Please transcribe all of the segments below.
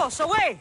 Lobos, away!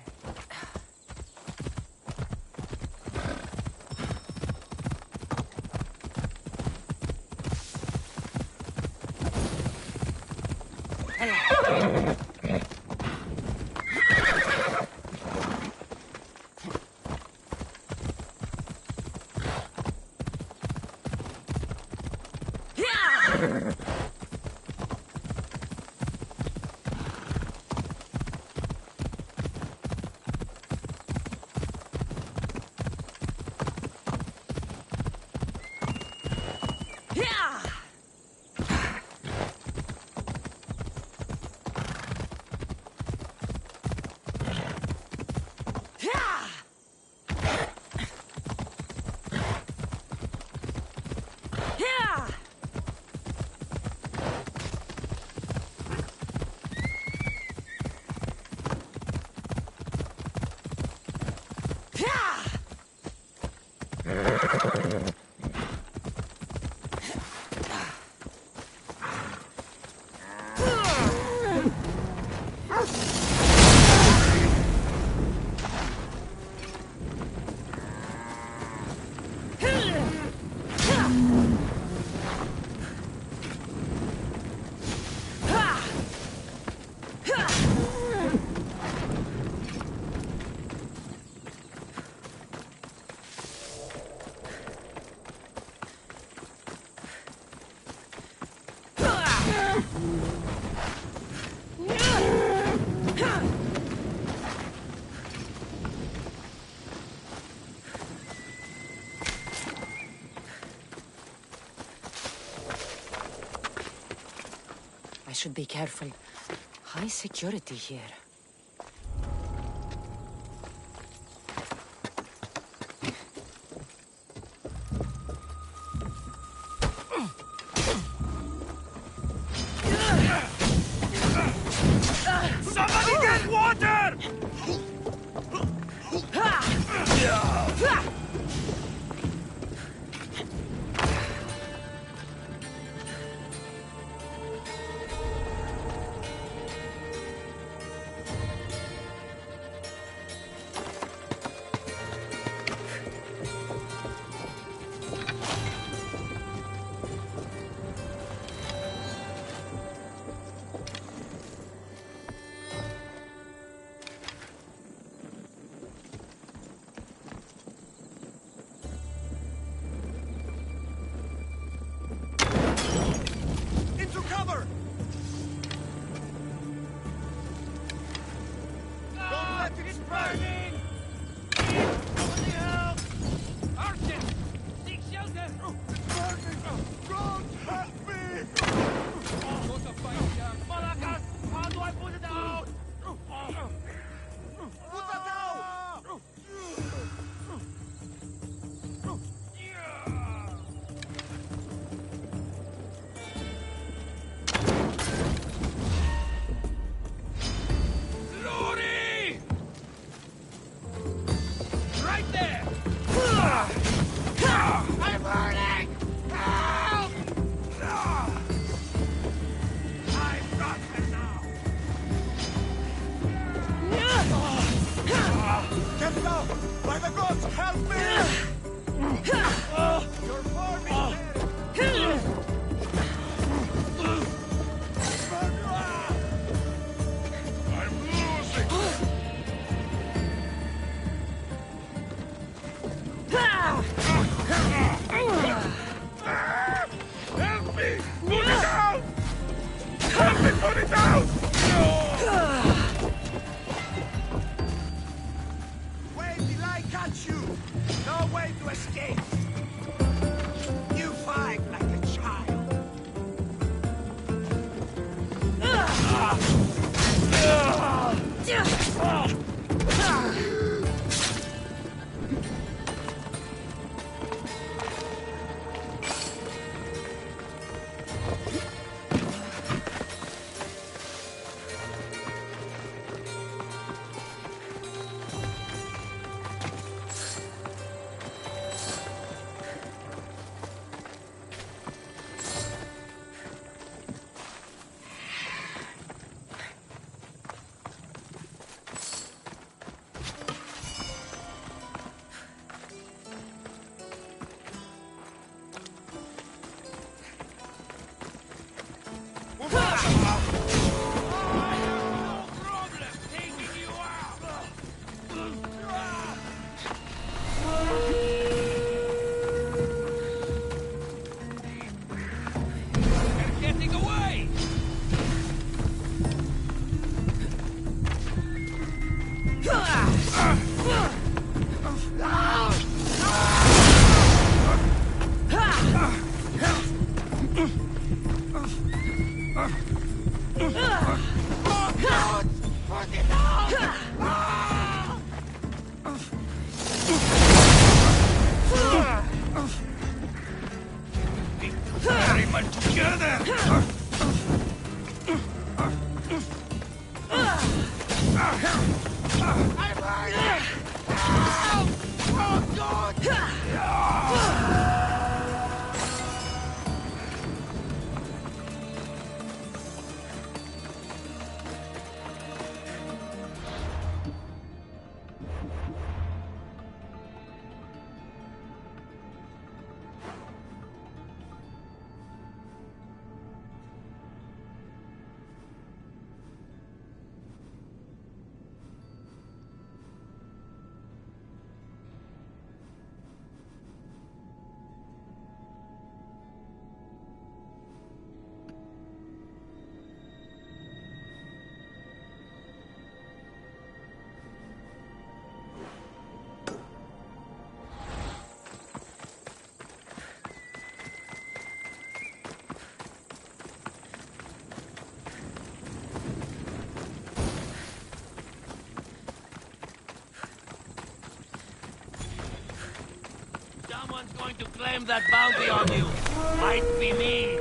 I should be careful. High security here. Somebody get water! Very much together. Someone's going to claim that bounty on you. Might be me.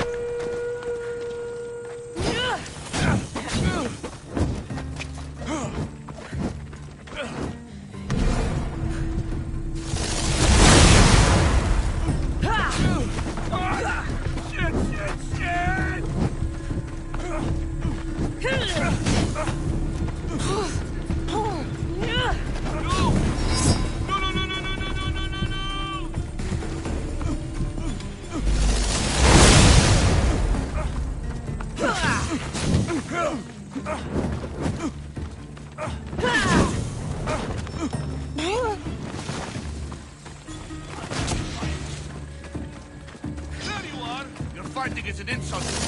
Fighting is an insult to the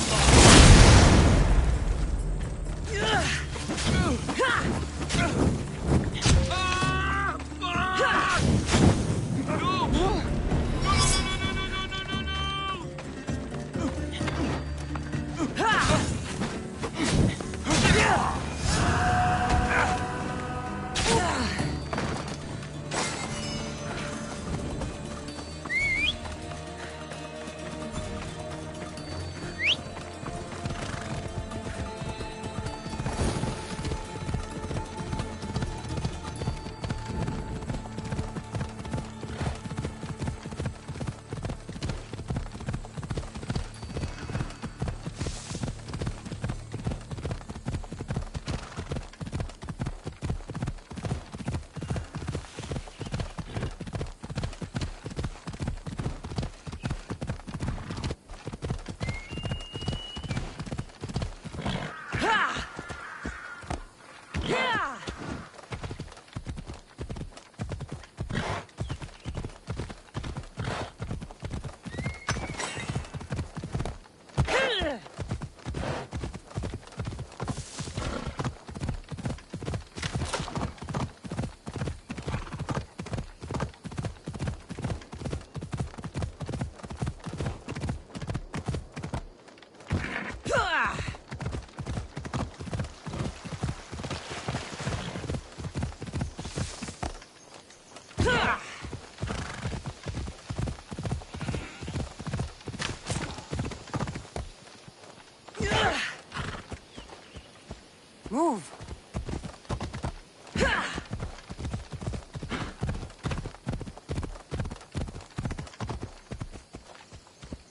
Move.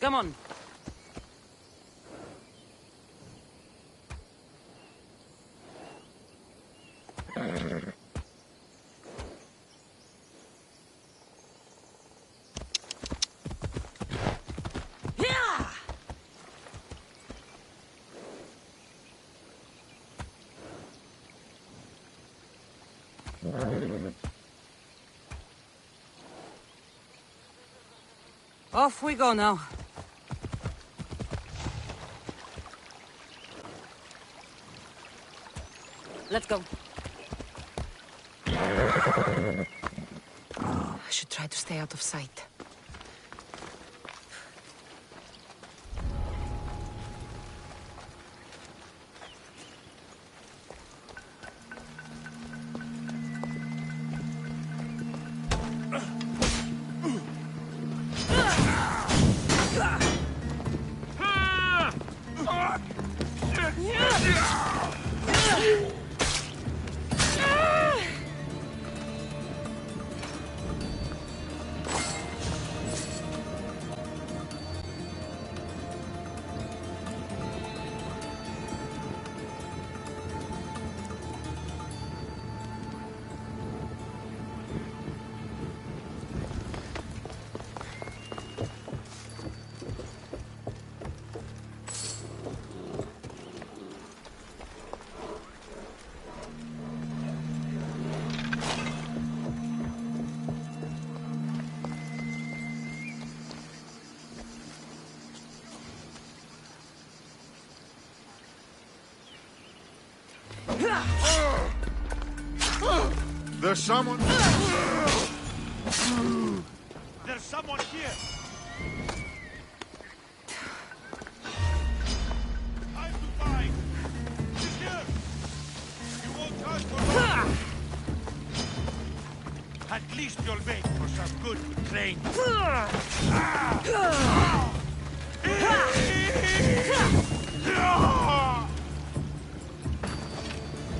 Come on. Off we go now. Let's go. I should try to stay out of sight. There's someone... There's someone here! Time to fight! Secure! You won't hurt for long! At least you'll make for some good training.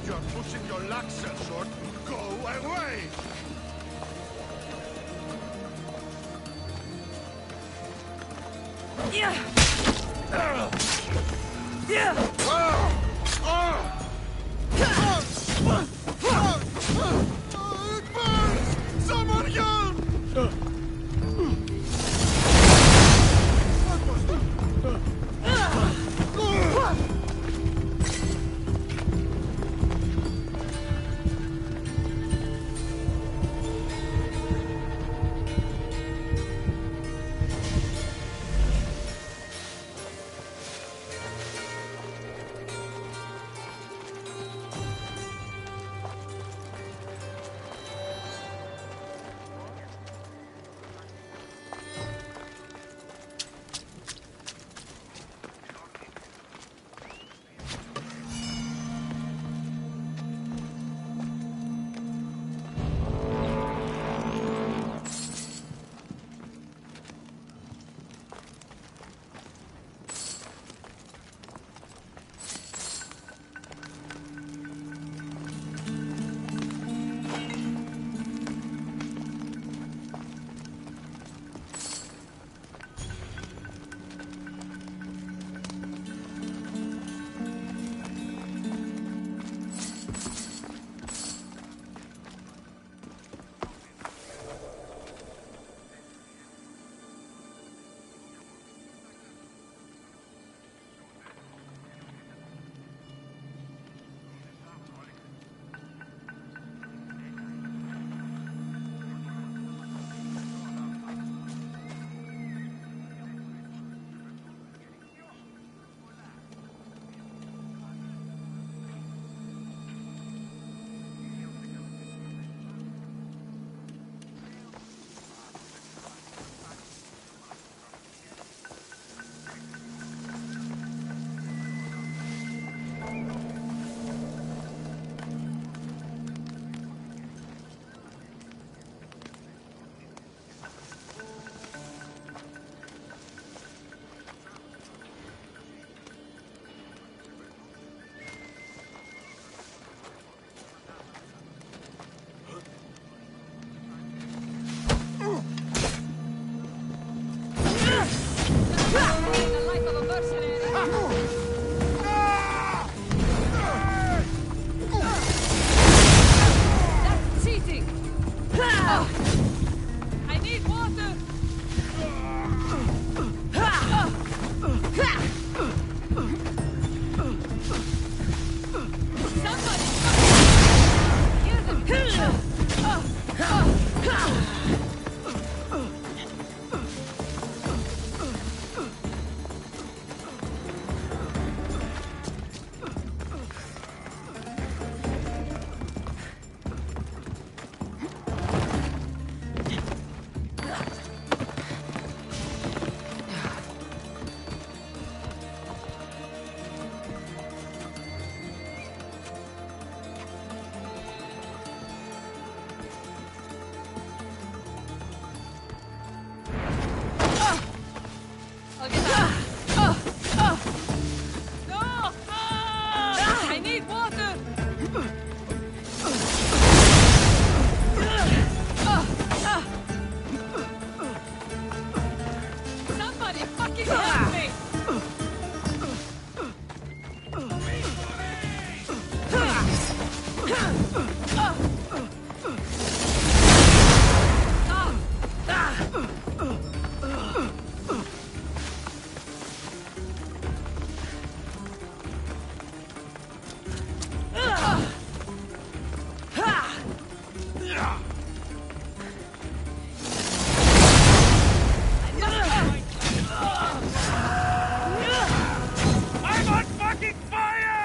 You're pushing your luck, Sellsword. Go away! Someone help! I'm on fucking fire!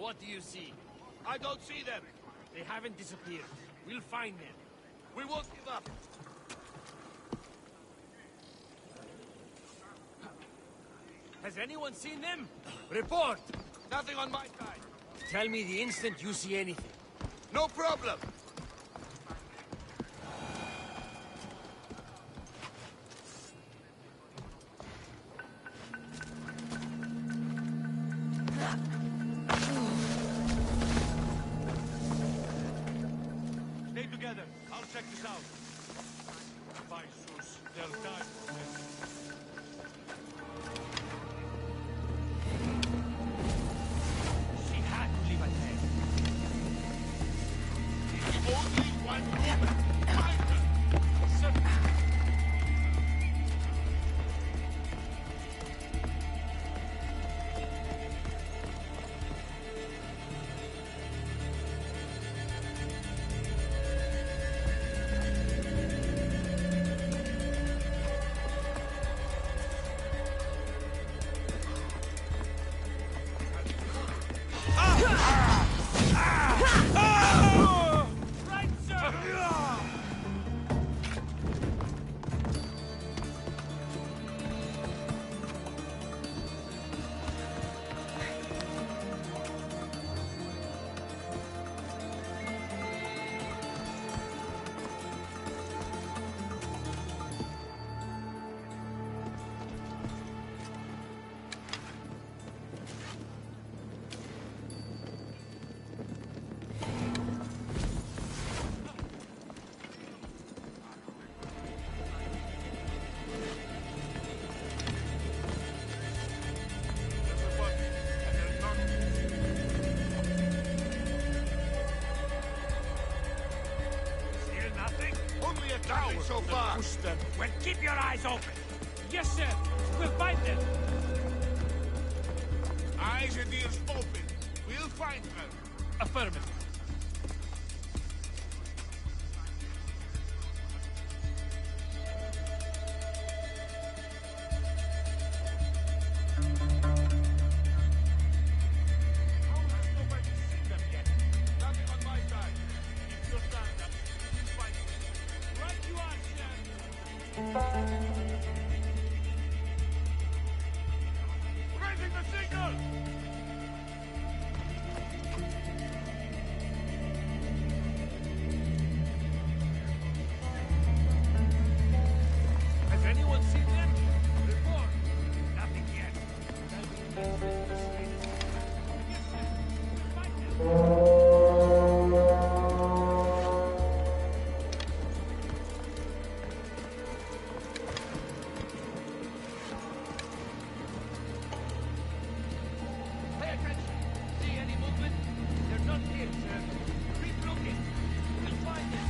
What do you see? I don't see them. They haven't disappeared. We'll find them. We won't give up. Has anyone seen them? Report! Nothing on my side. Tell me the instant you see anything. No problem. Stay together. I'll check this out. By Zeus, they'll die for this. She had to leave us there. Only one woman. Find her. Certainly. Right, sir! Still nothing? Only a tower so far. Push them. Well, keep your eyes open. Yes, sir. We'll find them. Eyes and ears open. We'll find her. Affirmative. How has nobody seen them yet? Nothing on my side. Keep your stand up. Fight. Right you are, sir. Raising the signal! Has anyone seen them? Report. Nothing yet. Yes, sir. We'll find them. Pay attention. See any movement? They're not here, sir. Keep looking. We'll find them.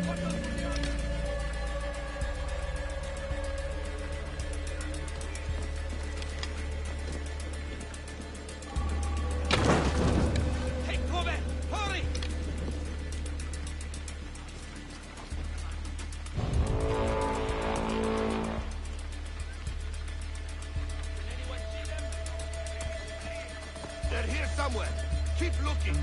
What else was the other? Take cover! Hurry! Can anyone see them? They're here somewhere. Keep looking.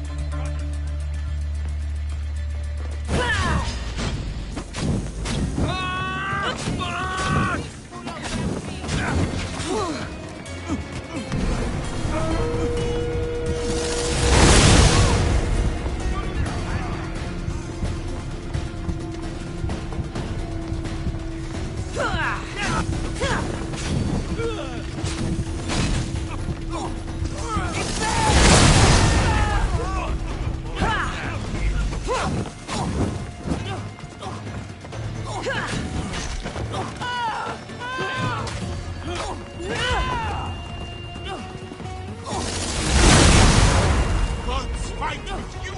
God's fight with you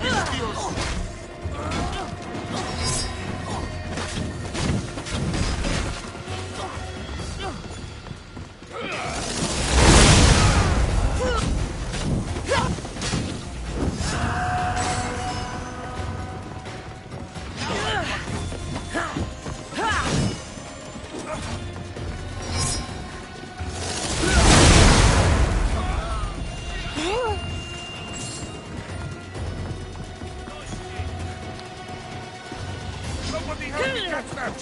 is yours. Somebody help me catch that!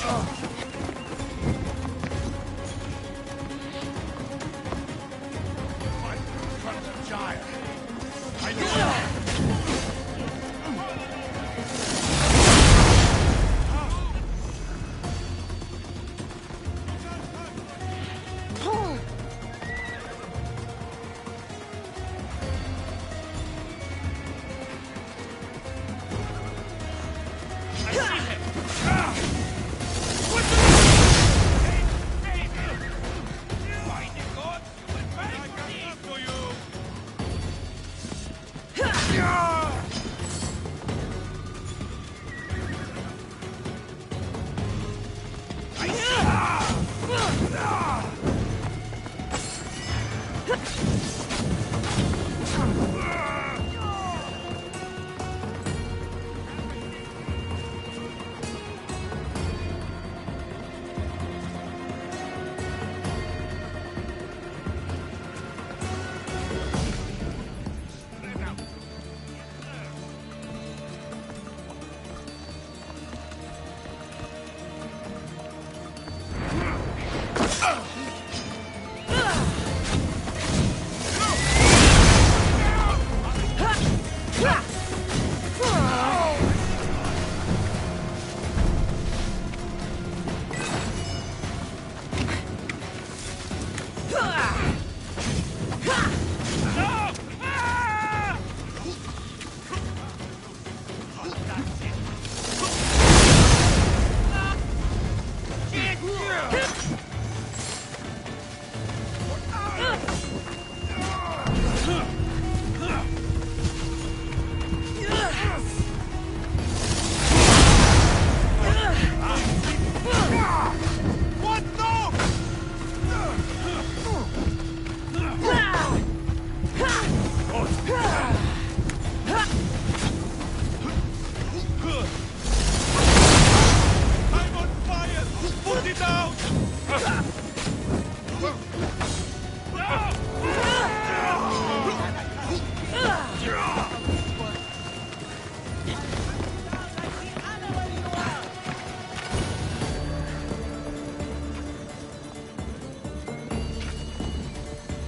From the giant. I know.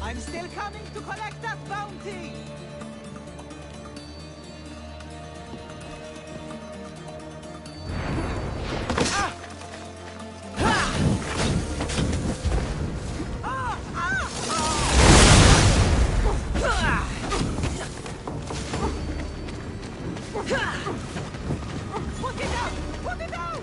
I'm still coming to collect that bounty! Put it out! Put it out!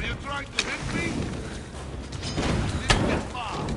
Are you trying to hit me? Didn't get far.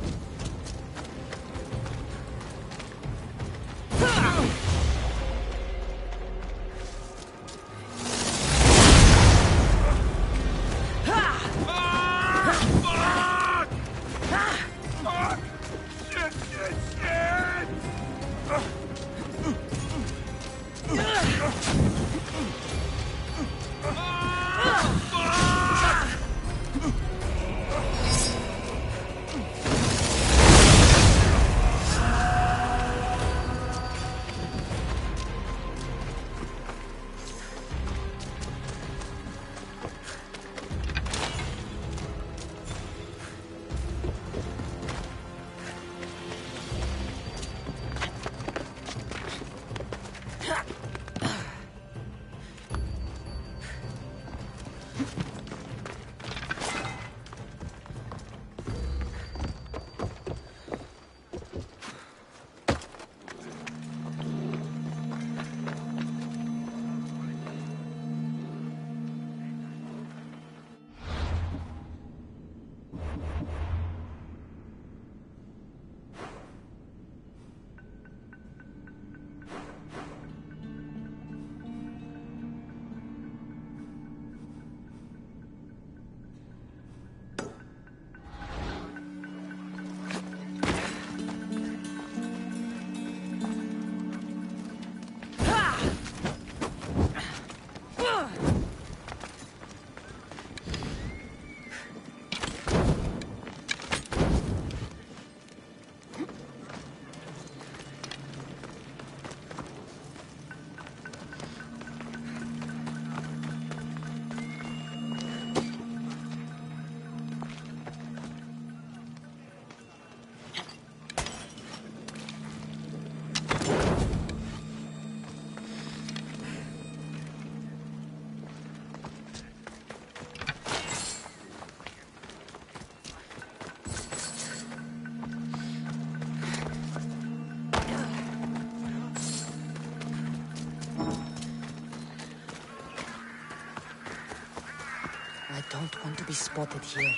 I don't want to be spotted here.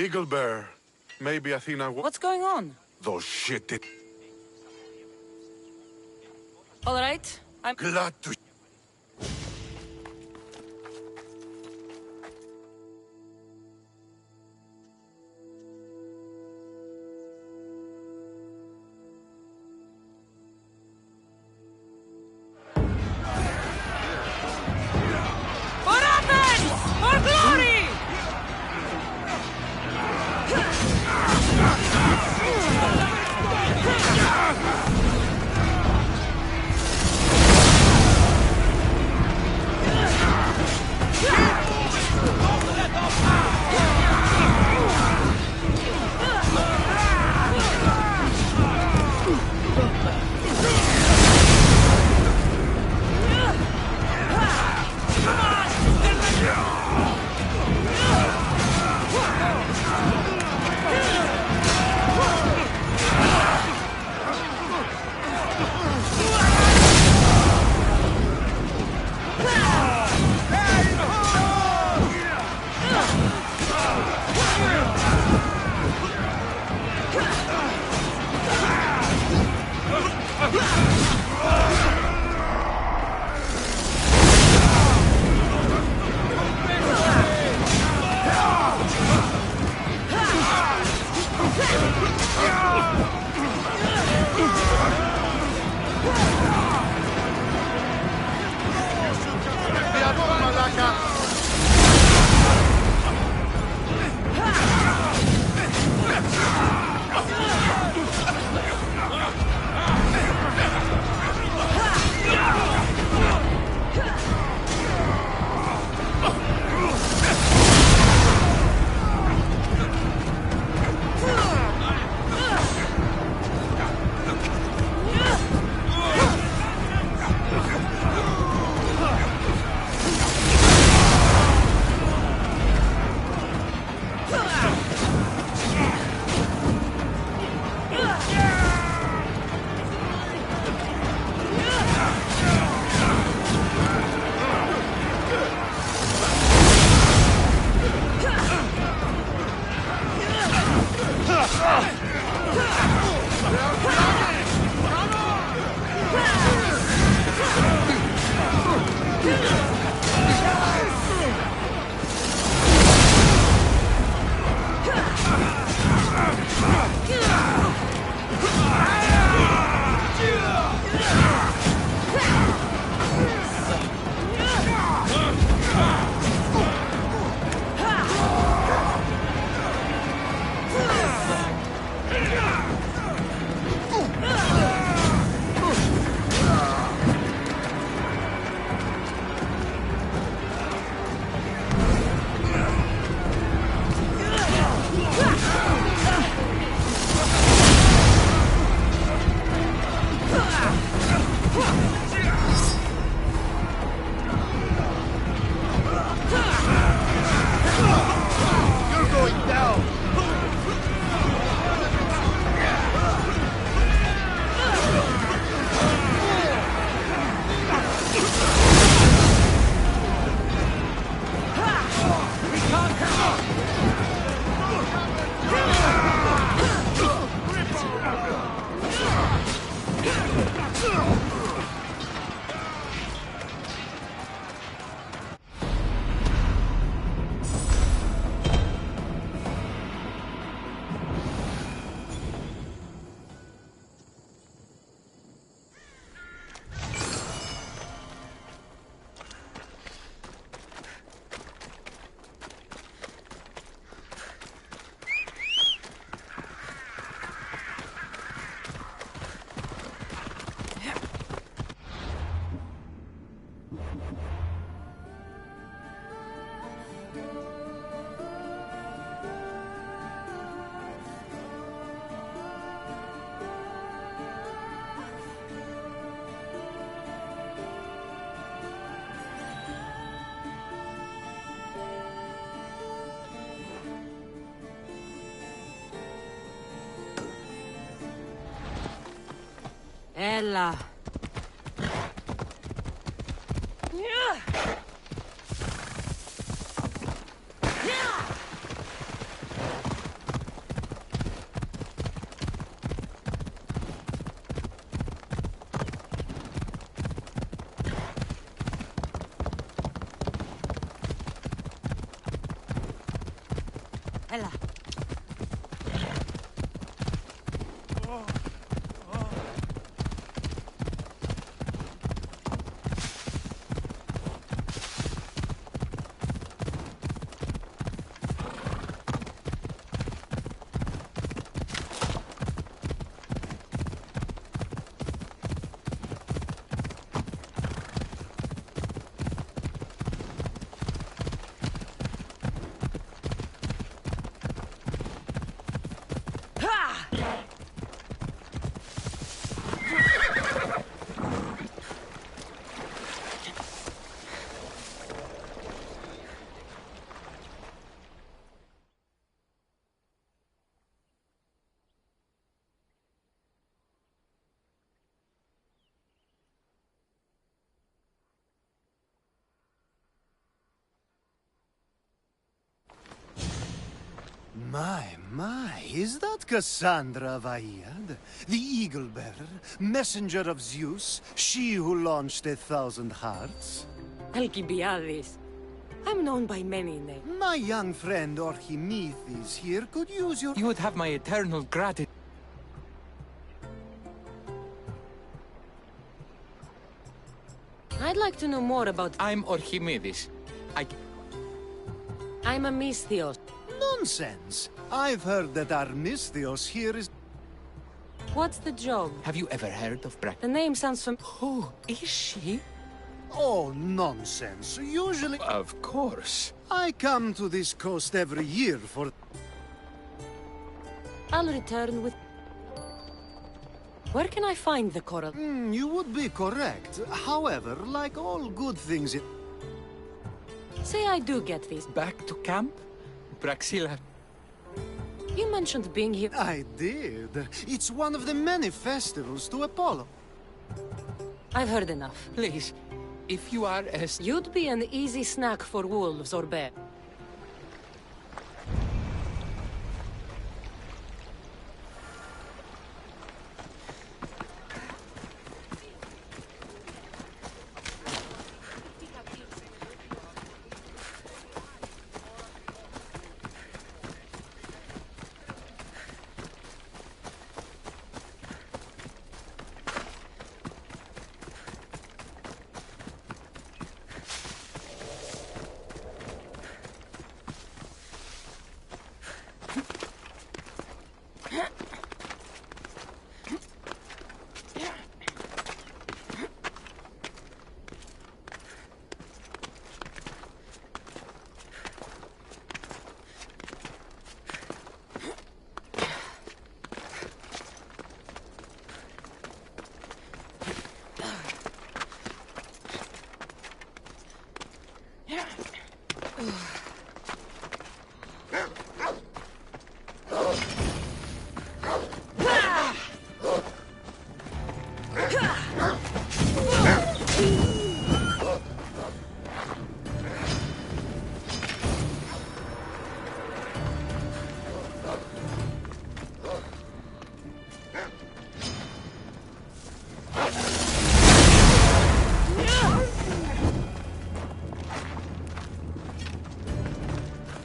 Eagle Bear. Maybe Athena What's going on? those shit. All right, I'm... Glad to... For Athens! For glory! Ella. Ella. My, is that Cassandra Vaiad, the Eagle Bearer, messenger of Zeus, she who launched 1,000 hearts? Alcibiades. I'm known by many names. My young friend Orchimedes here could use your... You would have my eternal gratitude. I'd like to know more about... I'm Orchimedes. I'm a Misthios. Nonsense! I've heard that Armisthios here is... What's the job? Have you ever heard of The name sounds Who is she? Oh, nonsense. Usually... Of course. I come to this coast every year for... I'll return with... Where can I find the coral? You would be correct. However, like all good things in... Say I do get these. Back to camp? Praxilla. You mentioned being here. I did. It's one of the many festivals to Apollo. I've heard enough. Please, if you are as... You'd be an easy snack for wolves or bear.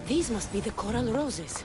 These must be the coral roses.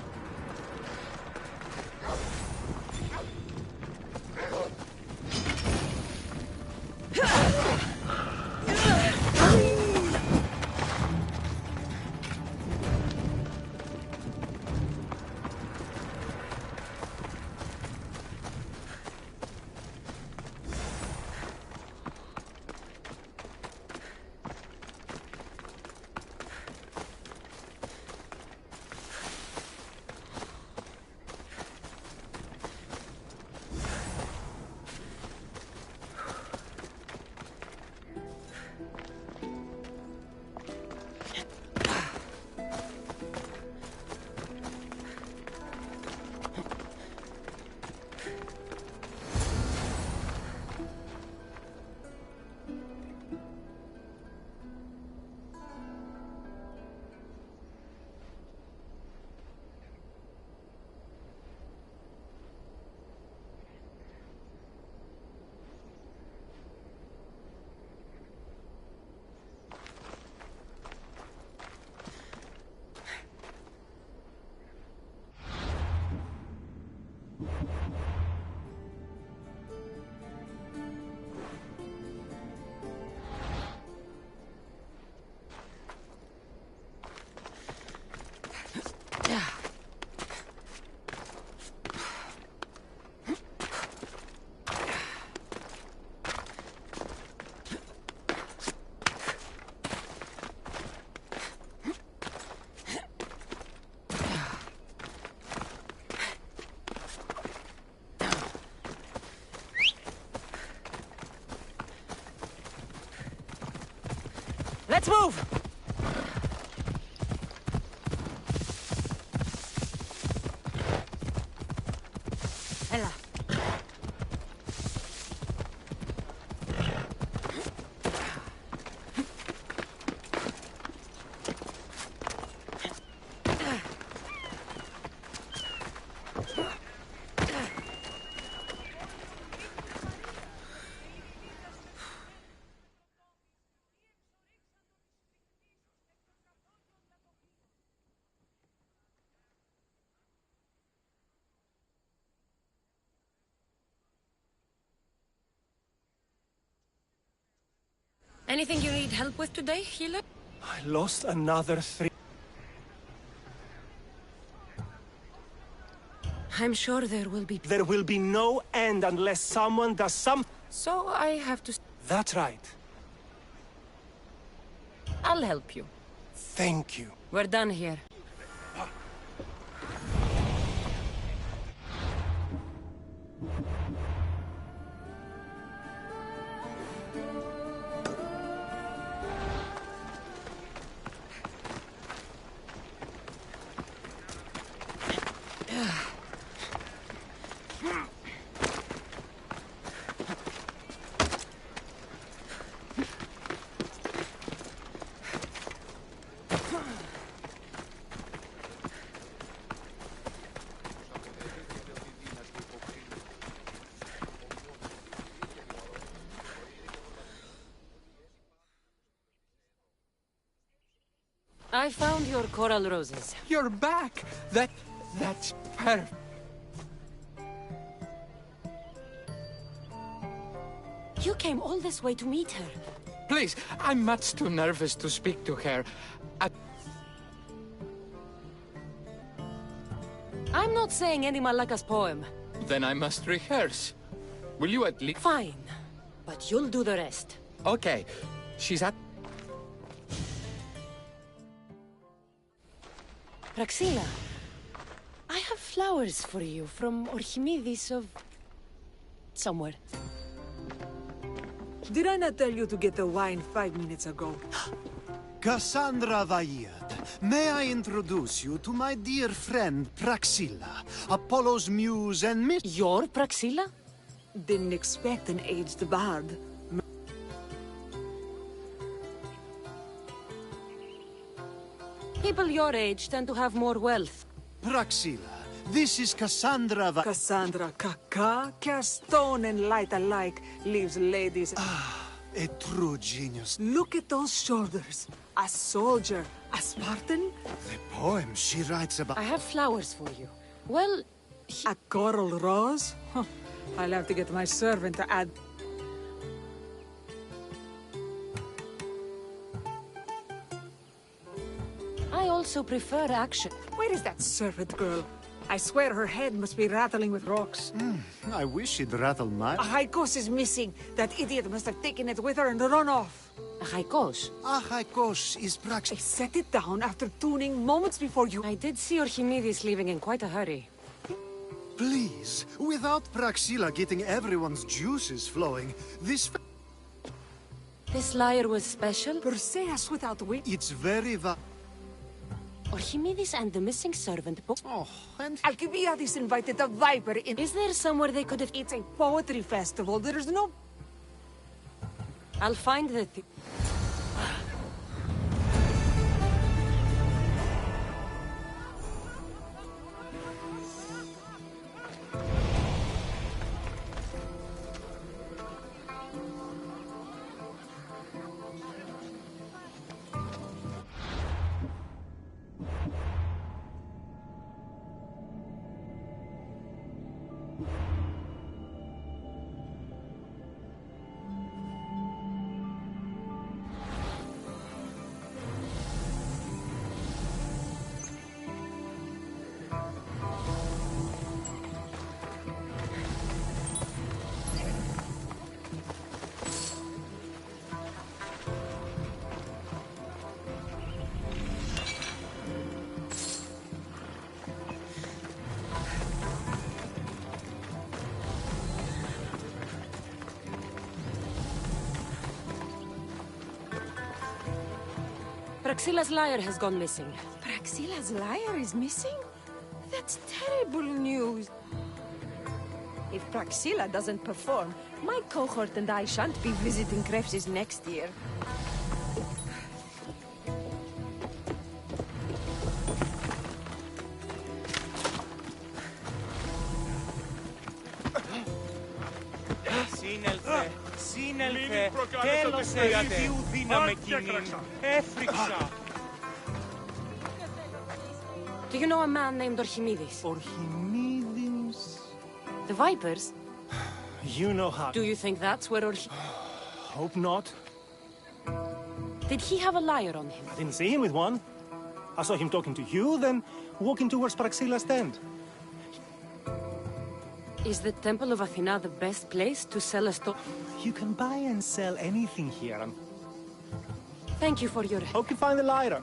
Let's move! Ella. Anything you need help with today, healer? I lost another 3. I'm sure there will be... There will be no end unless someone does some... So I have to... That's right. I'll help you. Thank you. We're done here. I found your coral roses. You're back! That's perfect. You came all this way to meet her. Please, I'm much too nervous to speak to her. I'm not saying any Malaka's poem. Then I must rehearse. Will you at least... Fine. But you'll do the rest. Okay. She's at... Praxila, I have flowers for you from Archimedes of... somewhere. Did I not tell you to get the wine 5 minutes ago? Cassandra Vaillard, may I introduce you to my dear friend Praxila, Apollo's muse and miss... You're Praxila? Didn't expect an aged bard. People your age tend to have more wealth. Praxila, this is Cassandra Cassandra Kaka, cast stone and light alike, leaves ladies... A true genius. Look at those shoulders. A soldier, a Spartan, The poem she writes about... I have flowers for you. Well, a coral rose. Huh. I'll have to get my servant to add... I also prefer action. Where is that servant girl? I swear her head must be rattling with rocks. I wish she'd rattle my... Haikos is missing. That idiot must have taken it with her and run off. Haikos. Haikos is I Praxila. set it down after tuning moments before you... I did see Archimedes leaving in quite a hurry. Please, without Praxila getting everyone's juices flowing, this... This lyre was special? Perseus without wit. It's very Archimedes and the missing servant book. Oh, and... Alcibiades invited the Viper in. Is there somewhere they could have... It's a poetry festival. There's no... I'll find the... Praxilla's lyre has gone missing. Praxilla's lyre is missing? That's terrible news. If Praxilla doesn't perform, my cohort and I shan't be visiting Krefsis next year. Σύνελθε, τέλος ήρθε. Δύναμε κοινήν. Έφρυξα. Do you know a man named Orchimidis? Orchimidis? The Vipers? You know how. Do you think that's where Hope not. Did he have a lyre on him? I didn't see him with one. I saw him talking to you, then walking towards Praxilla's tent. Is the Temple of Athena the best place to sell a You can buy and sell anything here. Thank you for your... Hope you find the lyre.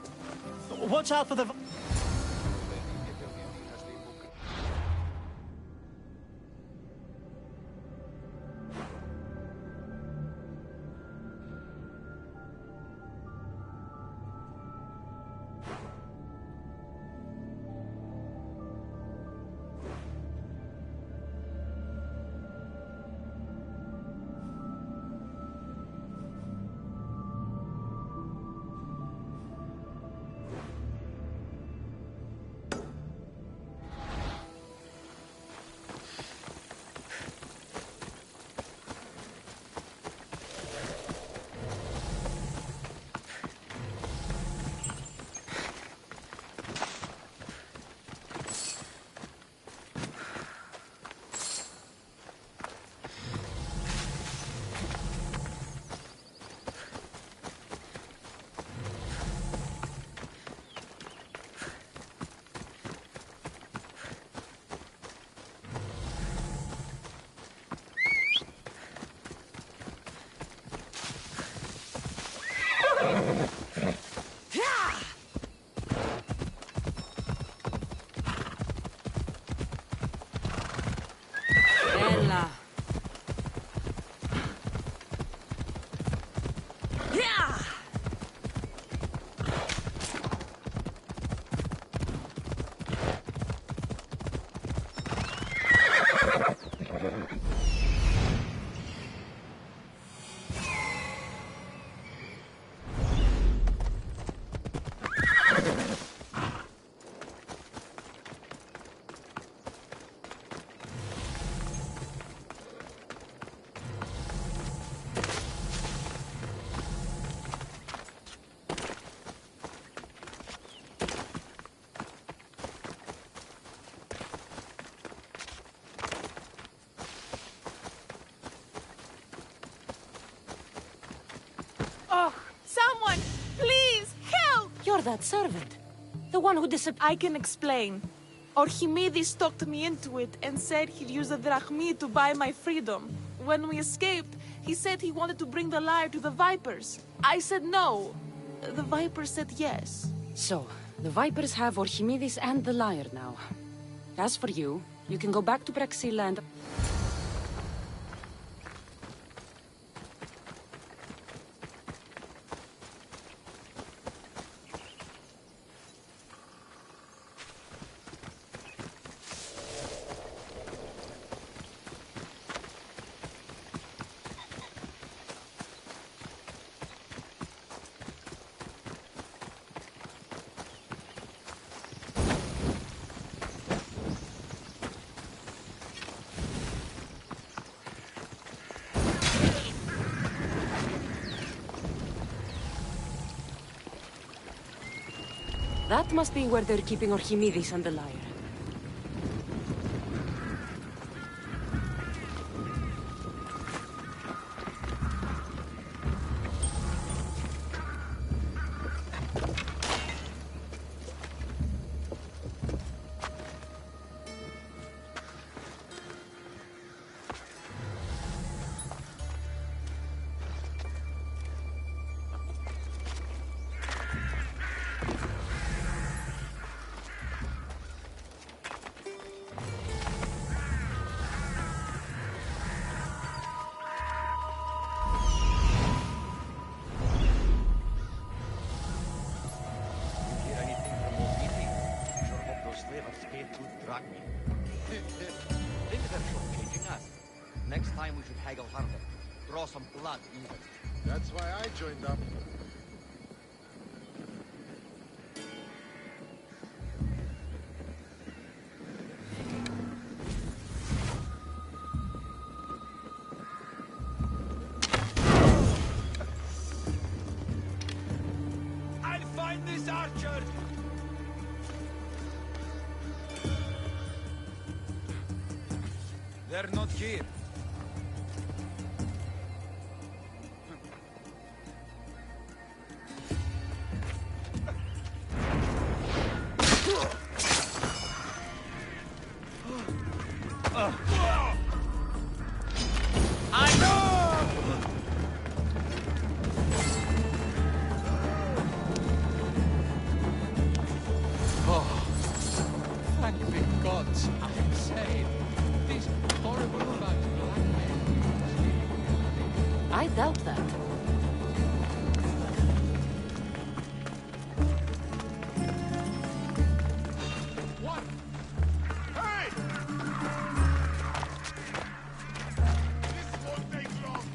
Watch out for the... Bella. Oh, someone! Please, help! You're that servant. The one who disappeared. I can explain. Orchimidis talked me into it and said he'd use the drachmi to buy my freedom. When we escaped, he said he wanted to bring the lyre to the Vipers. I said no. The Vipers said yes. So, the Vipers have Orchimidis and the lyre now. As for you, you can go back to Praxilla and... That must be where they're keeping Orchimidis and the lyre. time we should haggle harder. Draw some blood, even. That's why I joined up. I'll find this archer! They're not here. Thank the gods I'm safe. This horrible black man. I doubt that. What? Hey! This won't take long.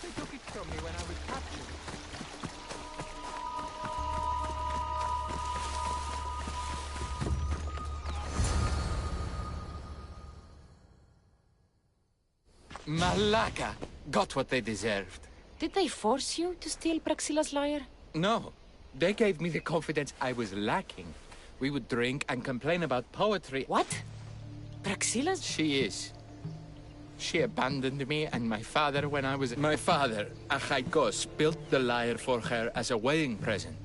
They took it from me when I was captured. Malaka got what they deserved. Did they force you to steal Praxila's lyre? No, they gave me the confidence I was lacking. We would drink and complain about poetry. What? Praxila's? She is. She abandoned me and my father when I was... My father, Achaikos, built the lyre for her as a wedding present.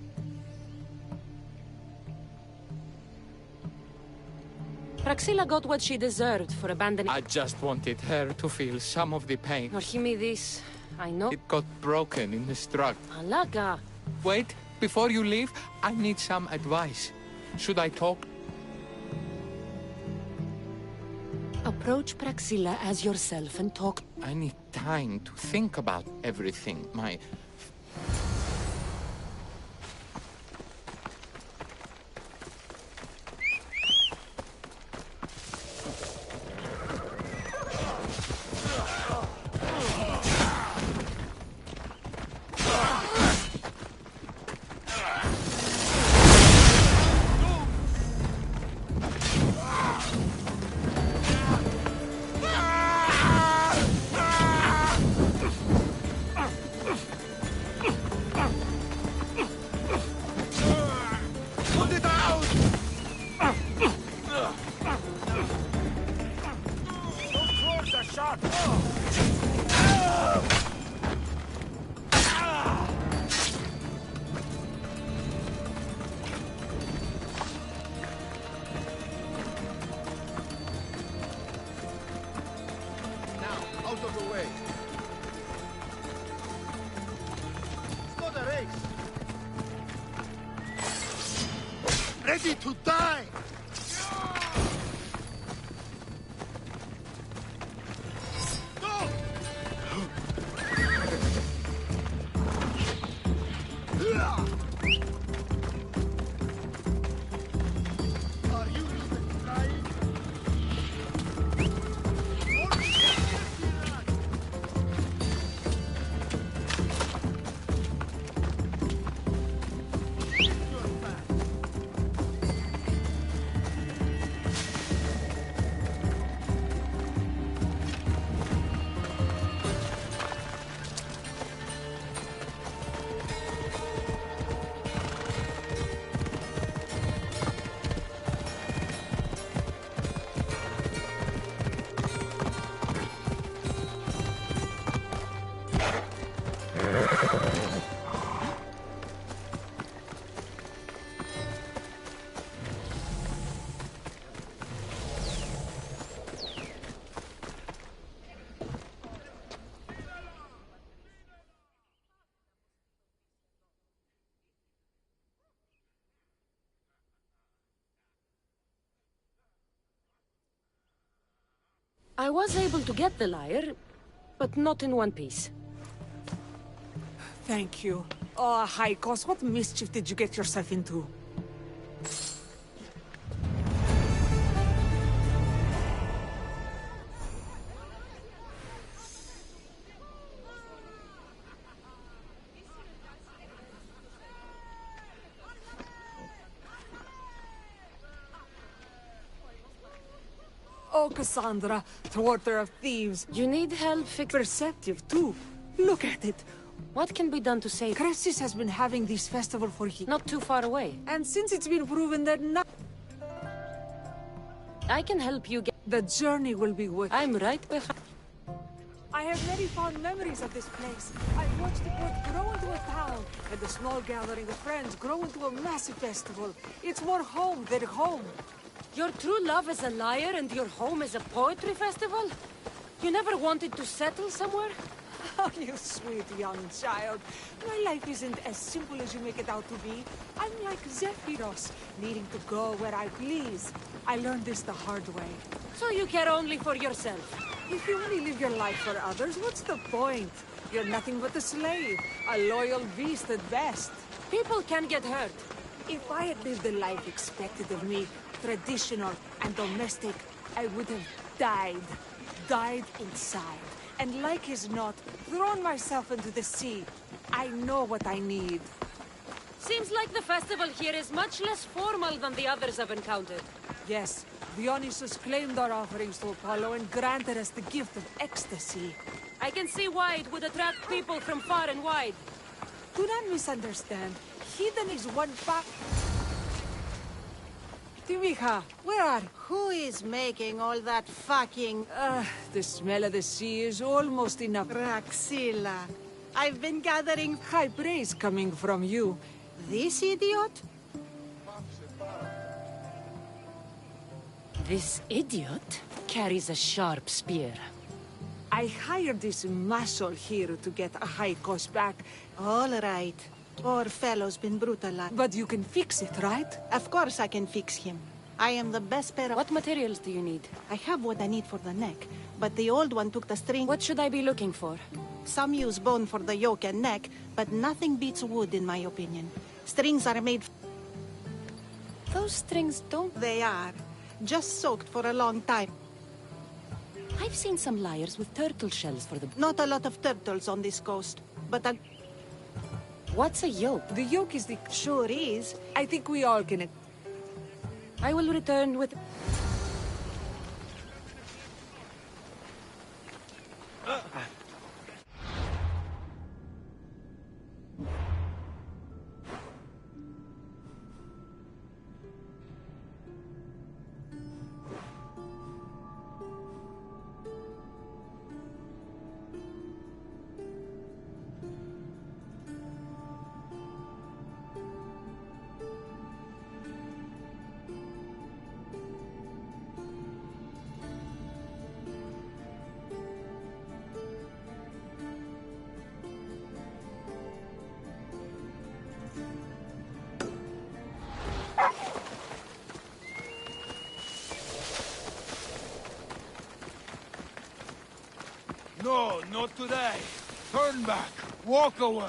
Praxila got what she deserved for abandoning... I just wanted her to feel some of the pain. Archimedes, I know... It got broken in the struggle. Malaka. Wait, before you leave, I need some advice. Should I talk? Approach Praxila as yourself and talk... I need time to think about everything. My... Now, out of the way. It's not a race. Ready to die! Go! Are you even trying? I was able to get the lyre, but not in one piece. Thank you. Oh, Haikos, what mischief did you get yourself into? Oh, Cassandra, thwarter of thieves. You need help Perceptive, too. Look at it. What can be done to save? Cressis has been having this festival for years. Not too far away. And since it's been proven that I can help you get... the journey will be worth. I'm right behind... I have very fond memories of this place. I watched the port grow into a town, and the small gathering of friends grow into a massive festival. It's more home than home. Your true love is a liar and your home is a poetry festival? You never wanted to settle somewhere? Oh, you sweet young child. My life isn't as simple as you make it out to be. I'm like Zephyros, needing to go where I please. I learned this the hard way. So you care only for yourself? If you only live your life for others, what's the point? You're nothing but a slave, a loyal beast at best. People can get hurt. If I had lived the life expected of me, traditional and domestic, I would have died. Died inside. And like as not, thrown myself into the sea. I know what I need. Seems like the festival here is much less formal than the others I've encountered. Yes, Dionysus claimed our offerings to Apollo and granted us the gift of ecstasy. I can see why it would attract people from far and wide. Do not misunderstand. Heathen is one fact. Timika, where are you? Who is making all that fucking... The smell of the sea is almost enough. Praxilla, I've been gathering... High praise coming from you. This idiot? This idiot carries a sharp spear. I hired this muscle here to get a high cost back. All right. Poor fellow's been brutalized. But you can fix it, right? Of course I can fix him. I am the best pair of... What materials do you need? I have what I need for the neck, but the old one took the string... What should I be looking for? Some use bone for the yoke and neck, but nothing beats wood in my opinion. Strings are made... Those strings don't... They are. Just soaked for a long time. I've seen some lyres with turtle shells for the... Not a lot of turtles on this coast, but a... What's a yoke? The yoke is the... Sure is. I think we all can... I will return with... No, not today. Turn back. Walk away.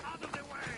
Out of the way!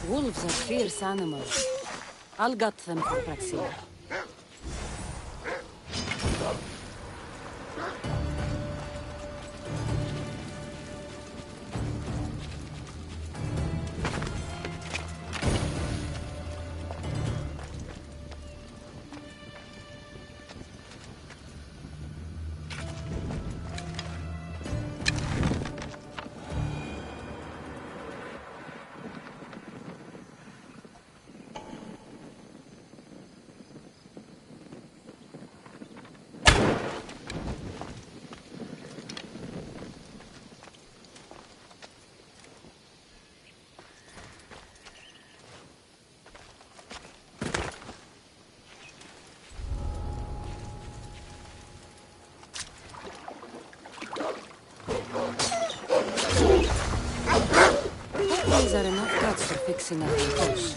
Wolves are fierce animals. I'll gut them for Praxia. These are enough guts for fixing up the house.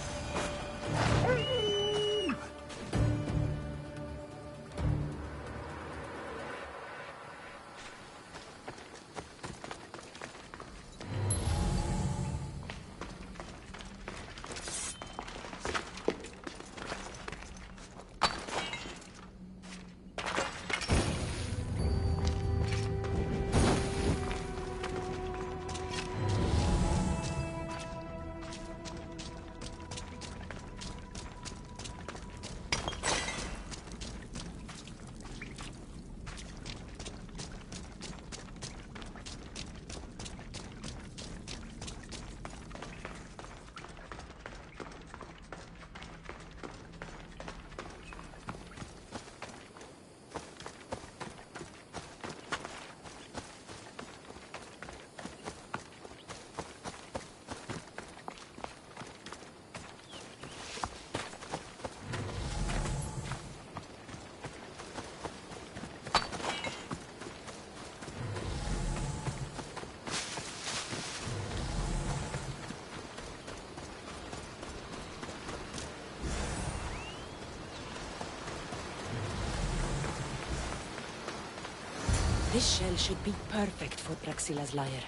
This shell should be perfect for Praxila's lyre.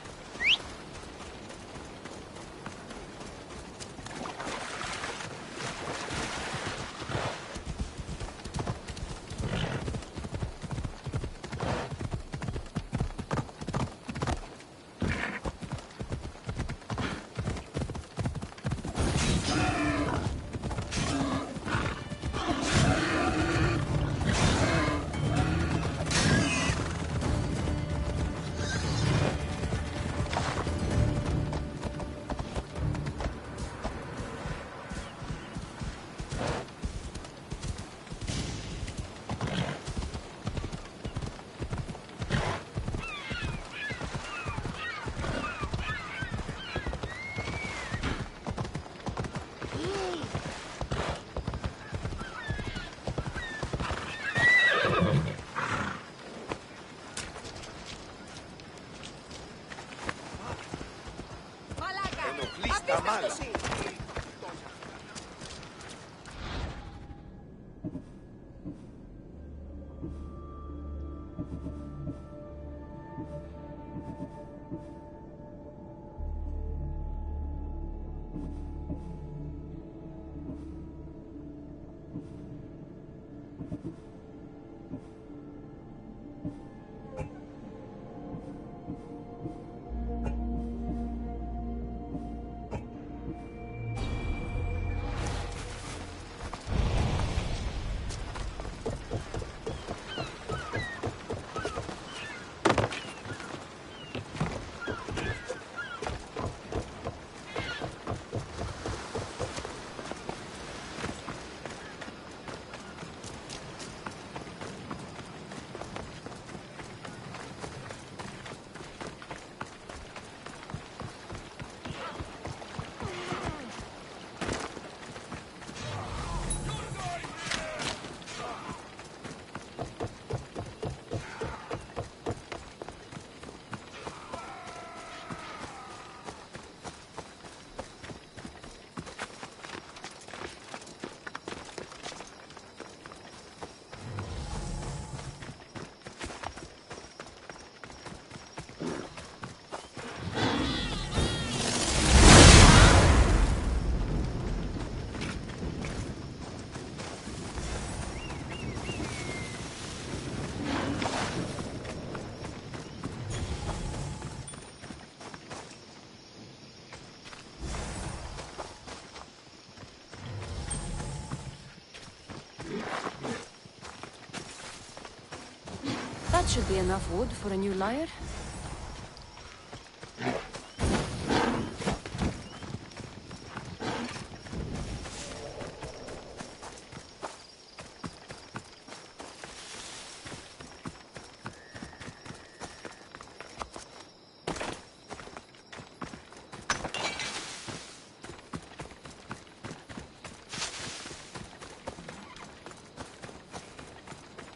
That should be enough wood for a new lyre.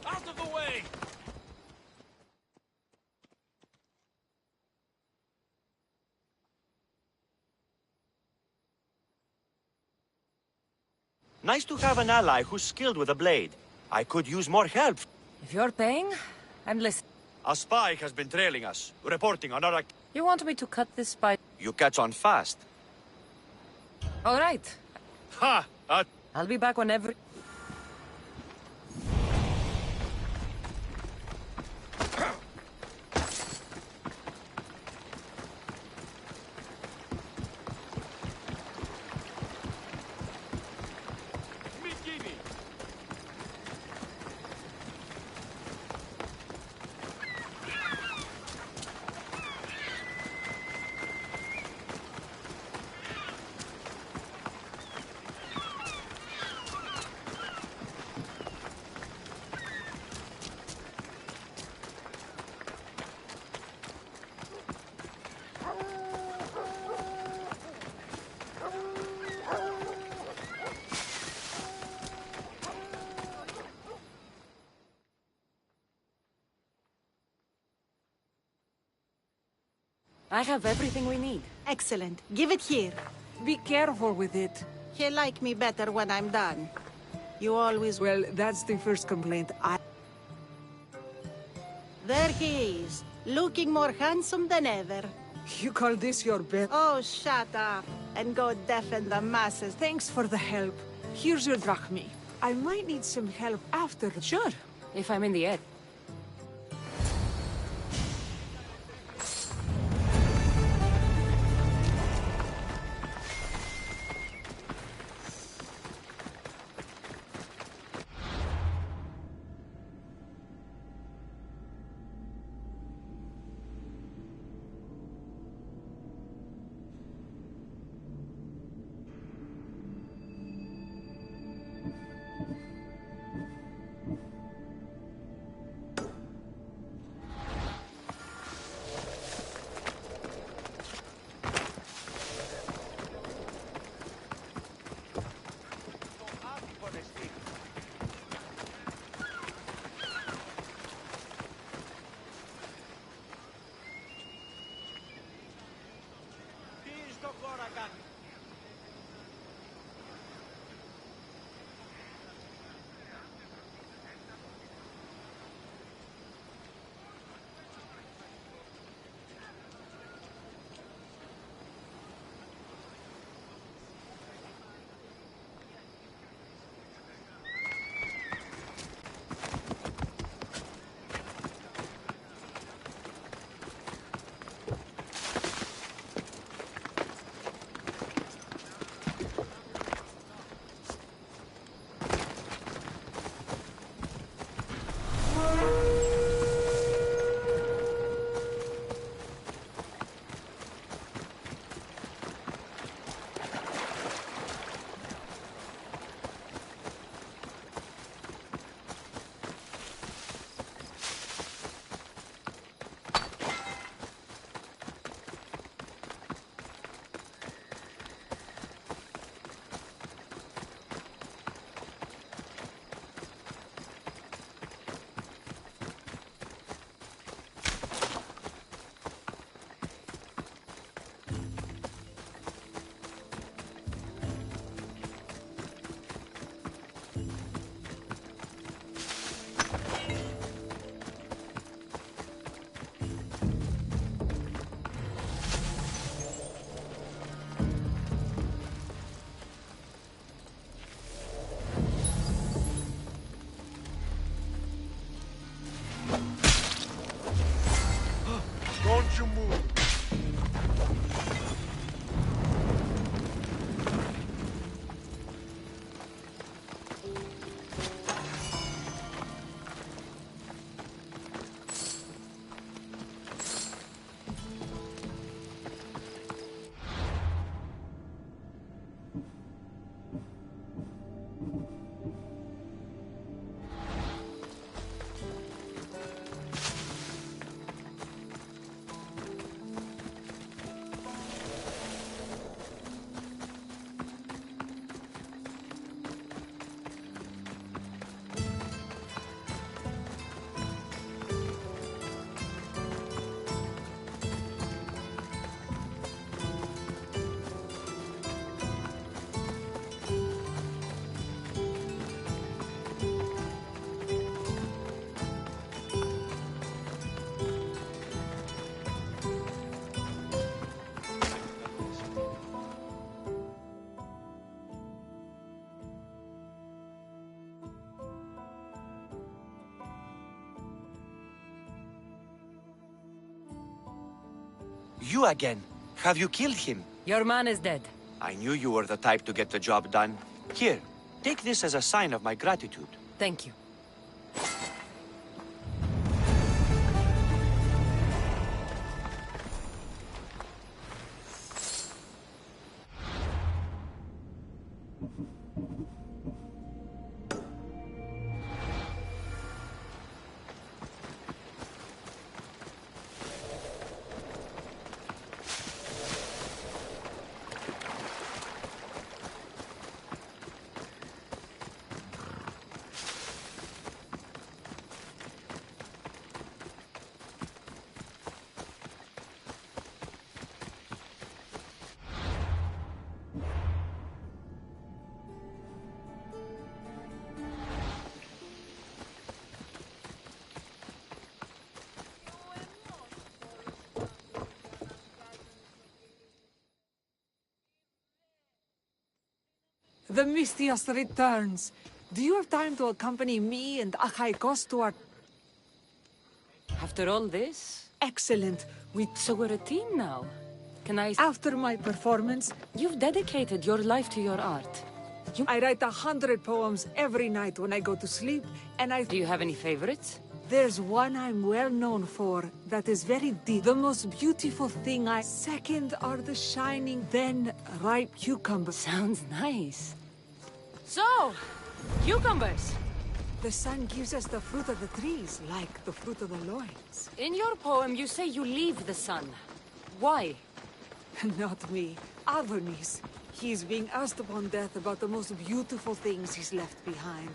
Out of the way! Nice to have an ally who's skilled with a blade. I could use more help. If you're paying, I'm listening. A spy has been trailing us, reporting on our... You want me to cut this spy? You catch on fast. All right. Ha! I'll be back whenever... I have everything we need. Excellent. Give it here. Be careful with it. He'll like me better when I'm done. You always... Well, that's the first complaint I... There he is, looking more handsome than ever. You call this your bed? Oh, shut up and go deafen the masses. Thanks for the help. Here's your drachmi. I might need some help after. Sure, if I'm in the air. Don't you move. You again. Have you killed him? Your man is dead. I knew you were the type to get the job done. Here, take this as a sign of my gratitude. Thank you. The Mistios returns. Do you have time to accompany me and Achaikos to our... After all this? Excellent. So we're a team now. Can I... After my performance... You've dedicated your life to your art. I write 100 poems every night when I go to sleep, and Do you have any favorites? There's one I'm well known for that is very deep. The most beautiful thing I... Second are the shining, then ripe cucumbers. Sounds nice. So, cucumbers. The sun gives us the fruit of the trees, like the fruit of the loins. In your poem, you say you leave the sun. Why? Not me. Adonis. He's being asked upon death about the most beautiful things he's left behind.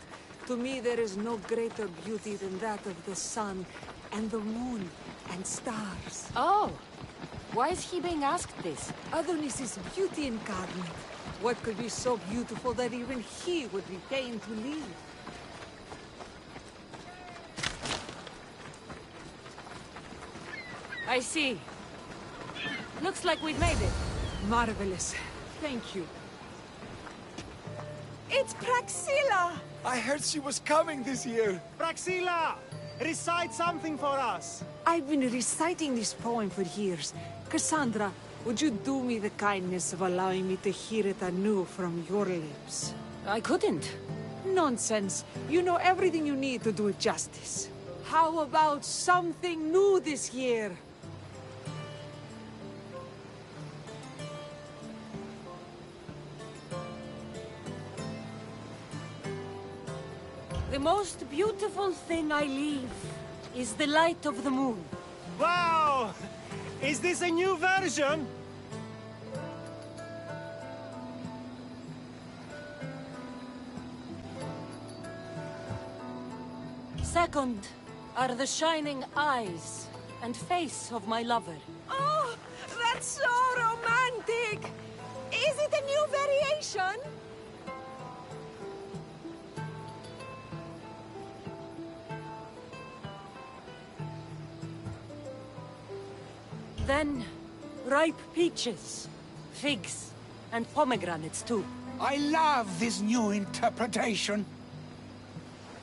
To me, there is no greater beauty than that of the sun, and the moon, and stars. Oh! Why is he being asked this? Adonis is beauty incarnate. What could be so beautiful that even he would be pained to leave? I see. Looks like we've made it. Marvelous. Thank you. It's Praxilla! I heard she was coming this year. Praxilla! Recite something for us. I've been reciting this poem for years. Cassandra, would you do me the kindness of allowing me to hear it anew from your lips? I couldn't. Nonsense. You know everything you need to do it justice. How about something new this year? The most beautiful thing I leave is the light of the moon. Wow! Is this a new version? Second are the shining eyes and face of my lover. Oh, that's so romantic! Is it a new variation? Then, ripe peaches, figs, and pomegranates too. I love this new interpretation.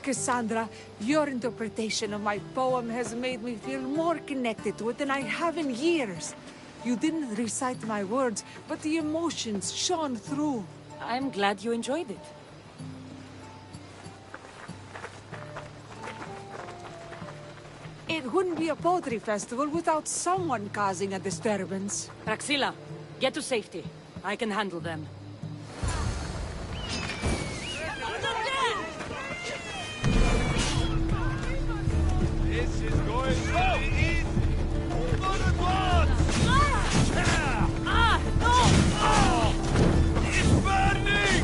Cassandra, your interpretation of my poem has made me feel more connected to it than I have in years. You didn't recite my words, but the emotions shone through. I'm glad you enjoyed it. It wouldn't be a poetry festival without someone causing a disturbance. Praxilla, get to safety. I can handle them. This is going well. It's burning!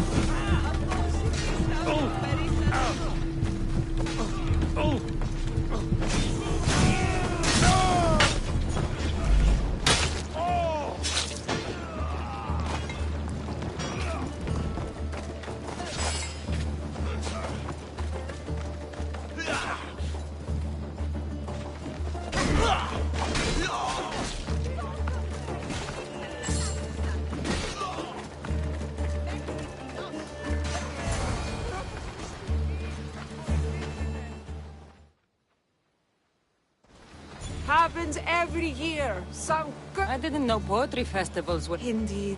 Happens every year. I didn't know poetry festivals were... Indeed.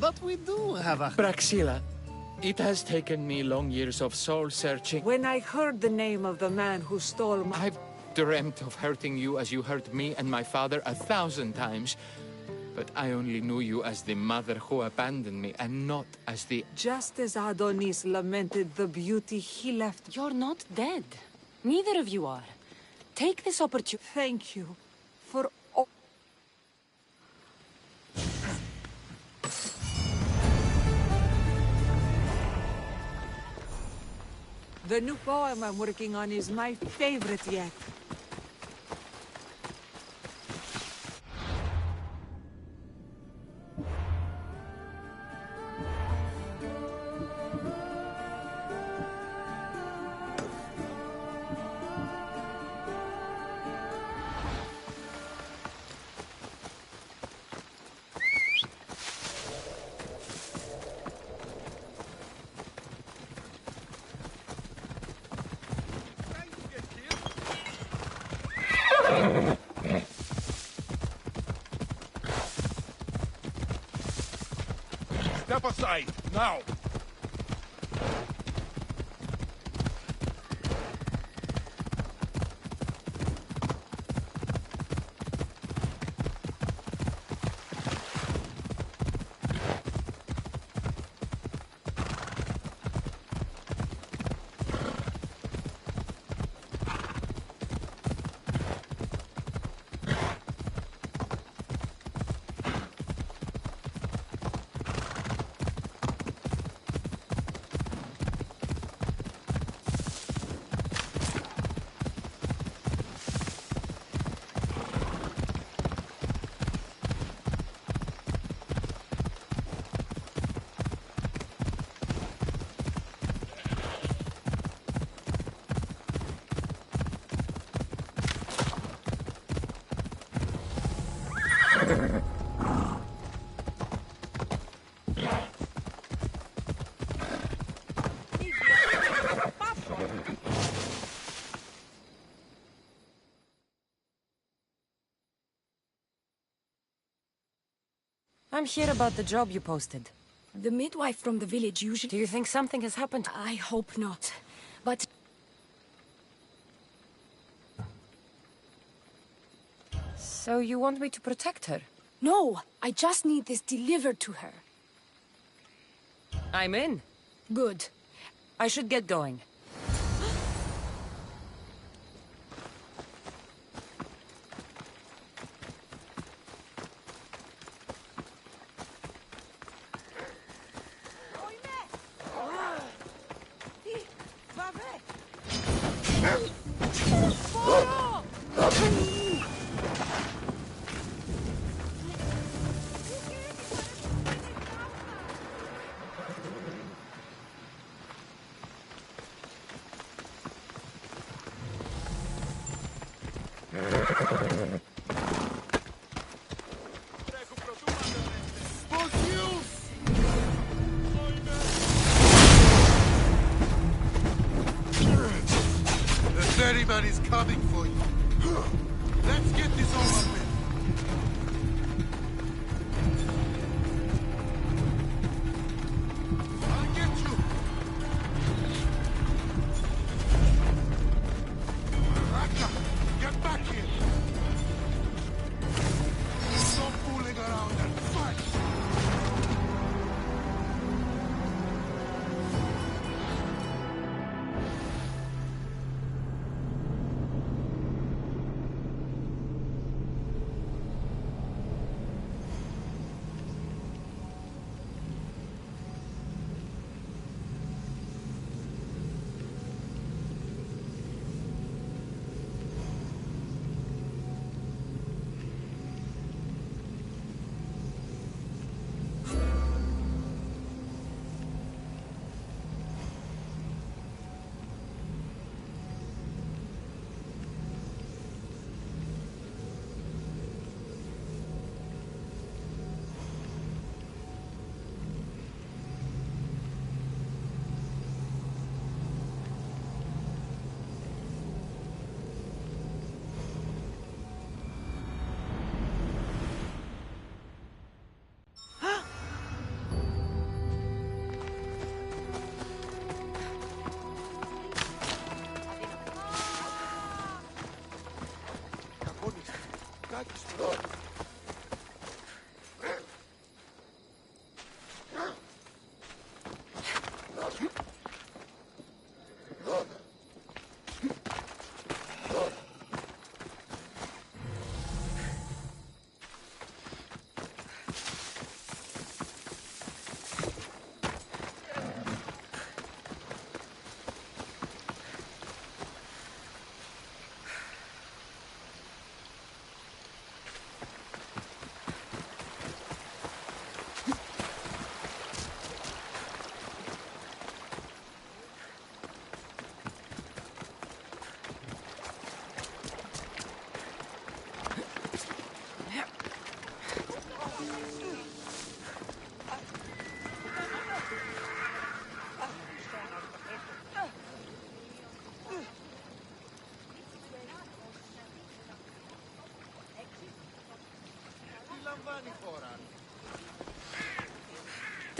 But we do have a... Praxilla, it has taken me long years of soul-searching. When I heard the name of the man who stole my... I've dreamt of hurting you as you hurt me and my father 1,000 times. But I only knew you as the mother who abandoned me, and not as the... Just as Adonis lamented the beauty he left... You're not dead. Neither of you are. Take this opportunity... Thank you for all... The new poem I'm working on is my favorite yet. Step aside, now! I'm here about the job you posted. The midwife from the village usually... Do you think something has happened? I hope not. But... So you want me to protect her? No, I just need this delivered to her. I'm in. Good. I should get going. Ferryman is coming for you. Let's get this over with. I'll get you. Raka, get back here. Stop fooling around and fight.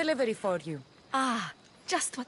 delivery for you. Ah, just what...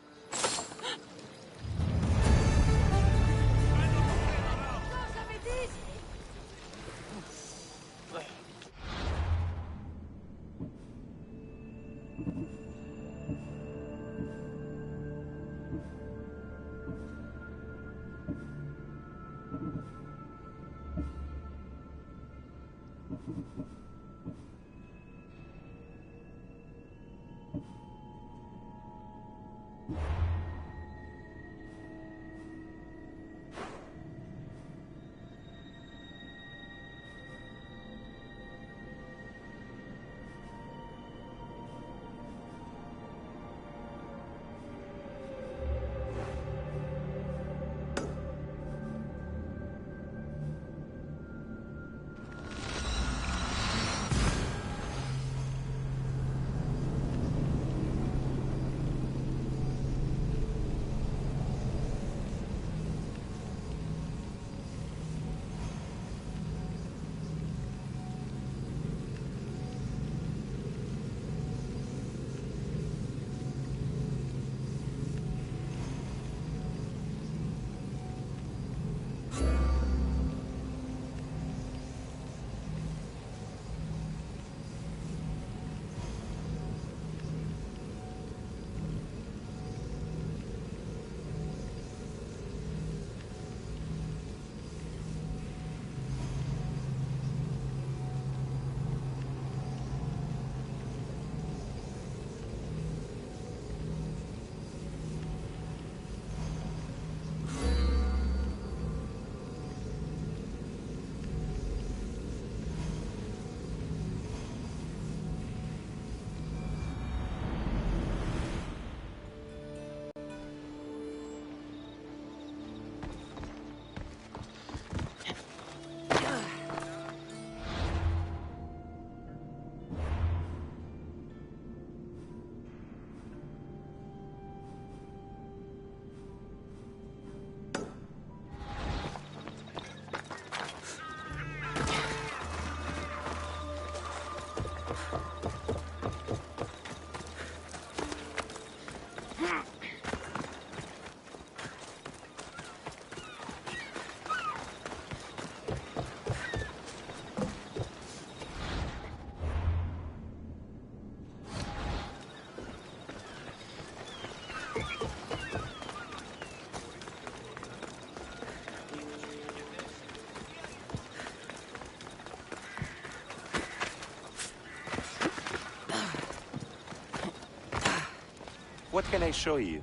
What can I show you?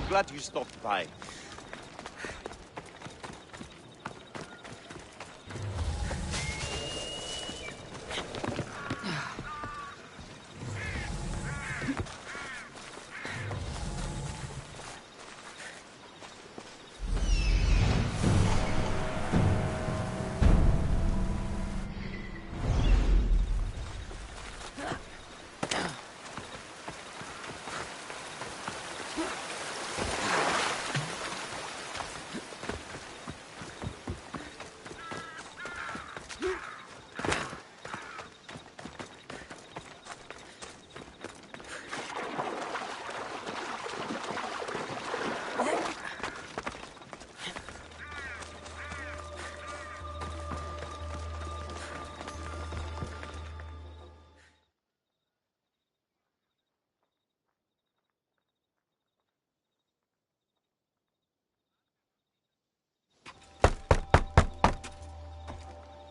I'm glad you stopped by.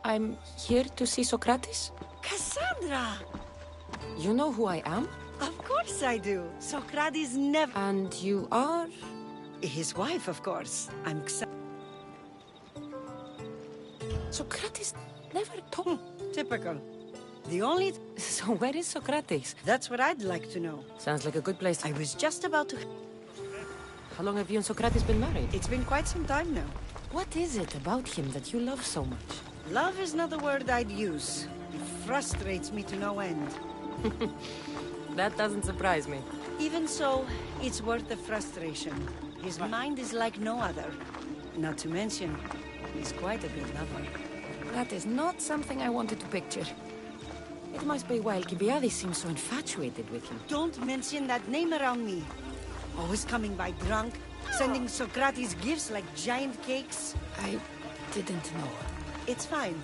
I'm here to see Socrates. Cassandra! You know who I am? Of course I do. Socrates never... And you are? His wife, of course. I'm Socrates never told... Typical. The only... So where is Socrates? That's what I'd like to know. Sounds like a good place. I was just about to... How long have you and Socrates been married? It's been quite some time now. What is it about him that you love so much? Love is not the word I'd use. It frustrates me to no end. That doesn't surprise me. Even so, it's worth the frustration. His mind is like no other. Not to mention, he's quite a good lover. That is not something I wanted to picture. It must be why Alcibiades seems so infatuated with him. Don't mention that name around me. Always coming by drunk, sending Socrates gifts like giant cakes. I didn't know. It's fine.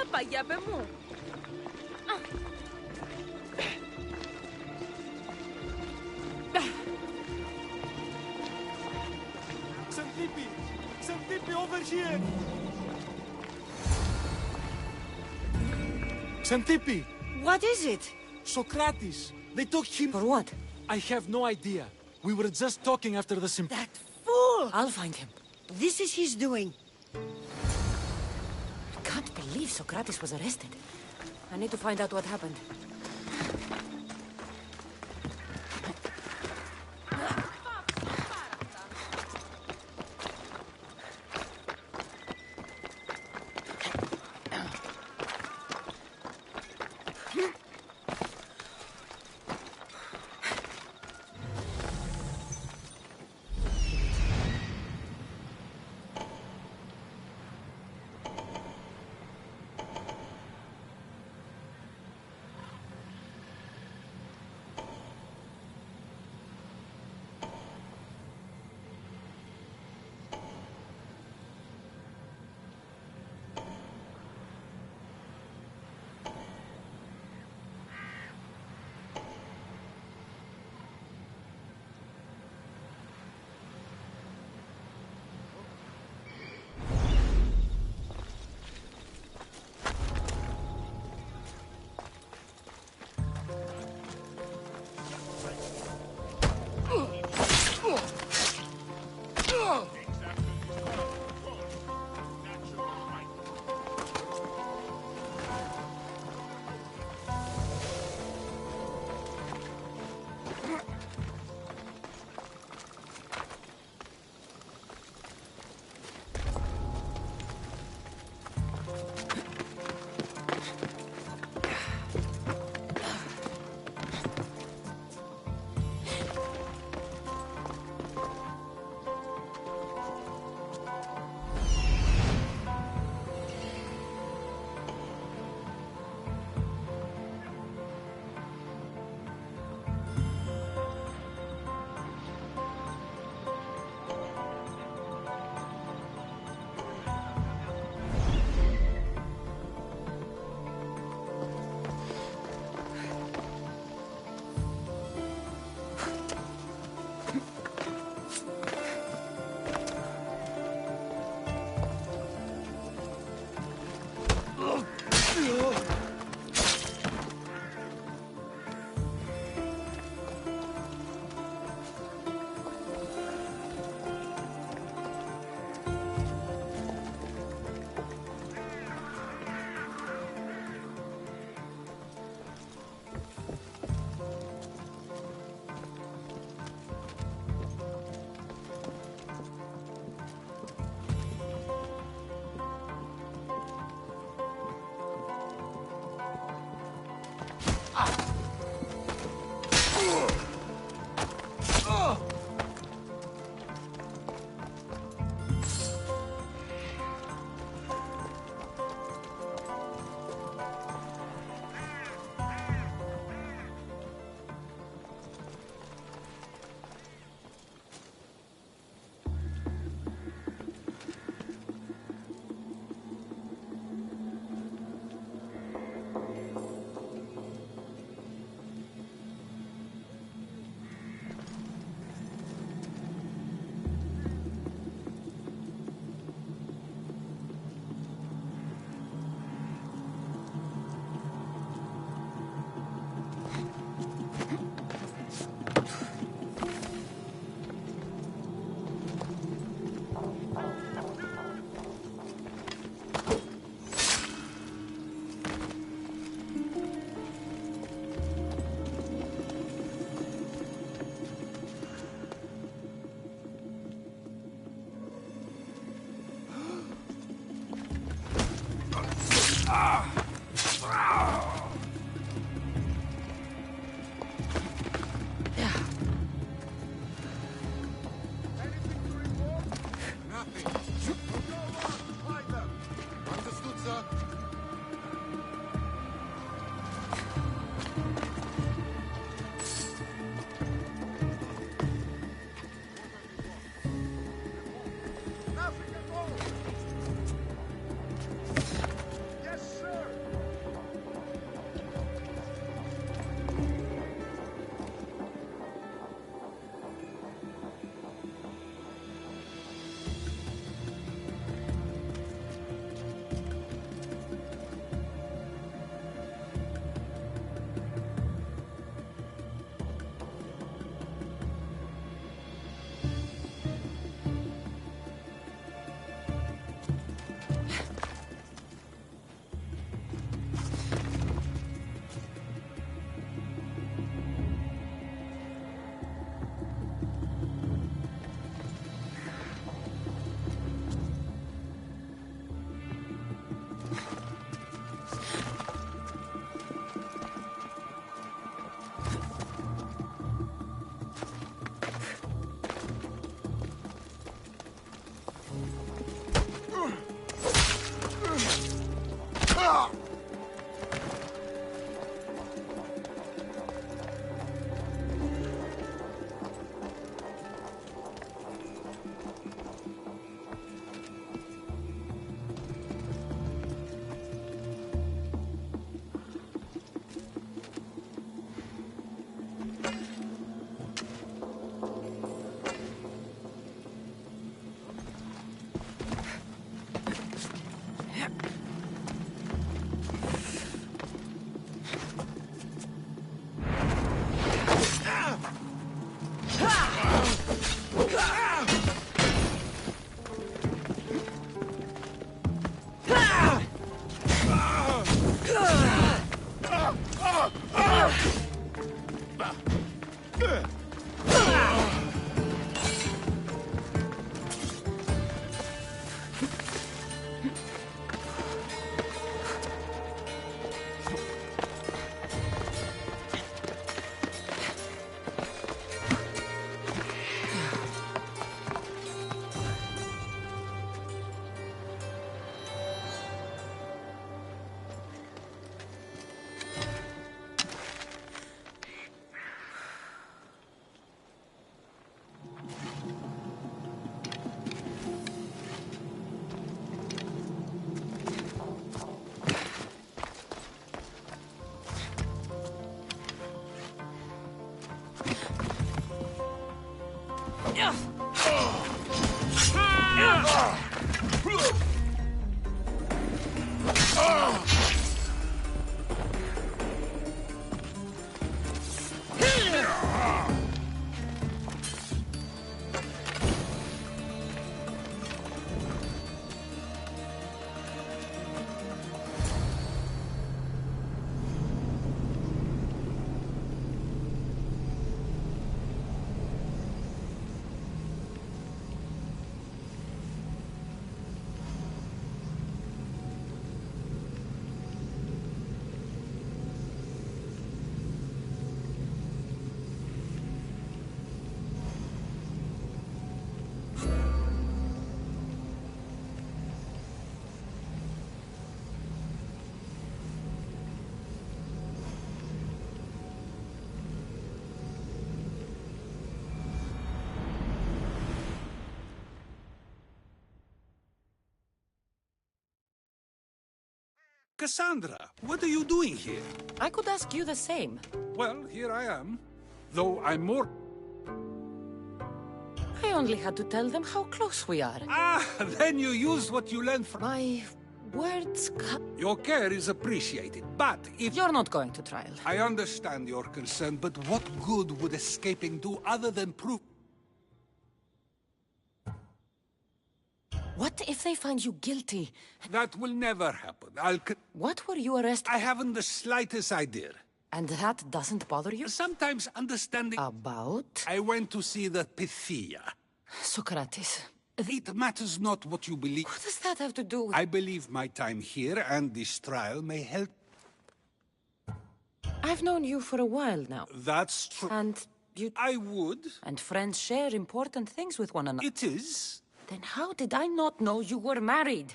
Απαγιάπε μου. Xantippe! Xantippe, over here! Xantippe! What is it? Socrates! They took him... For what? I have no idea. We were just talking after the That fool! I'll find him. This is his doing. I can't believe Socrates was arrested. I need to find out what happened. Understood, sir. Cassandra, what are you doing here? I could ask you the same. Well, here I am. Though I'm more... I only had to tell them how close we are. Ah, then you used what you learned from... My words... Your care is appreciated, but if... You're not going to trial. I understand your concern, but what good would escaping do other than prove... What if they find you guilty? That will never happen. What were you arrested? I haven't the slightest idea. And that doesn't bother you? Sometimes understanding... About? I went to see the Pythia. Socrates. It matters not what you believe. What does that have to do with... I believe my time here and this trial may help. I've known you for a while now. That's true. And you... I would. And friends share important things with one another. It is. Then how did I not know you were married?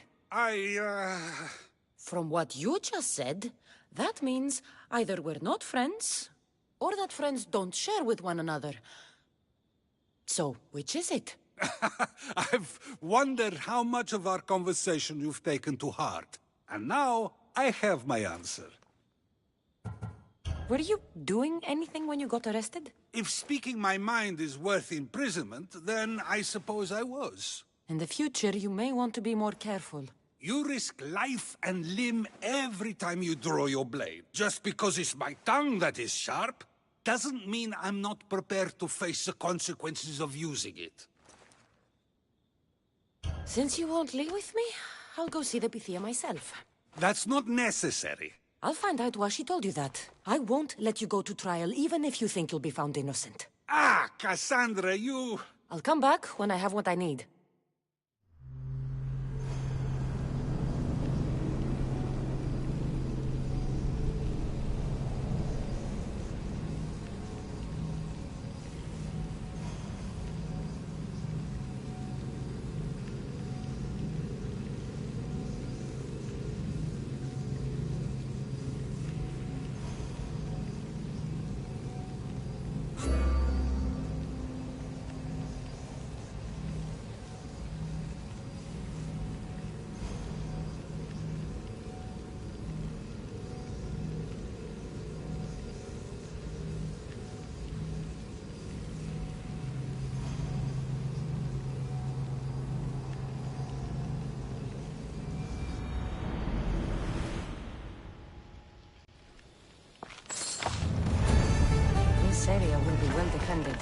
From what you just said, that means either we're not friends, or that friends don't share with one another. So, which is it? I've wondered how much of our conversation you've taken to heart. And now, I have my answer. Were you doing anything when you got arrested? If speaking my mind is worth imprisonment, then I suppose I was. In the future, you may want to be more careful. You risk life and limb every time you draw your blade. Just because it's my tongue that is sharp, doesn't mean I'm not prepared to face the consequences of using it. Since you won't leave with me, I'll go see the Pythia myself. That's not necessary. I'll find out why she told you that. I won't let you go to trial, even if you think you'll be found innocent. Ah, Cassandra, you... I'll come back when I have what I need. This area will be well defended.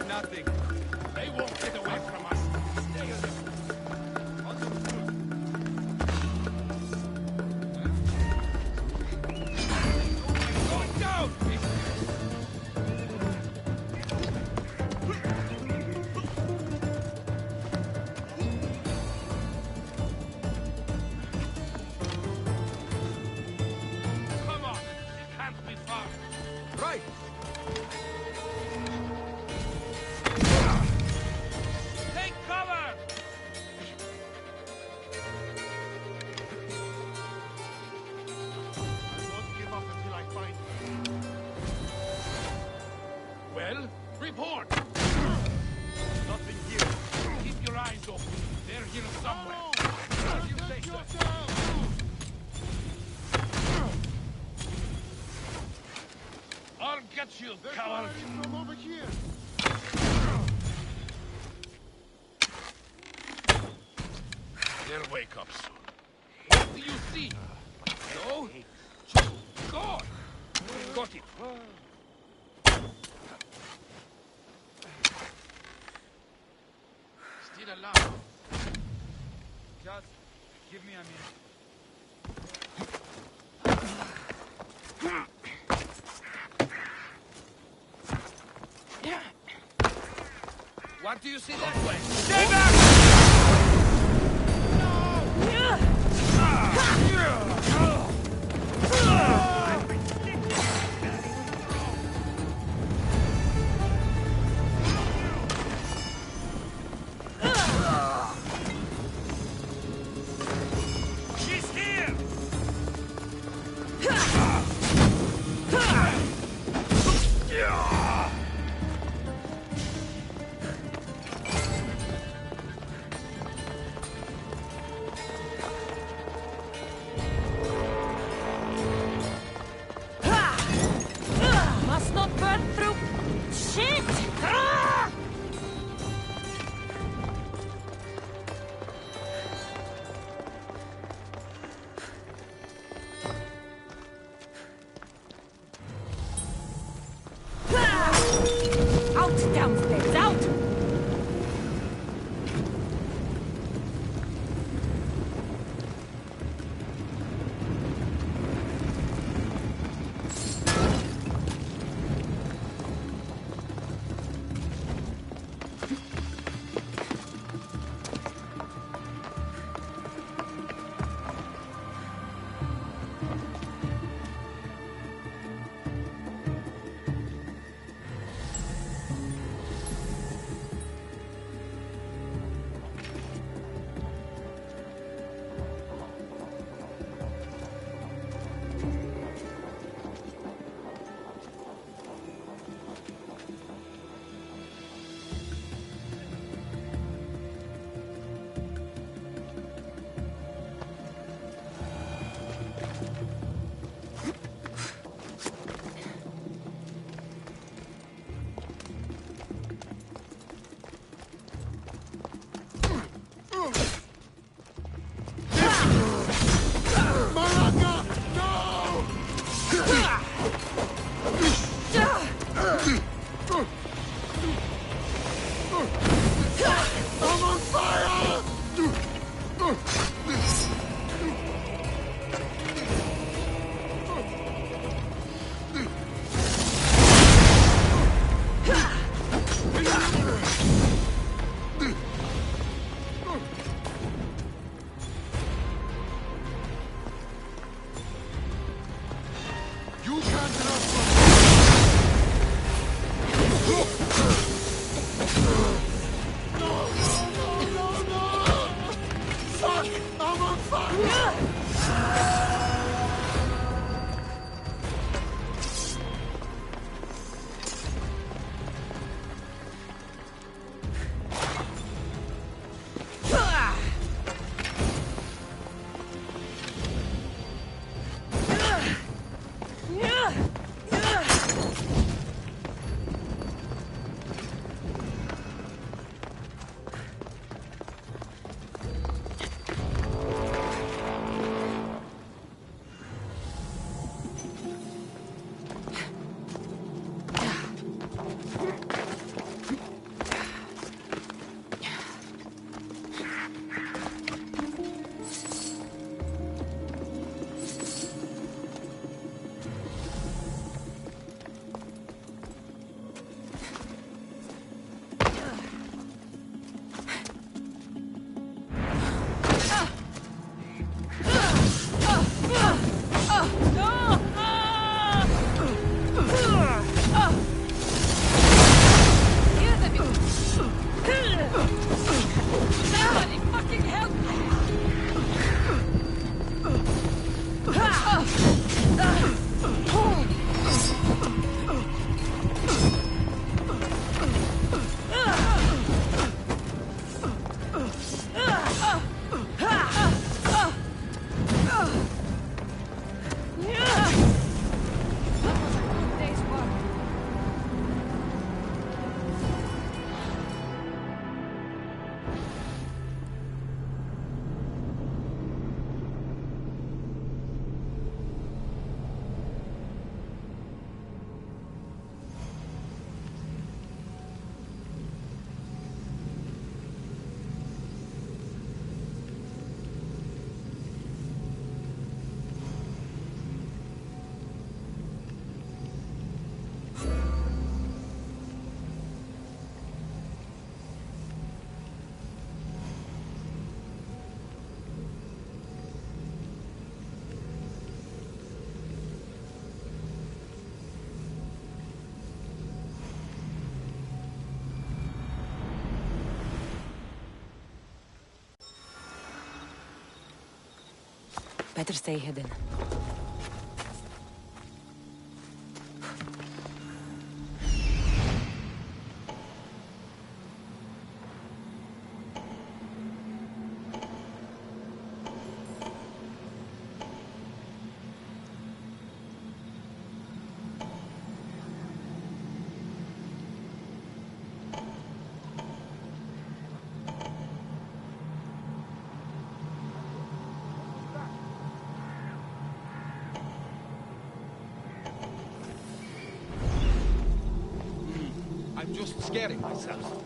Nothing. They won't get away from us. Stay on Go down! Come on! It can't be far. Right! Take cover! I won't give up until I find you. Well, report! Nothing here. Keep your eyes open. They're here somewhere. You take that. I'll get you, coward! From over here. They'll wake up soon. What do you see? No? God! Got it. Give me a minute. What do you see that way? Stay back! She's here! Must not burn through. Shit! Out downstairs, out! Better stay hidden. I'm just scaring myself.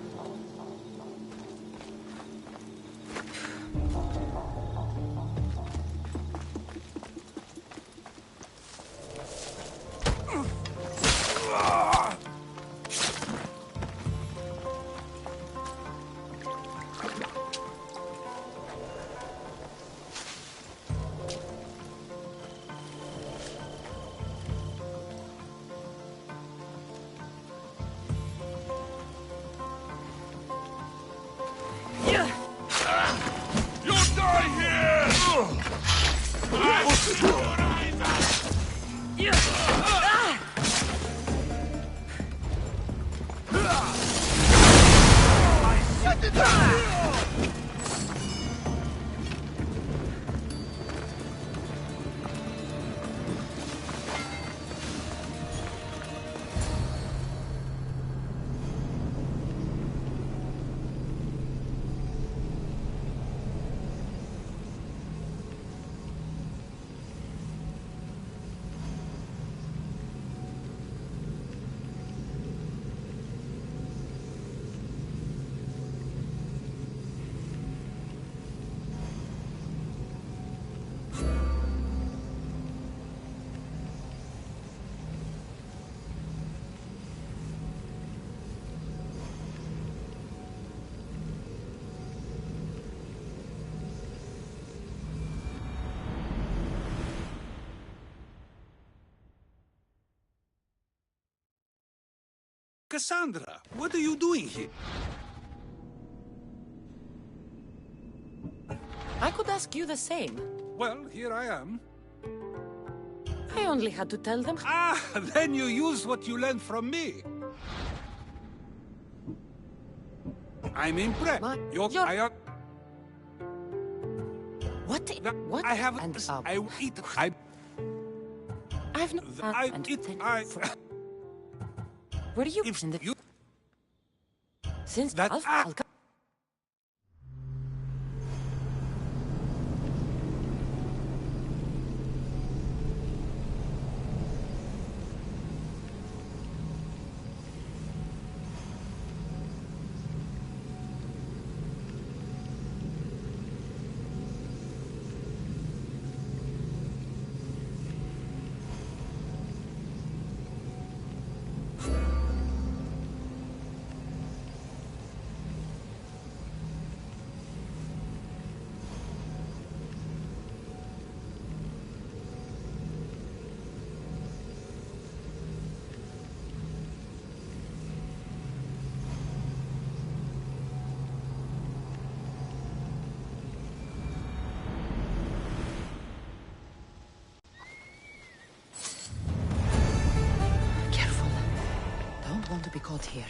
Cassandra, what are you doing here? I could ask you the same. Well, here I am. I only had to tell them. Ah, then you used what you learned from me. I'm impressed. What? What? I have. And, I eat. I've no. I eat. I. Where are you? If you. Since that. I'll come. Want to be caught here.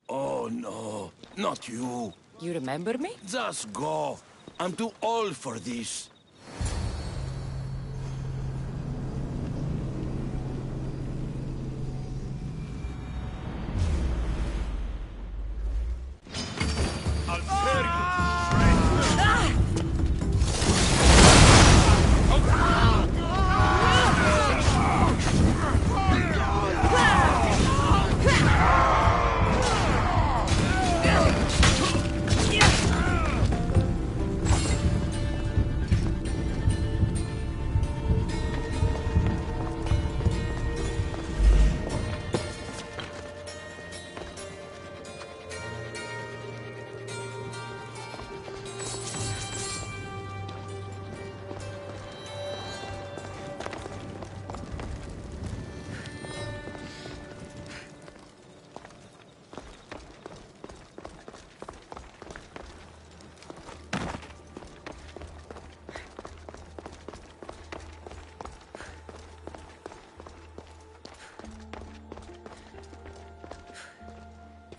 Oh, no. Not you. You remember me? Just go. I'm too old for this. I'll tear you.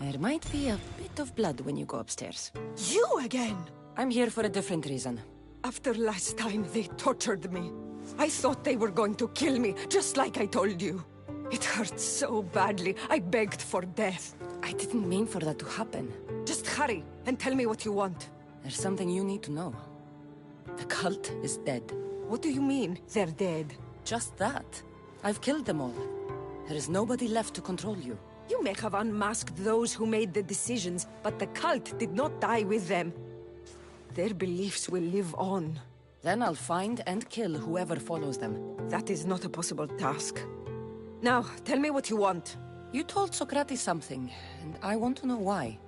There might be a bit of blood when you go upstairs. You again? I'm here for a different reason. After last time, they tortured me. I thought they were going to kill me, just like I told you. It hurt so badly, I begged for death. I didn't mean for that to happen. Just hurry, and tell me what you want. There's something you need to know. The cult is dead. What do you mean, they're dead? Just that. I've killed them all. There is nobody left to control you. You may have unmasked those who made the decisions, but the cult did not die with them. Their beliefs will live on. Then I'll find and kill whoever follows them. That is not a possible task. Now, tell me what you want. You told Socrates something, and I want to know why.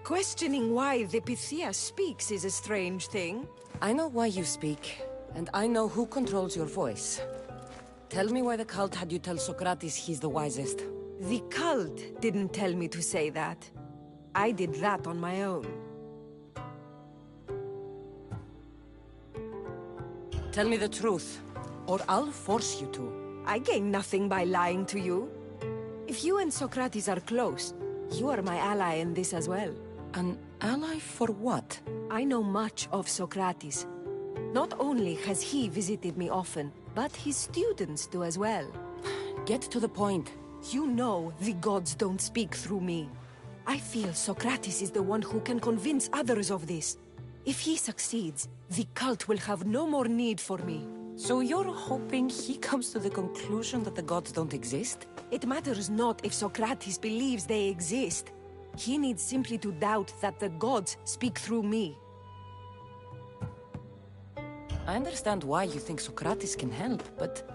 Questioning why the Pythia speaks is a strange thing. I know why you speak, and I know who controls your voice. Tell me why the cult had you tell Socrates he's the wisest. The cult didn't tell me to say that. I did that on my own. Tell me the truth, or I'll force you to. I gain nothing by lying to you. If you and Socrates are close, you are my ally in this as well. An ally for what? I know much of Socrates. Not only has he visited me often, but his students do as well. Get to the point. You know the gods don't speak through me. I feel Socrates is the one who can convince others of this. If he succeeds, the cult will have no more need for me. So you're hoping he comes to the conclusion that the gods don't exist? It matters not if Socrates believes they exist. He needs simply to doubt that the gods speak through me. I understand why you think Socrates can help, but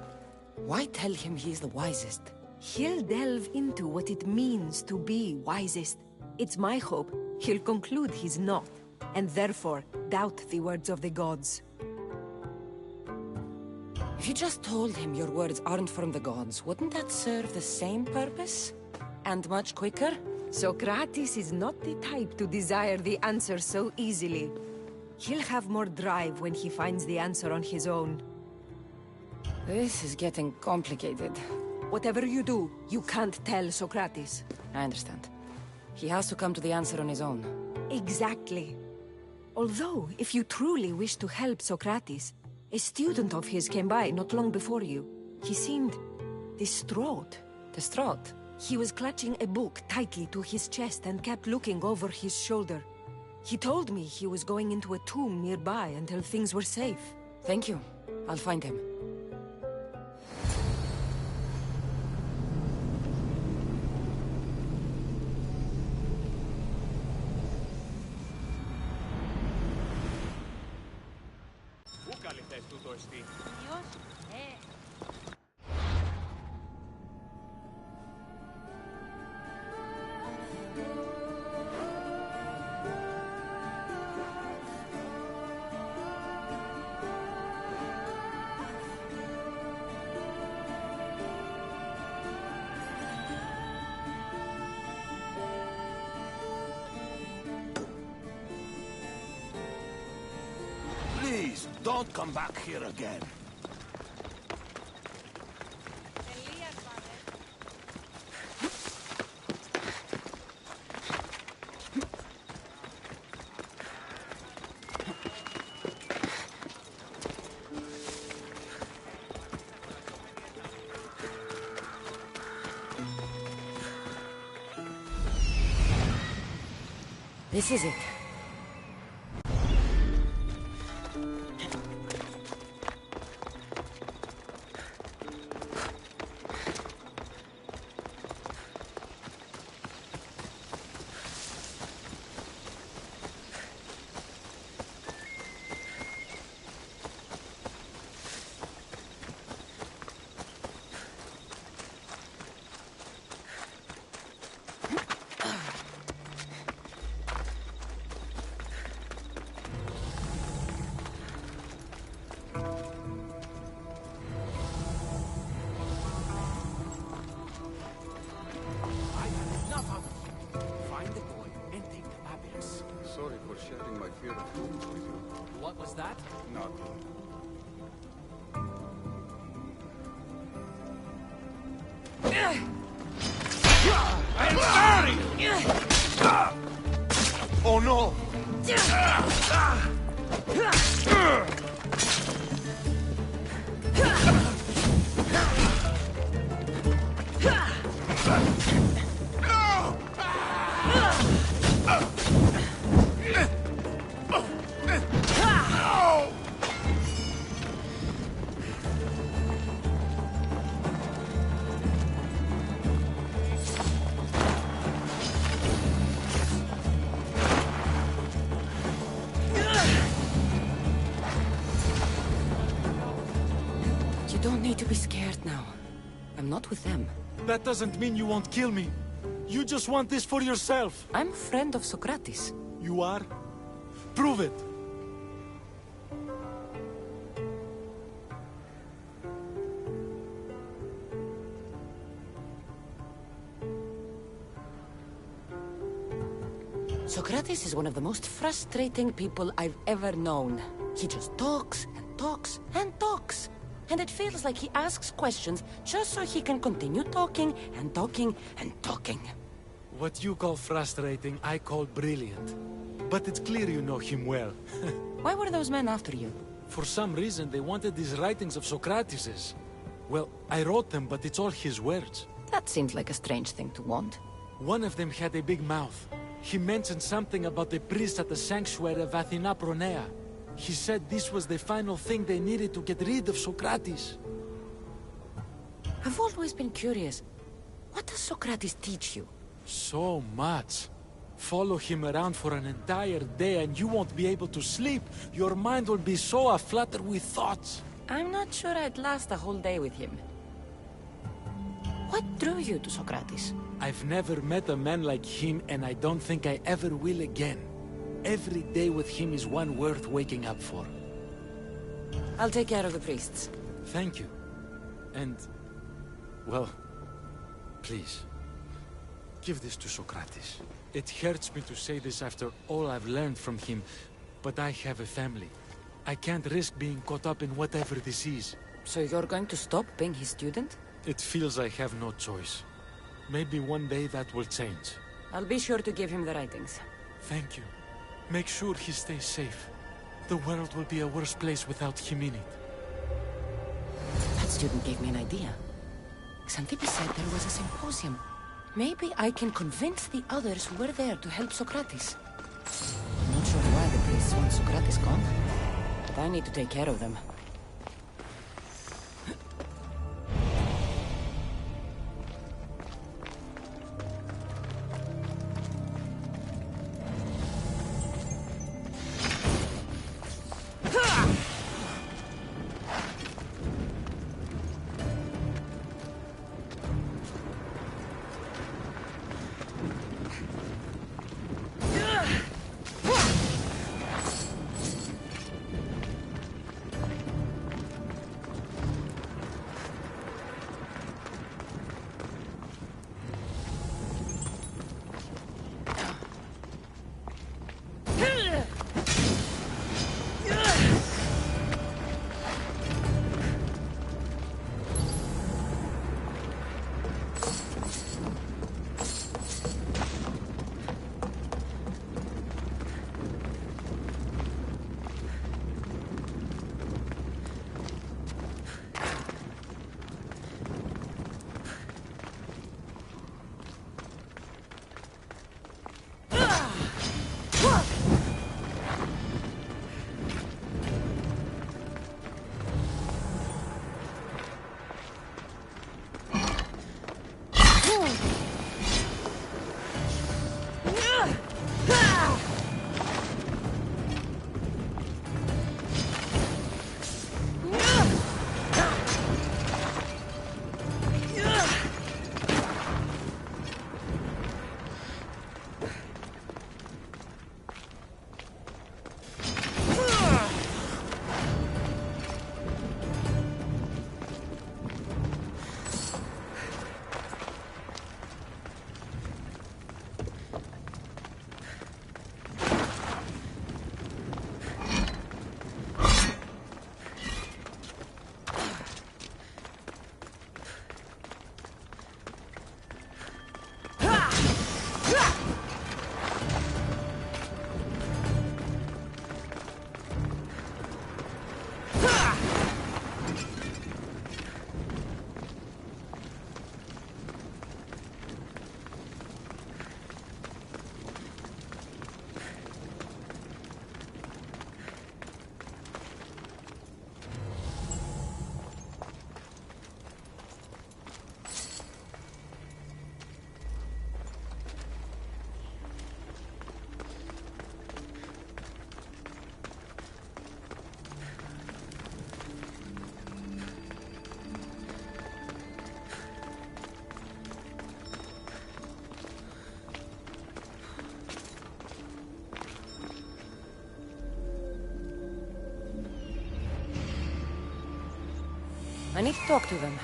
why tell him he's the wisest? He'll delve into what it means to be wisest. It's my hope he'll conclude he's not, and therefore doubt the words of the gods. If you just told him your words aren't from the gods, wouldn't that serve the same purpose? And much quicker? Socrates is not the type to desire the answer so easily. He'll have more drive when he finds the answer on his own. This is getting complicated. Whatever you do, you can't tell Socrates. I understand. He has to come to the answer on his own. Exactly. Although, if you truly wish to help Socrates, a student of his came by not long before you. He seemed distraught. Distraught? He was clutching a book tightly to his chest and kept looking over his shoulder. He told me he was going into a tomb nearby until things were safe. Thank you. I'll find him. Please, don't come back here again. This is it. Sorry for sharing my fear of rooms with you. What was that? Nothing. I'm sorry! Oh no! You don't need to be scared now. I'm not with them. That doesn't mean you won't kill me. You just want this for yourself. I'm a friend of Socrates. You are? Prove it. Socrates is one of the most frustrating people I've ever known. He just talks and talks and talks. And it feels like he asks questions just so he can continue talking and talking and talking. What you call frustrating, I call brilliant. But it's clear you know him well. Why were those men after you? For some reason, they wanted these writings of Socrates's. Well, I wrote them, but it's all his words. That seems like a strange thing to want. One of them had a big mouth. He mentioned something about the priest at the sanctuary of Athena Pronea. He said this was the final thing they needed to get rid of Socrates. I've always been curious. What does Socrates teach you? So much. Follow him around for an entire day and you won't be able to sleep. Your mind will be so aflutter with thoughts. I'm not sure I'd last a whole day with him. What drew you to Socrates? I've never met a man like him and I don't think I ever will again. Every day with him is one worth waking up for. I'll take care of the priests. Thank you. And, well, please, give this to Socrates. It hurts me to say this after all I've learned from him, but I have a family. I can't risk being caught up in whatever this is. So you're going to stop being his student? It feels I have no choice. Maybe one day that will change. I'll be sure to give him the writings. Thank you. Make sure he stays safe. The world will be a worse place without him in it. That student gave me an idea. Xantippe said there was a symposium. Maybe I can convince the others who were there to help Socrates. I'm not sure why the priests want Socrates gone, but I need to take care of them. I need to talk to them.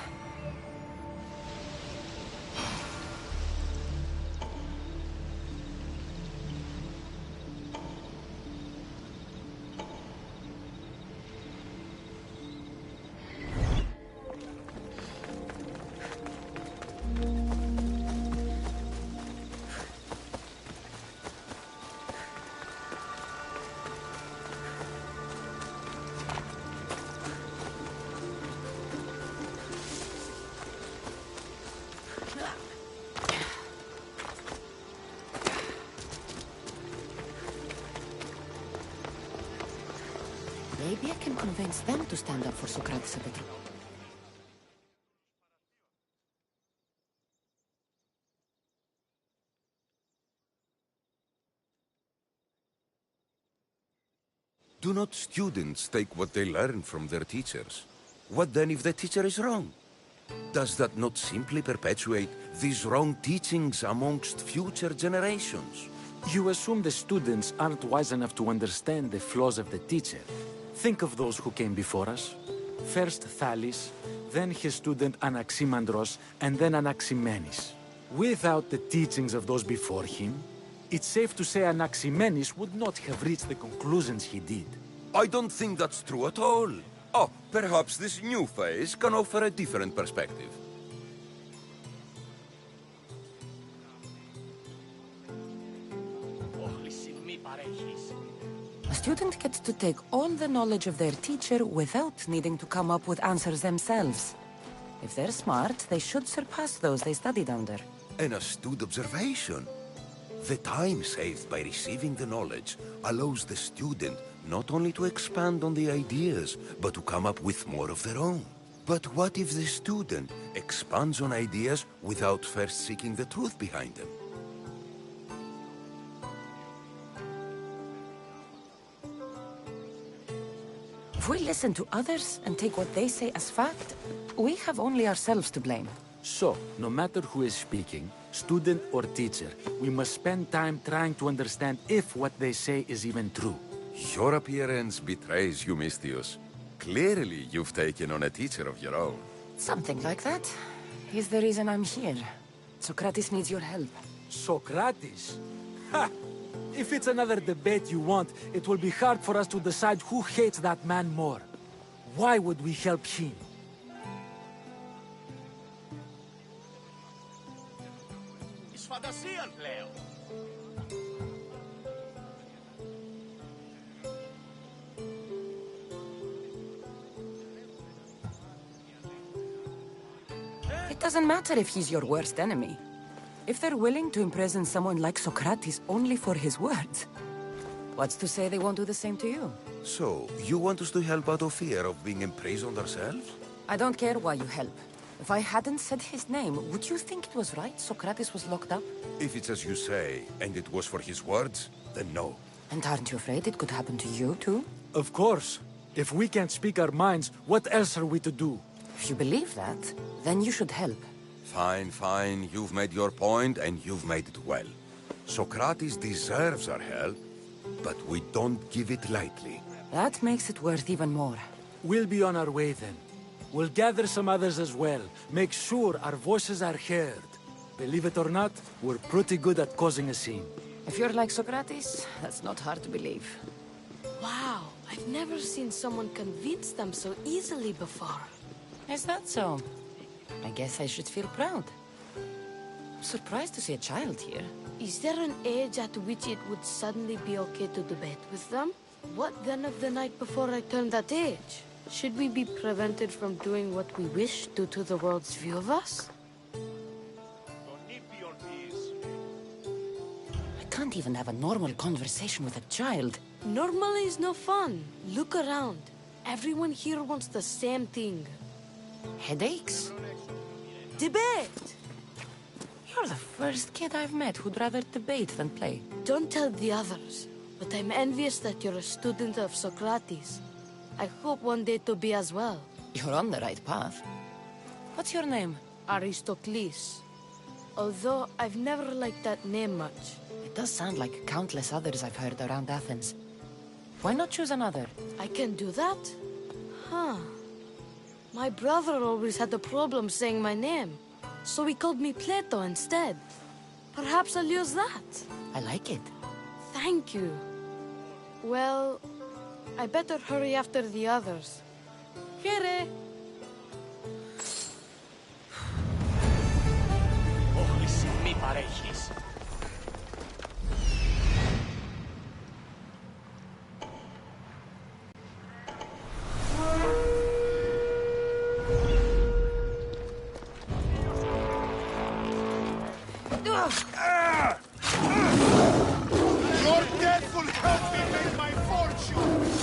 Maybe I can convince them to stand up for Socrates a bit. Do not students take what they learn from their teachers? What then if the teacher is wrong? Does that not simply perpetuate these wrong teachings amongst future generations? You assume the students aren't wise enough to understand the flaws of the teacher. Think of those who came before us. First Thales, then his student Anaximandros, and then Anaximenes. Without the teachings of those before him, it's safe to say Anaximenes would not have reached the conclusions he did. I don't think that's true at all. Oh, perhaps this new phase can offer a different perspective. A student gets to take all the knowledge of their teacher without needing to come up with answers themselves. If they're smart, they should surpass those they studied under. An astute observation. The time saved by receiving the knowledge allows the student not only to expand on the ideas, but to come up with more of their own. But what if the student expands on ideas without first seeking the truth behind them? If we listen to others and take what they say as fact, we have only ourselves to blame. So, no matter who is speaking, student or teacher, we must spend time trying to understand if what they say is even true. Your appearance betrays you, Mystios. Clearly, you've taken on a teacher of your own. Something like that. He's the reason I'm here. Socrates needs your help. Socrates? Ha! If it's another debate you want, it will be hard for us to decide who hates that man more. Why would we help him? It doesn't matter if he's your worst enemy. If they're willing to imprison someone like Socrates only for his words, what's to say they won't do the same to you? So, you want us to help out of fear of being imprisoned ourselves? I don't care why you help. If I hadn't said his name, would you think it was right Socrates was locked up? If it's as you say, and it was for his words, then no. And aren't you afraid it could happen to you, too? Of course. If we can't speak our minds, what else are we to do? If you believe that, then you should help. Fine, fine. You've made your point, and you've made it well. Socrates deserves our help, but we don't give it lightly. That makes it worth even more. We'll be on our way then. We'll gather some others as well. Make sure our voices are heard. Believe it or not, we're pretty good at causing a scene. If you're like Socrates, that's not hard to believe. Wow, I've never seen someone convince them so easily before. Is that so? I guess I should feel proud. I'm surprised to see a child here. Is there an age at which it would suddenly be okay to debate with them? What then of the night before I turned that age? Should we be prevented from doing what we wish due to the world's view of us? I can't even have a normal conversation with a child. Normal is no fun. Look around. Everyone here wants the same thing. Headaches? Debate! You're the first kid I've met who'd rather debate than play. Don't tell the others, but I'm envious that you're a student of Socrates. I hope one day to be as well. You're on the right path. What's your name? Aristocles. Although I've never liked that name much. It does sound like countless others I've heard around Athens. Why not choose another? I can do that? Huh. My brother always had a problem saying my name, so he called me Plato instead. Perhaps I'll use that. I like it. Thank you. Well, I better hurry after the others. Here. Όχι μη παρέχεις. Your death will help me make my fortune!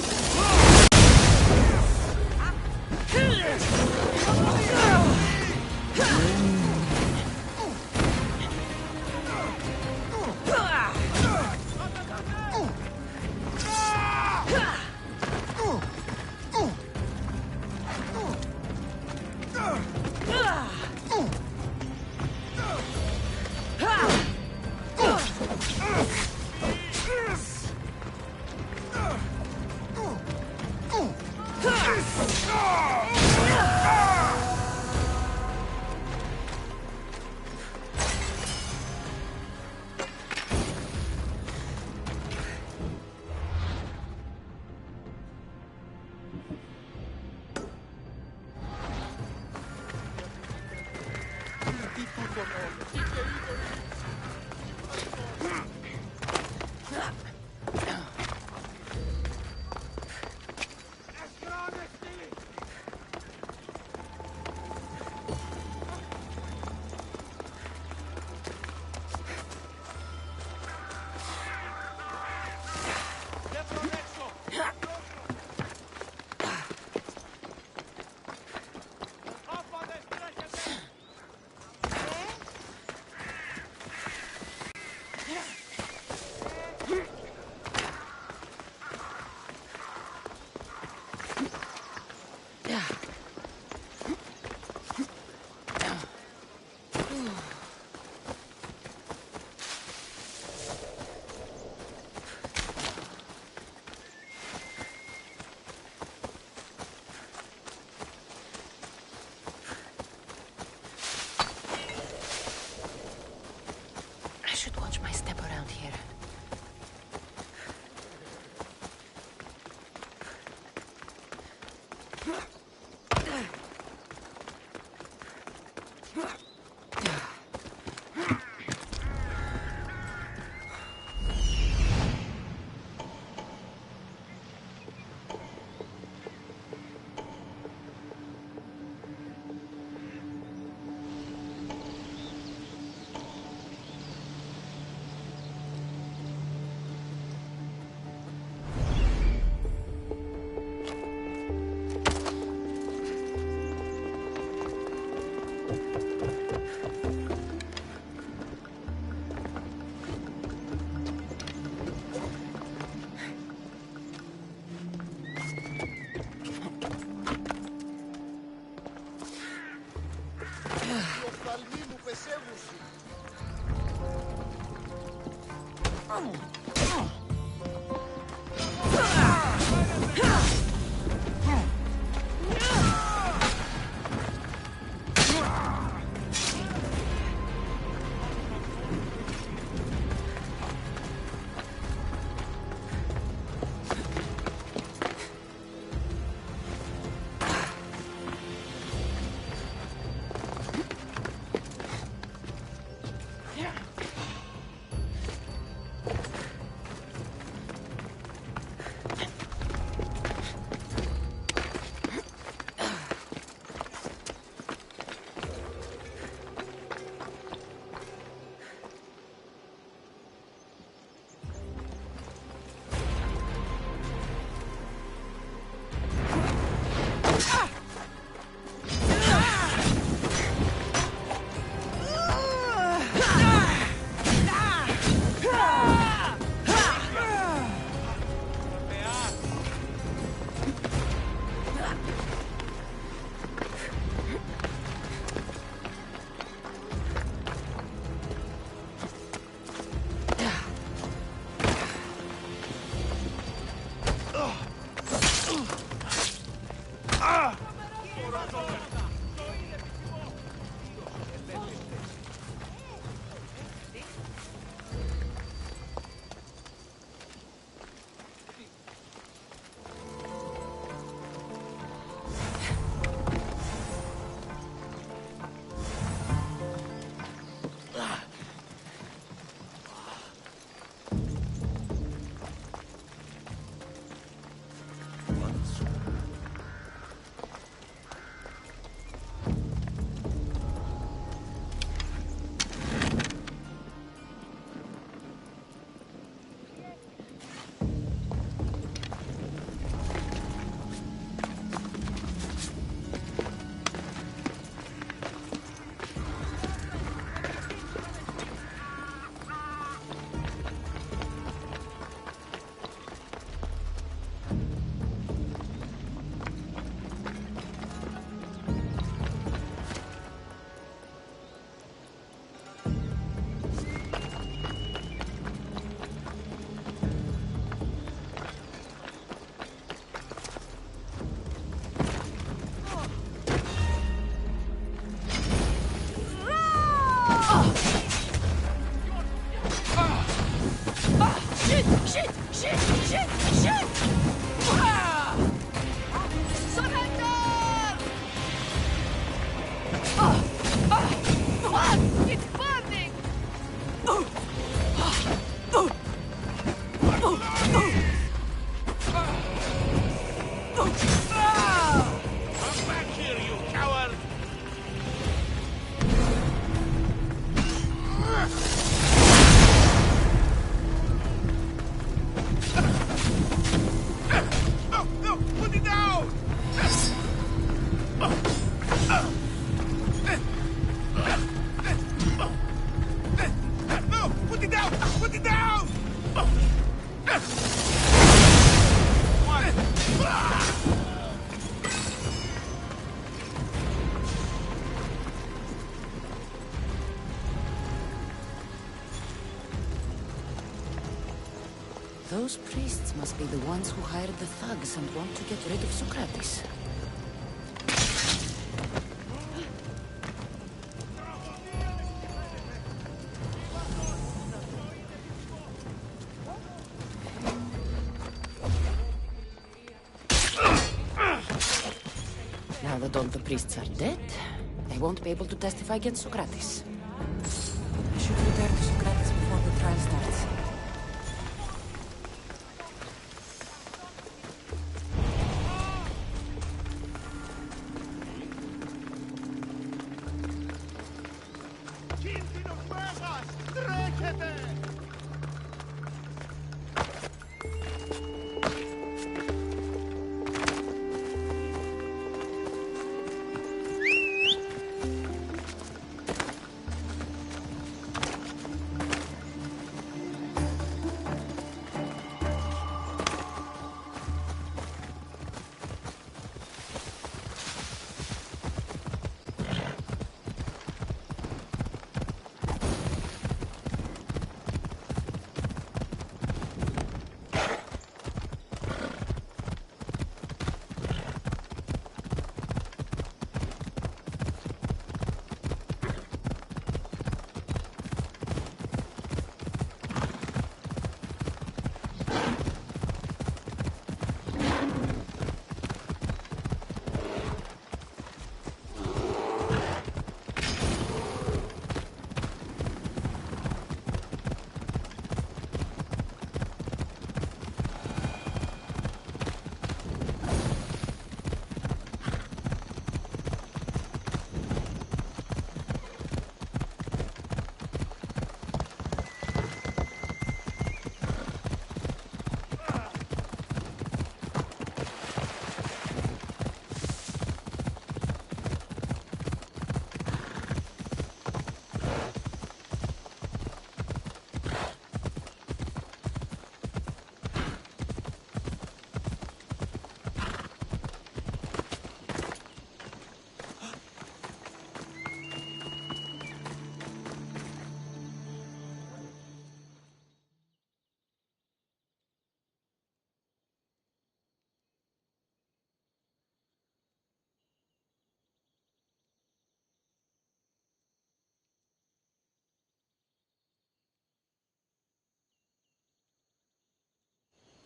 Those priests must be the ones who hired the thugs and want to get rid of Socrates. Now that all the priests are dead, they won't be able to testify against Socrates. I should return to Socrates before the trial starts.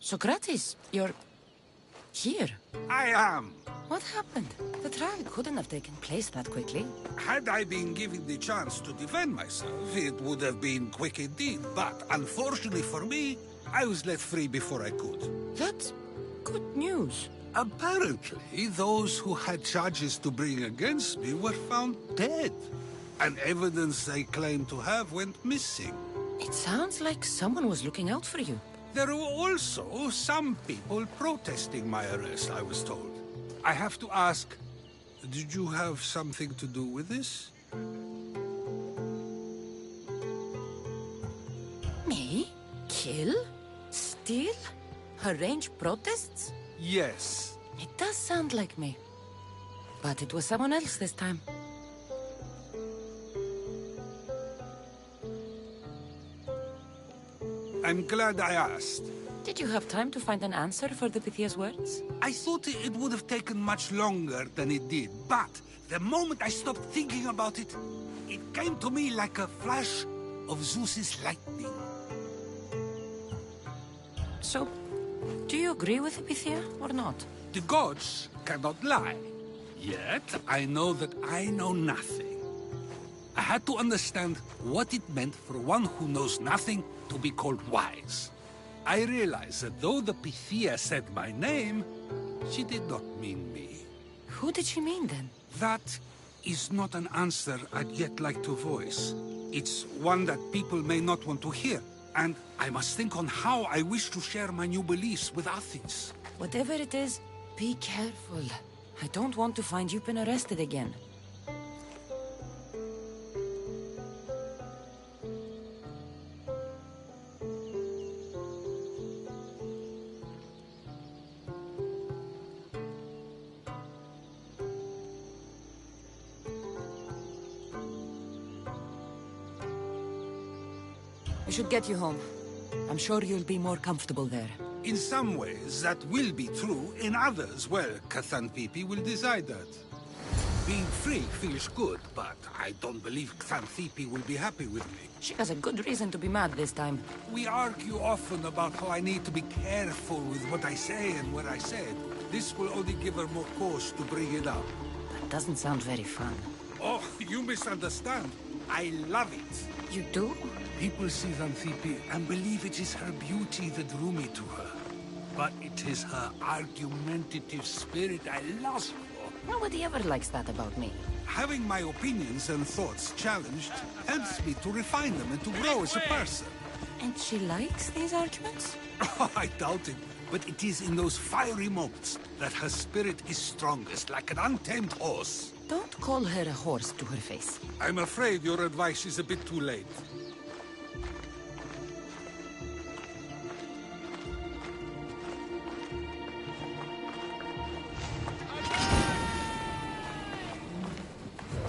Socrates, you're here. I am. What happened? The trial couldn't have taken place that quickly. Had I been given the chance to defend myself, it would have been quick indeed. But unfortunately for me, I was let free before I could. That's good news. Apparently, those who had charges to bring against me were found dead. And evidence they claimed to have went missing. It sounds like someone was looking out for you. There were also some people protesting my arrest, I was told. I have to ask, did you have something to do with this? Me? Kill? Steal? Arrange protests? Yes. It does sound like me. But it was someone else this time. I'm glad I asked. Did you have time to find an answer for the Pythia's words? I thought it would have taken much longer than it did, but the moment I stopped thinking about it, it came to me like a flash of Zeus's lightning. So, do you agree with the Pythia or not? The gods cannot lie. Yet, I know that I know nothing. I had to understand what it meant for one who knows nothing to be called wise. I realized that though the Pythia said my name, she did not mean me. Who did she mean then? That is not an answer I'd yet like to voice. It's one that people may not want to hear, and I must think on how I wish to share my new beliefs with Athens. Whatever it is, be careful. I don't want to find you been arrested again. We should get you home. I'm sure you'll be more comfortable there. In some ways, that will be true. In others, well, Xanthippe will decide that. Being free feels good, but I don't believe Xanthippe will be happy with me. She has a good reason to be mad this time. We argue often about how I need to be careful with what I say and what I said. This will only give her more cause to bring it up. That doesn't sound very fun. Oh, you misunderstand. I love it. You do? People see Xanthippe and believe it is her beauty that drew me to her. But it is her argumentative spirit I lust for. Nobody ever likes that about me. Having my opinions and thoughts challenged helps me to refine them and to grow as a person. And she likes these arguments? Oh, I doubt it. But it is in those fiery moments that her spirit is strongest, like an untamed horse. Don't call her a horse to her face. I'm afraid your advice is a bit too late.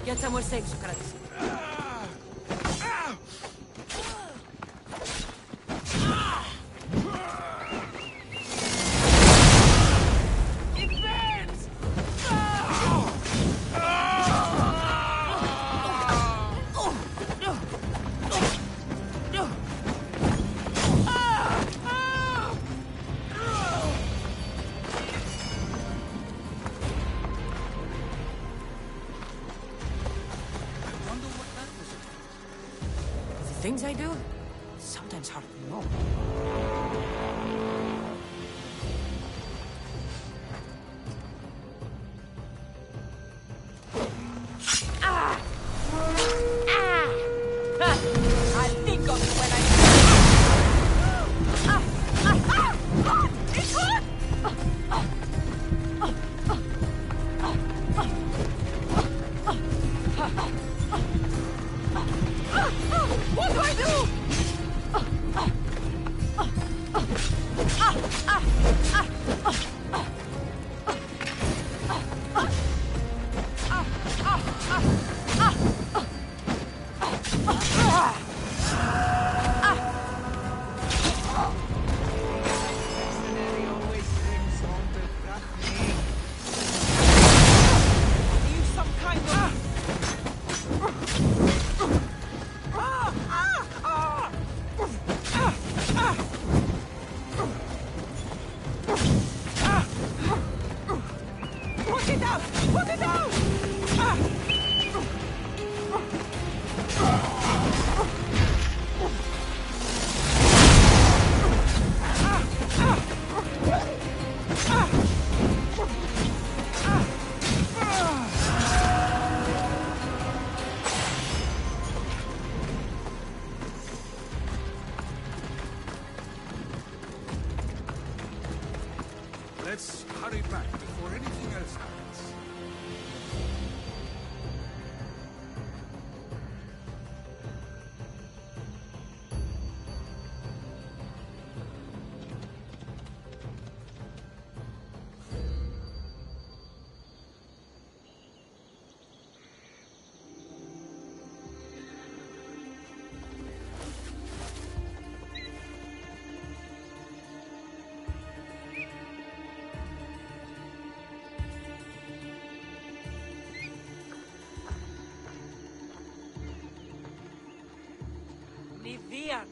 Get somewhere safe, Socrates. Things I do, sometimes hard to know. I'll think of you when I... It's hot! What do I do? Let's hurry back before anything else happens. Vivian.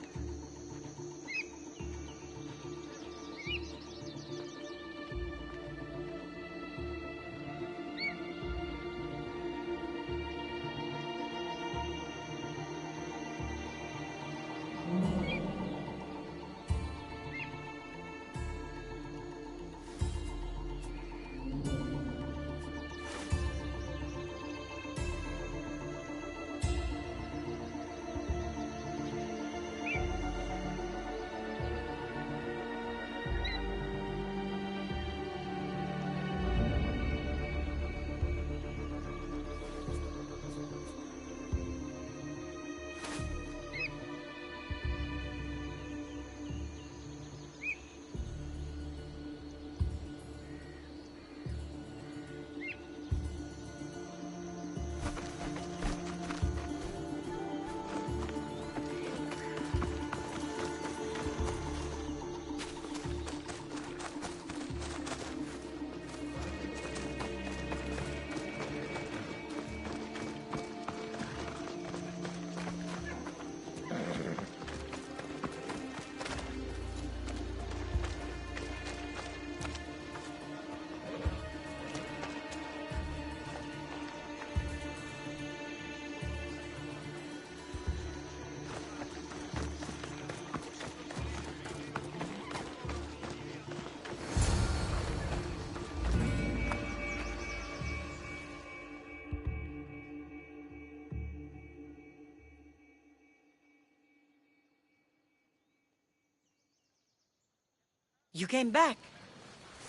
You came back.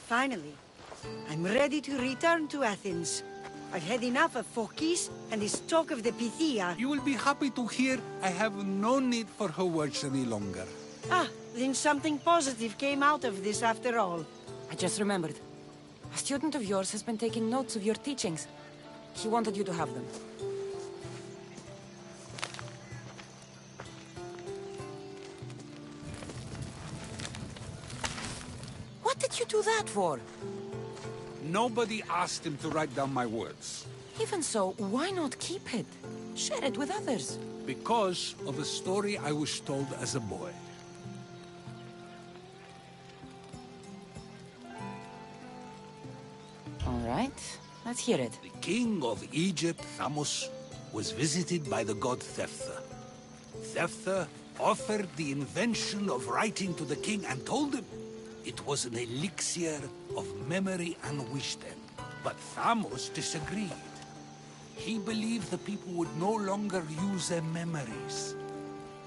Finally. I'm ready to return to Athens. I've had enough of Phokis and this talk of the Pythia. You will be happy to hear I have no need for her words any longer. Ah, then something positive came out of this after all. I just remembered. A student of yours has been taking notes of your teachings. He wanted you to have them. What did you do that for? Nobody asked him to write down my words. Even so, why not keep it? Share it with others. Because of a story I was told as a boy. All right, let's hear it. The king of Egypt, Thamos, was visited by the god Thephtha. Thephtha offered the invention of writing to the king and told him it was an elixir of memory and wisdom. But Thamos disagreed. He believed the people would no longer use their memories,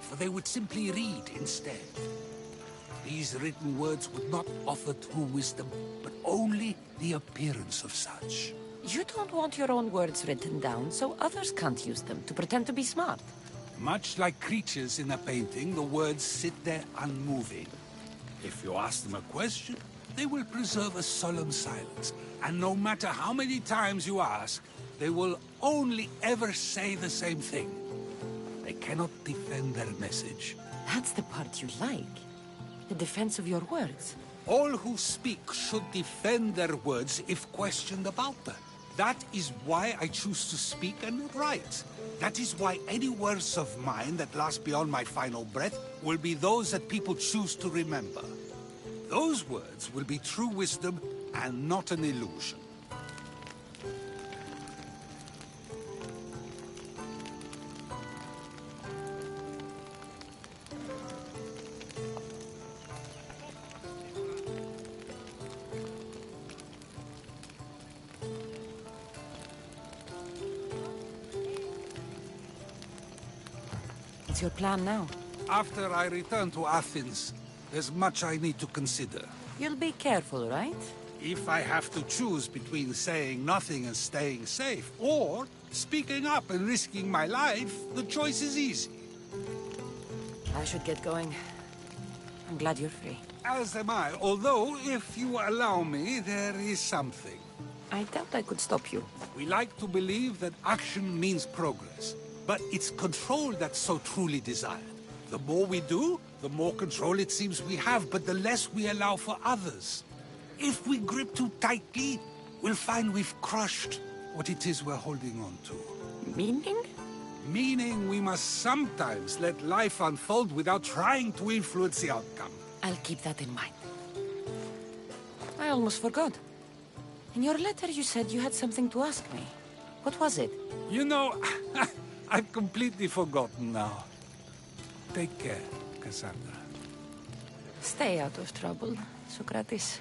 for they would simply read instead. These written words would not offer true wisdom, but only the appearance of such. You don't want your own words written down, so others can't use them to pretend to be smart. Much like creatures in a painting, the words sit there unmoving. If you ask them a question, they will preserve a solemn silence. And no matter how many times you ask, they will only ever say the same thing. They cannot defend their message. That's the part you like. The defense of your words. All who speak should defend their words if questioned about them. That is why I choose to speak and not write. That is why any words of mine that last beyond my final breath will be those that people choose to remember. Those words will be true wisdom and not an illusion. What's your plan now? After I return to Athens, there's much I need to consider. You'll be careful, right? If I have to choose between saying nothing and staying safe, or speaking up and risking my life, the choice is easy. I should get going. I'm glad you're free. As am I, although, if you allow me, there is something. I doubt I could stop you. We like to believe that action means progress, but it's control that's so truly desired. The more we do, the more control it seems we have, but the less we allow for others. If we grip too tightly, we'll find we've crushed what it is we're holding on to. Meaning? Meaning we must sometimes let life unfold without trying to influence the outcome. I'll keep that in mind. I almost forgot. In your letter you said you had something to ask me. What was it? You know, I've completely forgotten now. Take care, Cassandra. Stay out of trouble, Socrates.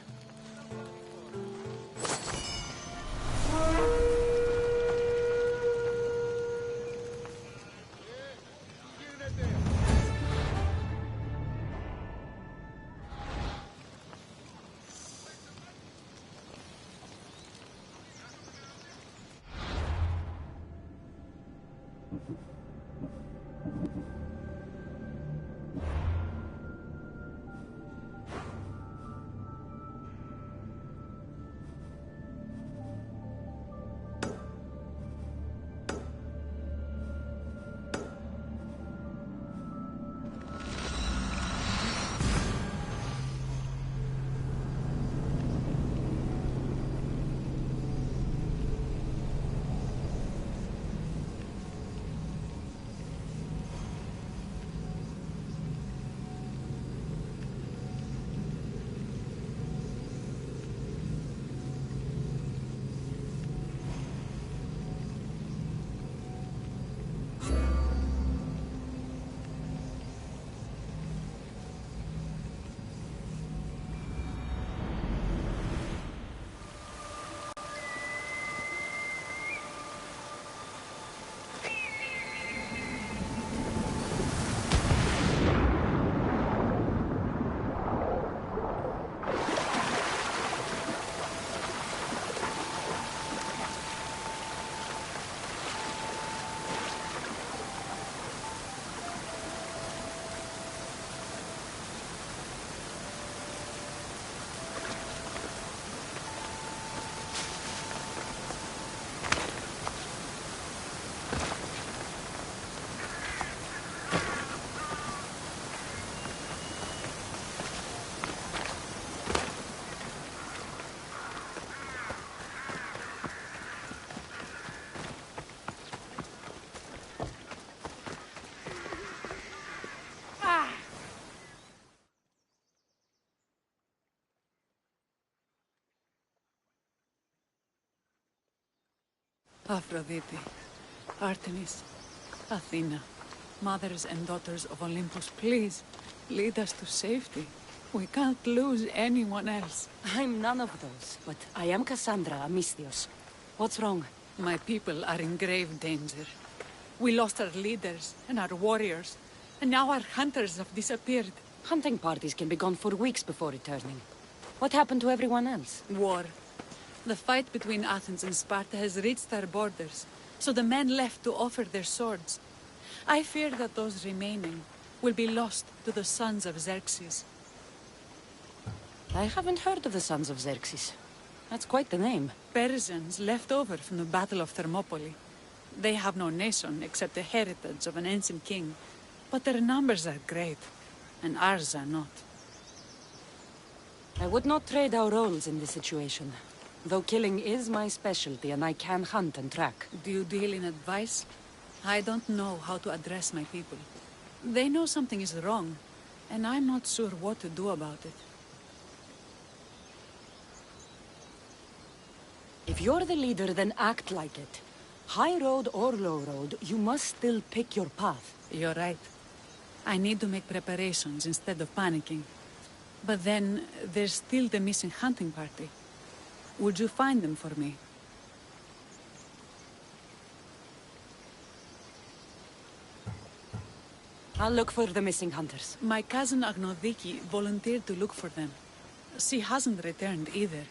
Aphrodite, Artemis, Athena, mothers and daughters of Olympus, please, lead us to safety. We can't lose anyone else. I'm none of those, but I am Cassandra Amistios. What's wrong? My people are in grave danger. We lost our leaders and our warriors, and now our hunters have disappeared. Hunting parties can be gone for weeks before returning. What happened to everyone else? War. The fight between Athens and Sparta has reached our borders, so the men left to offer their swords. I fear that those remaining will be lost to the sons of Xerxes. I haven't heard of the sons of Xerxes. That's quite the name. Persians left over from the Battle of Thermopylae. They have no nation except the heritage of an ancient king, but their numbers are great, and ours are not. I would not trade our roles in this situation. Though killing is my specialty and I can hunt and track. Do you deal in advice? I don't know how to address my people. They know something is wrong, and I'm not sure what to do about it. If you're the leader, then act like it. High road or low road, you must still pick your path. You're right. I need to make preparations instead of panicking. But then, there's still the missing hunting party. Would you find them for me? I'll look for the missing hunters. My cousin Agnodiki volunteered to look for them. She hasn't returned either.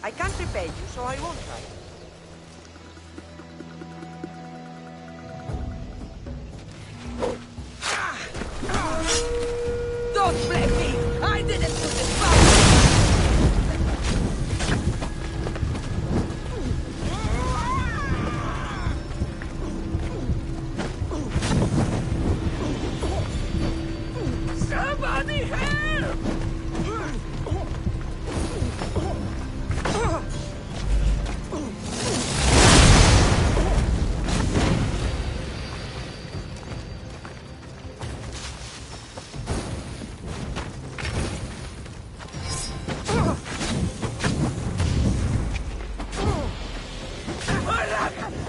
I can't repay you, so I won't try. Don't blame me! I didn't put it back! Somebody help!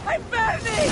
I'm burning!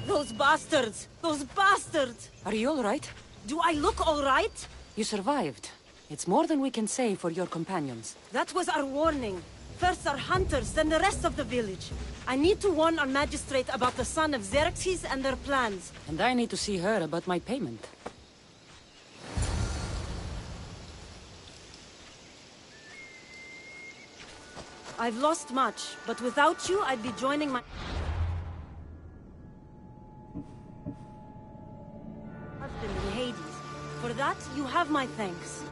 Those bastards! Those bastards! Are you all right? Do I look all right? You survived. It's more than we can say for your companions. That was our warning. First our hunters, then the rest of the village. I need to warn our magistrate about the son of Xerxes and their plans. And I need to see her about my payment. I've lost much, but without you, I'd be joining my husband in Hades. For that, you have my thanks.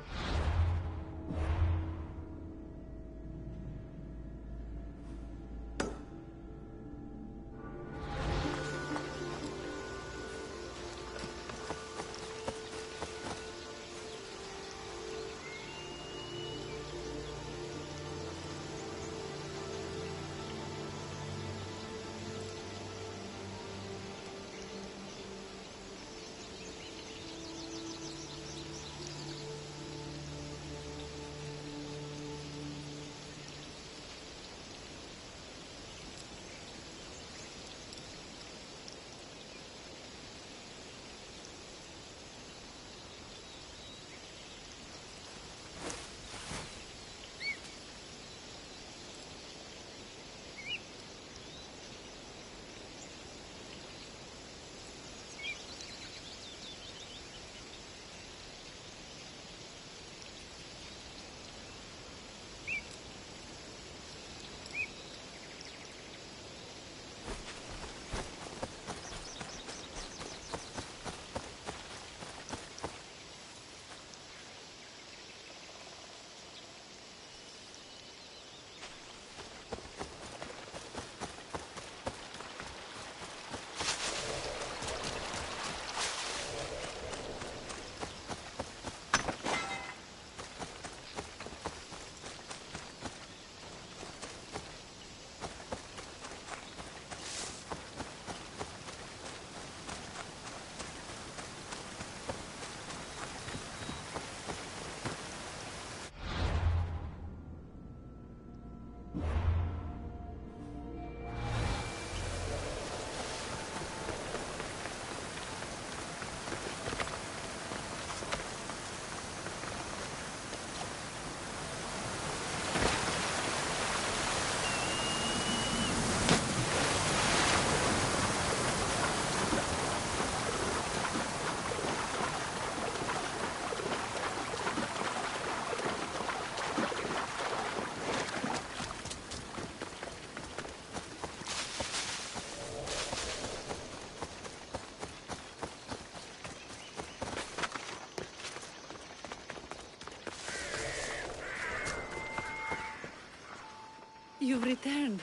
You've returned.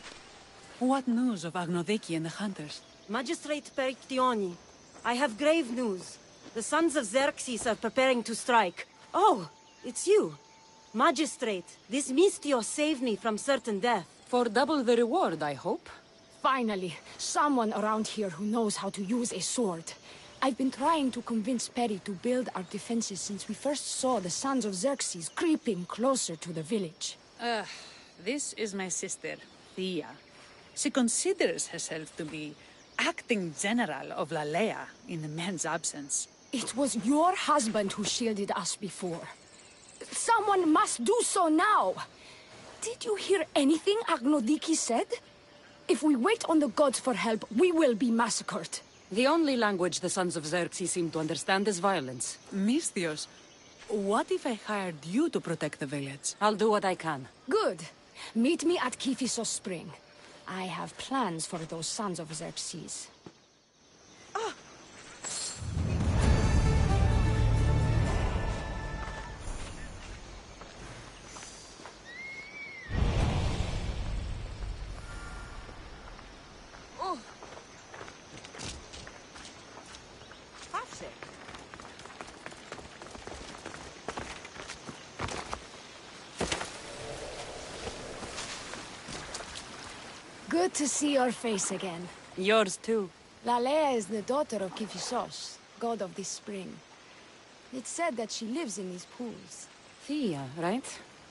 What news of Agnodeki and the hunters? Magistrate Perictioni, I have grave news. The sons of Xerxes are preparing to strike. Oh, it's you. Magistrate, this Mistio saved me from certain death. For double the reward, I hope. Finally, someone around here who knows how to use a sword. I've been trying to convince Perry to build our defenses since we first saw the Sons of Xerxes creeping closer to the village. This is my sister, Thea. She considers herself to be acting general of Lalea in the man's absence. It was your husband who shielded us before. Someone must do so now! Did you hear anything Agnodiki said? If we wait on the gods for help, we will be massacred. The only language the Sons of Xerxes seem to understand is violence. Misthios, what if I hired you to protect the village? I'll do what I can. Good. Meet me at Kiphisos Spring. I have plans for those Sons of Xerxes. Good to see your face again. Yours too. Lalea is the daughter of Kiphisos, god of the spring. It's said that she lives in these pools. Thea, right?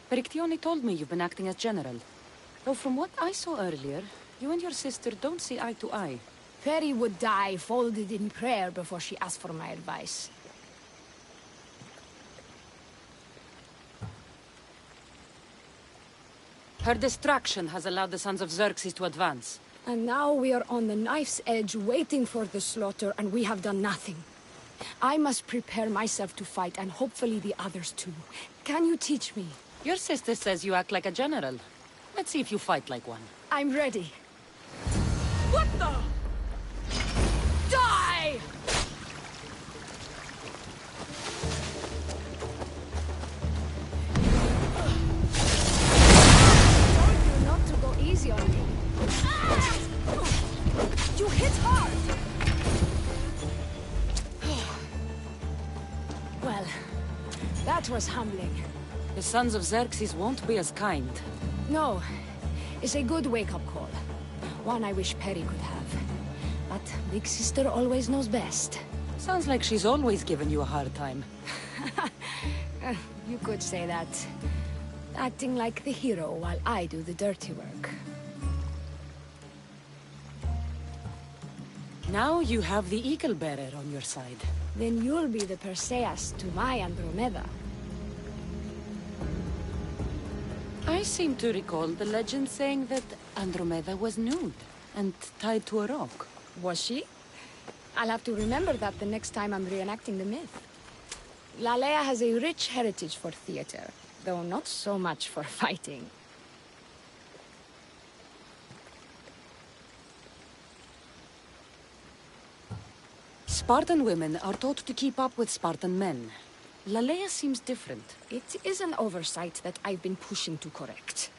Perictione told me you've been acting as general. Though from what I saw earlier, you and your sister don't see eye to eye. Peri would die folded in prayer before she asked for my advice. Her distraction has allowed the Sons of Xerxes to advance. And now we are on the knife's edge waiting for the slaughter, and we have done nothing. I must prepare myself to fight, and hopefully the others too. Can you teach me? Your sister says you act like a general. Let's see if you fight like one. I'm ready. What the? Die! Easy on me. You hit hard! Well, that was humbling. The Sons of Xerxes won't be as kind. No, it's a good wake-up call. One I wish Peri could have. But Big Sister always knows best. Sounds like she's always given you a hard time. You could say that. Acting like the hero while I do the dirty work. Now you have the Eagle Bearer on your side. Then you'll be the Perseus to my Andromeda. I seem to recall the legend saying that Andromeda was nude and tied to a rock. Was she? I'll have to remember that the next time I'm reenacting the myth. Lalea has a rich heritage for theater, though not so much for fighting. Spartan women are taught to keep up with Spartan men. Lalea seems different. It is an oversight that I've been pushing to correct.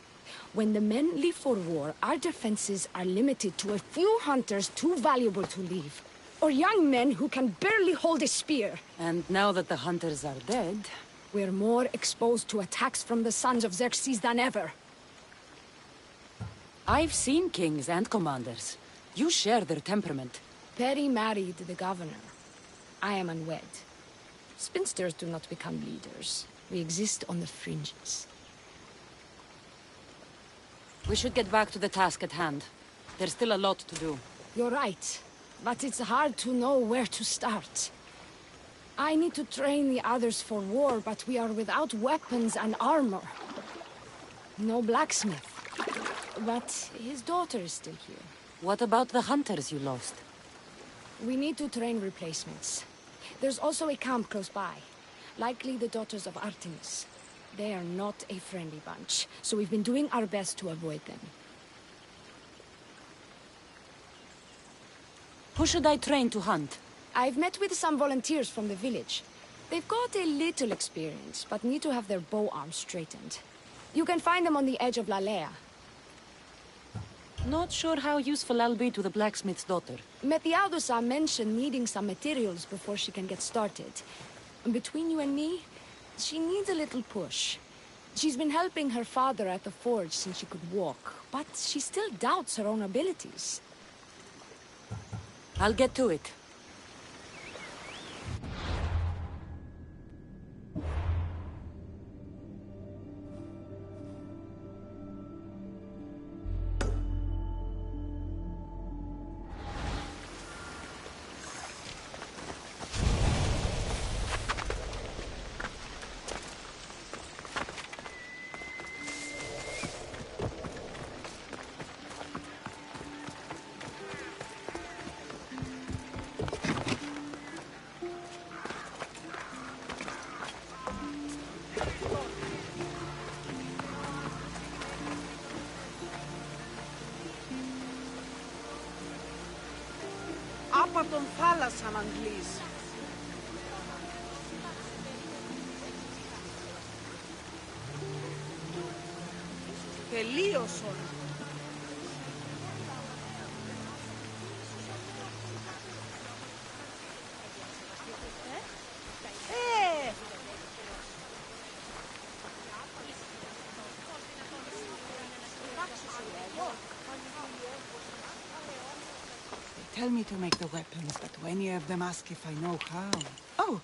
When the men leave for war, our defenses are limited to a few hunters too valuable to leave. Or young men who can barely hold a spear. And now that the hunters are dead... we're more exposed to attacks from the Sons of Xerxes than ever. I've seen kings and commanders. You share their temperament. Peri married the governor. I am unwed. Spinsters do not become leaders. We exist on the fringes. We should get back to the task at hand. There's still a lot to do. You're right. But it's hard to know where to start. I need to train the others for war, but we are without weapons and armor. No blacksmith. But his daughter is still here. What about the hunters you lost? We need to train replacements. There's also a camp close by. Likely the daughters of Artemis. They are not a friendly bunch, so we've been doing our best to avoid them. Who should I train to hunt? I've met with some volunteers from the village. They've got a little experience, but need to have their bow arms straightened. You can find them on the edge of Lalea. Not sure how useful I'll be to the blacksmith's daughter. Methiadusa mentioned needing some materials before she can get started. Between you and me, she needs a little push. She's been helping her father at the forge since she could walk, but she still doubts her own abilities. I'll get to it. Άπα τον θάλασσαν, Αγγλής. Τελείωσον. Tell me to make the weapons, but many of them ask if I know how. Oh,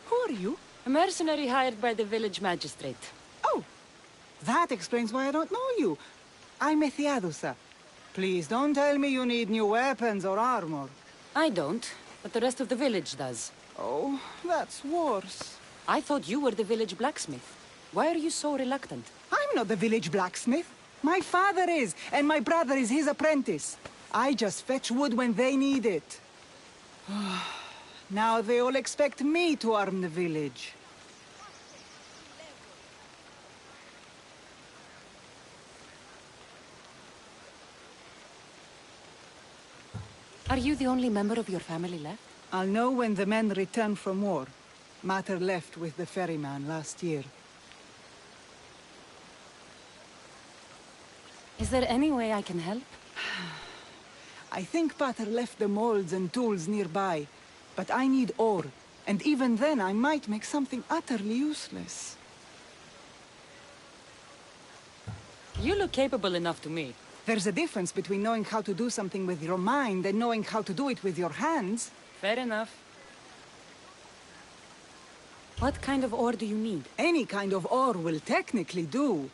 who are you? A mercenary hired by the village magistrate. Oh, that explains why I don't know you. I'm Ethiadusa. Please don't tell me you need new weapons or armor. I don't, but the rest of the village does. Oh, that's worse. I thought you were the village blacksmith. Why are you so reluctant? I'm not the village blacksmith. My father is, and my brother is his apprentice. I just fetch wood when they need it. Now they all expect me to arm the village. Are you the only member of your family left? I'll know when the men return from war. Mater left with the ferryman last year. Is there any way I can help? I think Pater left the molds and tools nearby, but I need ore, and even then I might make something utterly useless. You look capable enough to me. There's a difference between knowing how to do something with your mind and knowing how to do it with your hands. Fair enough. What kind of ore do you need? Any kind of ore will technically do,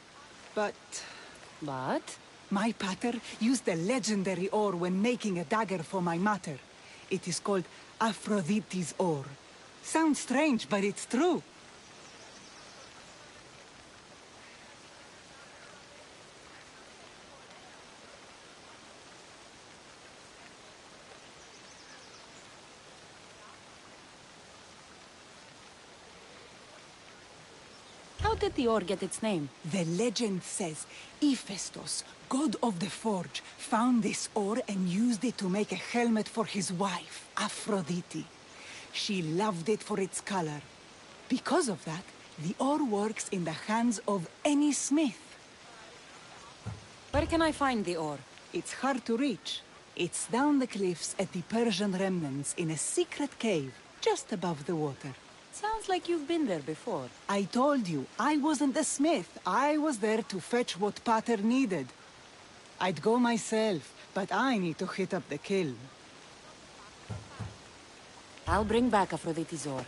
but... But? My pater used a legendary ore when making a dagger for my mater. It is called Aphrodite's ore. Sounds strange, but it's true. How did the ore get its name? The legend says Hephaestus, god of the forge, found this ore and used it to make a helmet for his wife, Aphrodite. She loved it for its color. Because of that, the ore works in the hands of any smith. Where can I find the ore? It's hard to reach. It's down the cliffs at the Persian remnants in a secret cave, just above the water. Sounds like you've been there before. I told you, I wasn't the smith. I was there to fetch what Pater needed. I'd go myself, but I need to hit up the kiln. I'll bring back Aphrodite's ore.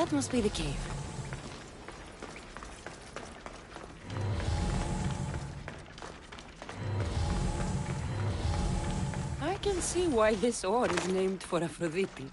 That must be the cave. I can see why this ore is named for Aphrodite.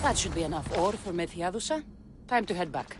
That should be enough ore for Methiadusa. Time to head back.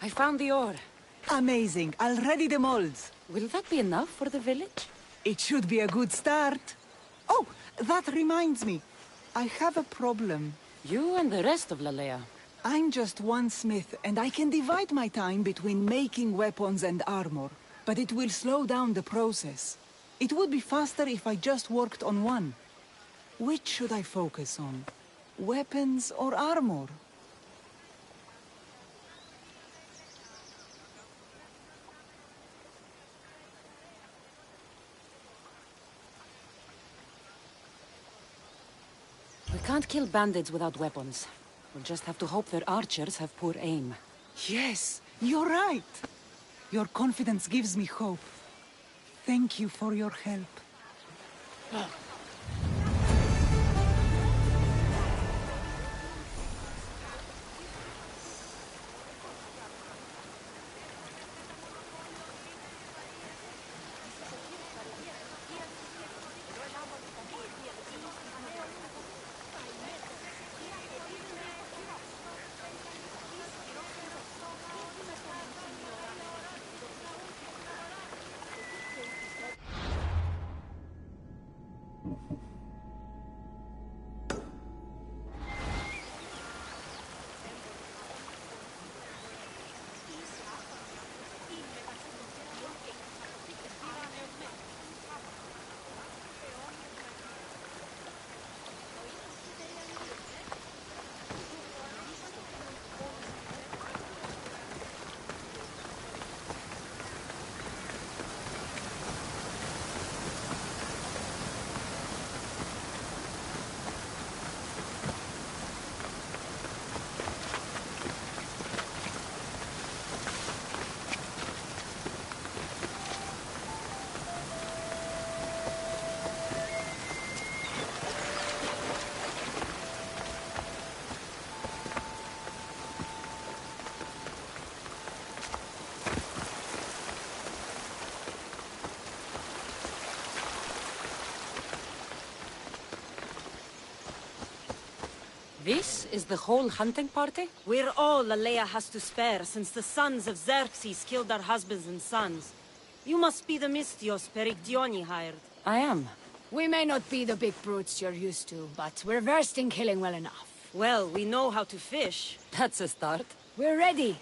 I found the ore. Amazing. I'll ready the molds. Will that be enough for the village? It should be a good start. Oh, that reminds me. I have a problem. You and the rest of Lalea. I'm just one smith, and I can divide my time between making weapons and armor. But it will slow down the process. It would be faster if I just worked on one. Which should I focus on? Weapons or armor? We can't kill bandits without weapons. We'll just have to hope their archers have poor aim. Yes, you're right. Your confidence gives me hope. Thank you for your help. This is the whole hunting party? We're all Lalea has to spare since the sons of Xerxes killed our husbands and sons. You must be the Mystios Perictioni hired. I am. We may not be the big brutes you're used to, but we're versed in killing well enough. Well, we know how to fish. That's a start. We're ready.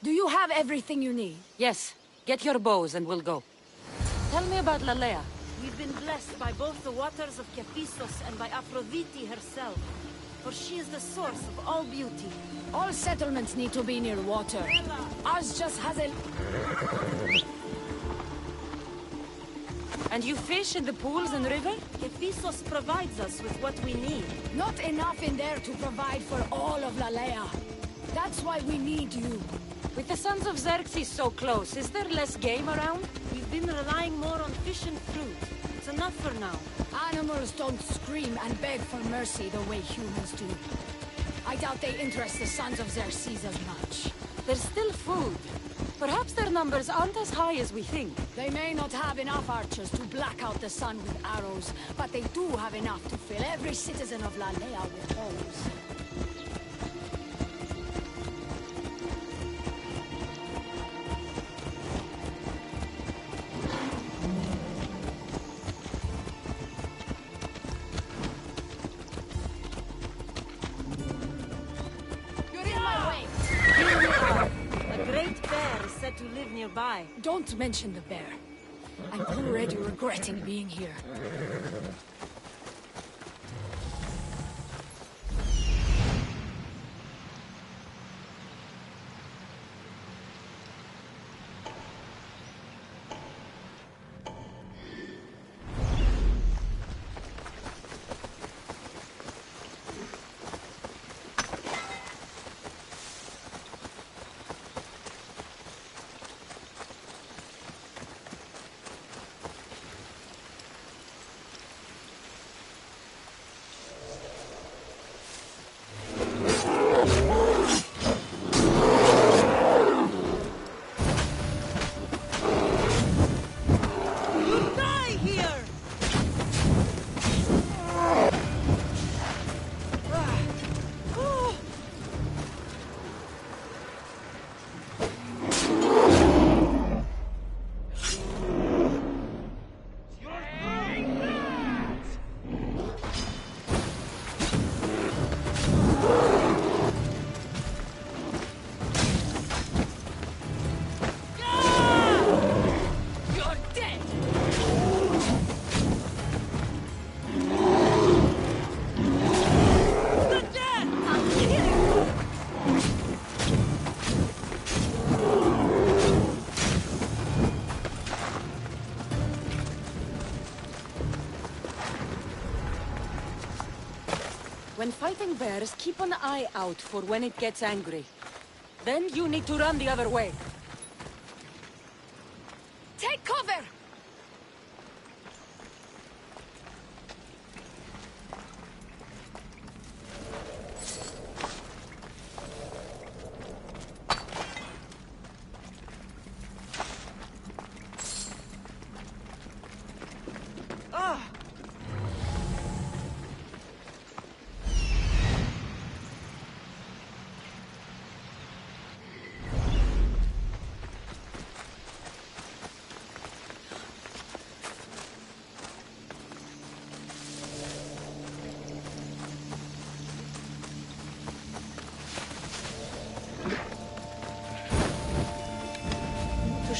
Do you have everything you need? Yes. Get your bows and we'll go. Tell me about Lalea. We've been blessed by both the waters of Kephistos and by Aphrodite herself. For she is the source of all beauty. All settlements need to be near water. Ours just has a... And you fish in the pools and river? Kephistos provides us with what we need. Not enough in there to provide for all of Lalea. That's why we need you. With the sons of Xerxes so close, is there less game around? We've been relying more on fish and fruit. It's enough for now. Animals don't scream and beg for mercy the way humans do. I doubt they interest the sons of Xerxes as much. There's still food. Perhaps their numbers aren't as high as we think. They may not have enough archers to black out the sun with arrows, but they do have enough to fill every citizen of Lalea with holes. To live nearby. Don't mention the bear. I'm already regretting being here. When fighting bears, keep an eye out for when it gets angry. Then you need to run the other way. Take cover!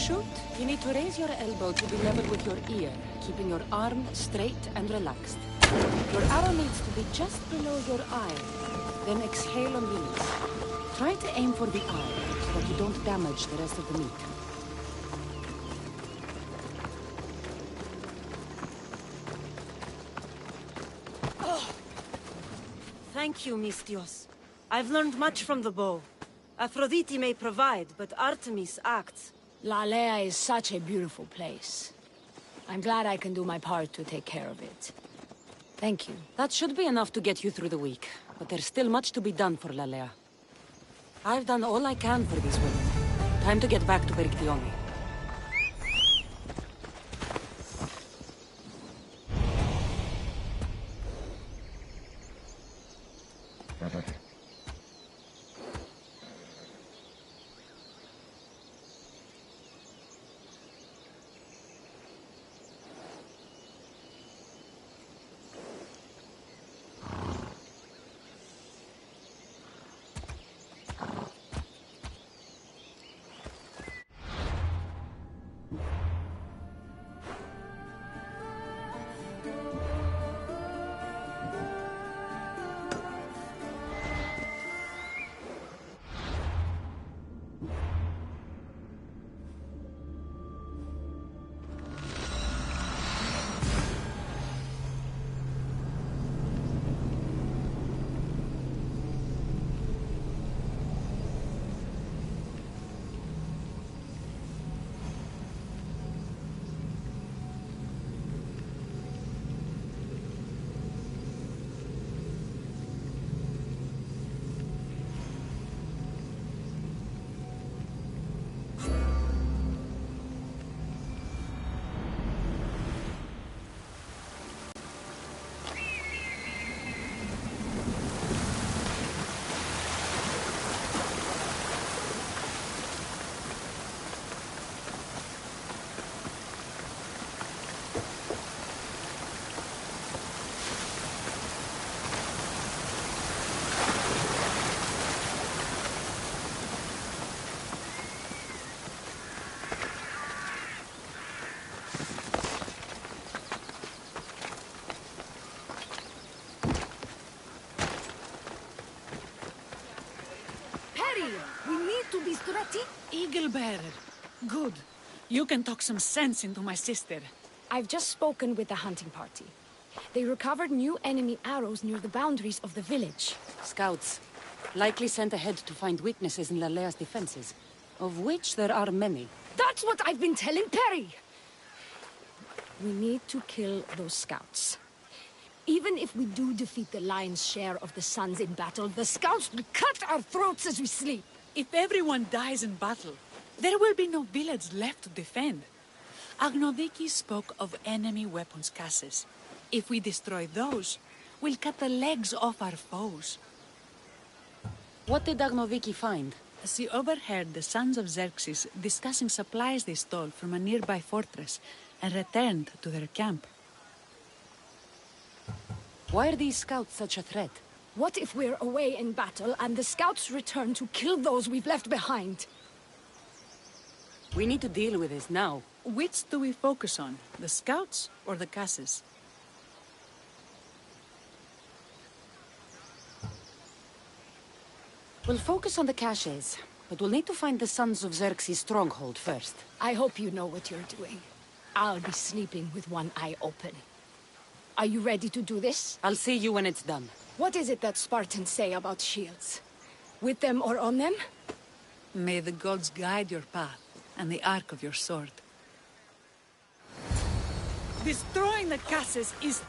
Shoot, you need to raise your elbow to be level with your ear, keeping your arm straight and relaxed. Your arrow needs to be just below your eye. Then exhale on release. Try to aim for the eye, so that you don't damage the rest of the meat. Thank you, Mystios. I've learned much from the bow. Aphrodite may provide, but Artemis acts. Lalea is such a beautiful place. I'm glad I can do my part to take care of it. Thank you. That should be enough to get you through the week, but there's still much to be done for Lalea. I've done all I can for these women. Time to get back to Perictione. Eaglebearer. Good. You can talk some sense into my sister. I've just spoken with the hunting party. They recovered new enemy arrows near the boundaries of the village. Scouts. Likely sent ahead to find weaknesses in Lalea's defenses, of which there are many. That's what I've been telling Perry! We need to kill those scouts. Even if we do defeat the lion's share of the Suns in battle, the scouts will cut our throats as we sleep. If everyone dies in battle, there will be no village left to defend. Agnoviki spoke of enemy weapons caches. If we destroy those, we'll cut the legs off our foes. What did Agnoviki find? She overheard the sons of Xerxes discussing supplies they stole from a nearby fortress and returned to their camp. Why are these scouts such a threat? What if we're away in battle and the scouts return to kill those we've left behind? We need to deal with this now. Which do we focus on? The scouts or the caches? We'll focus on the caches, but we'll need to find the Sons of Xerxes' stronghold first. I hope you know what you're doing. I'll be sleeping with one eye open. Are you ready to do this? I'll see you when it's done. What is it that Spartans say about shields? With them or on them? May the gods guide your path and the arc of your sword. Destroying the caches is...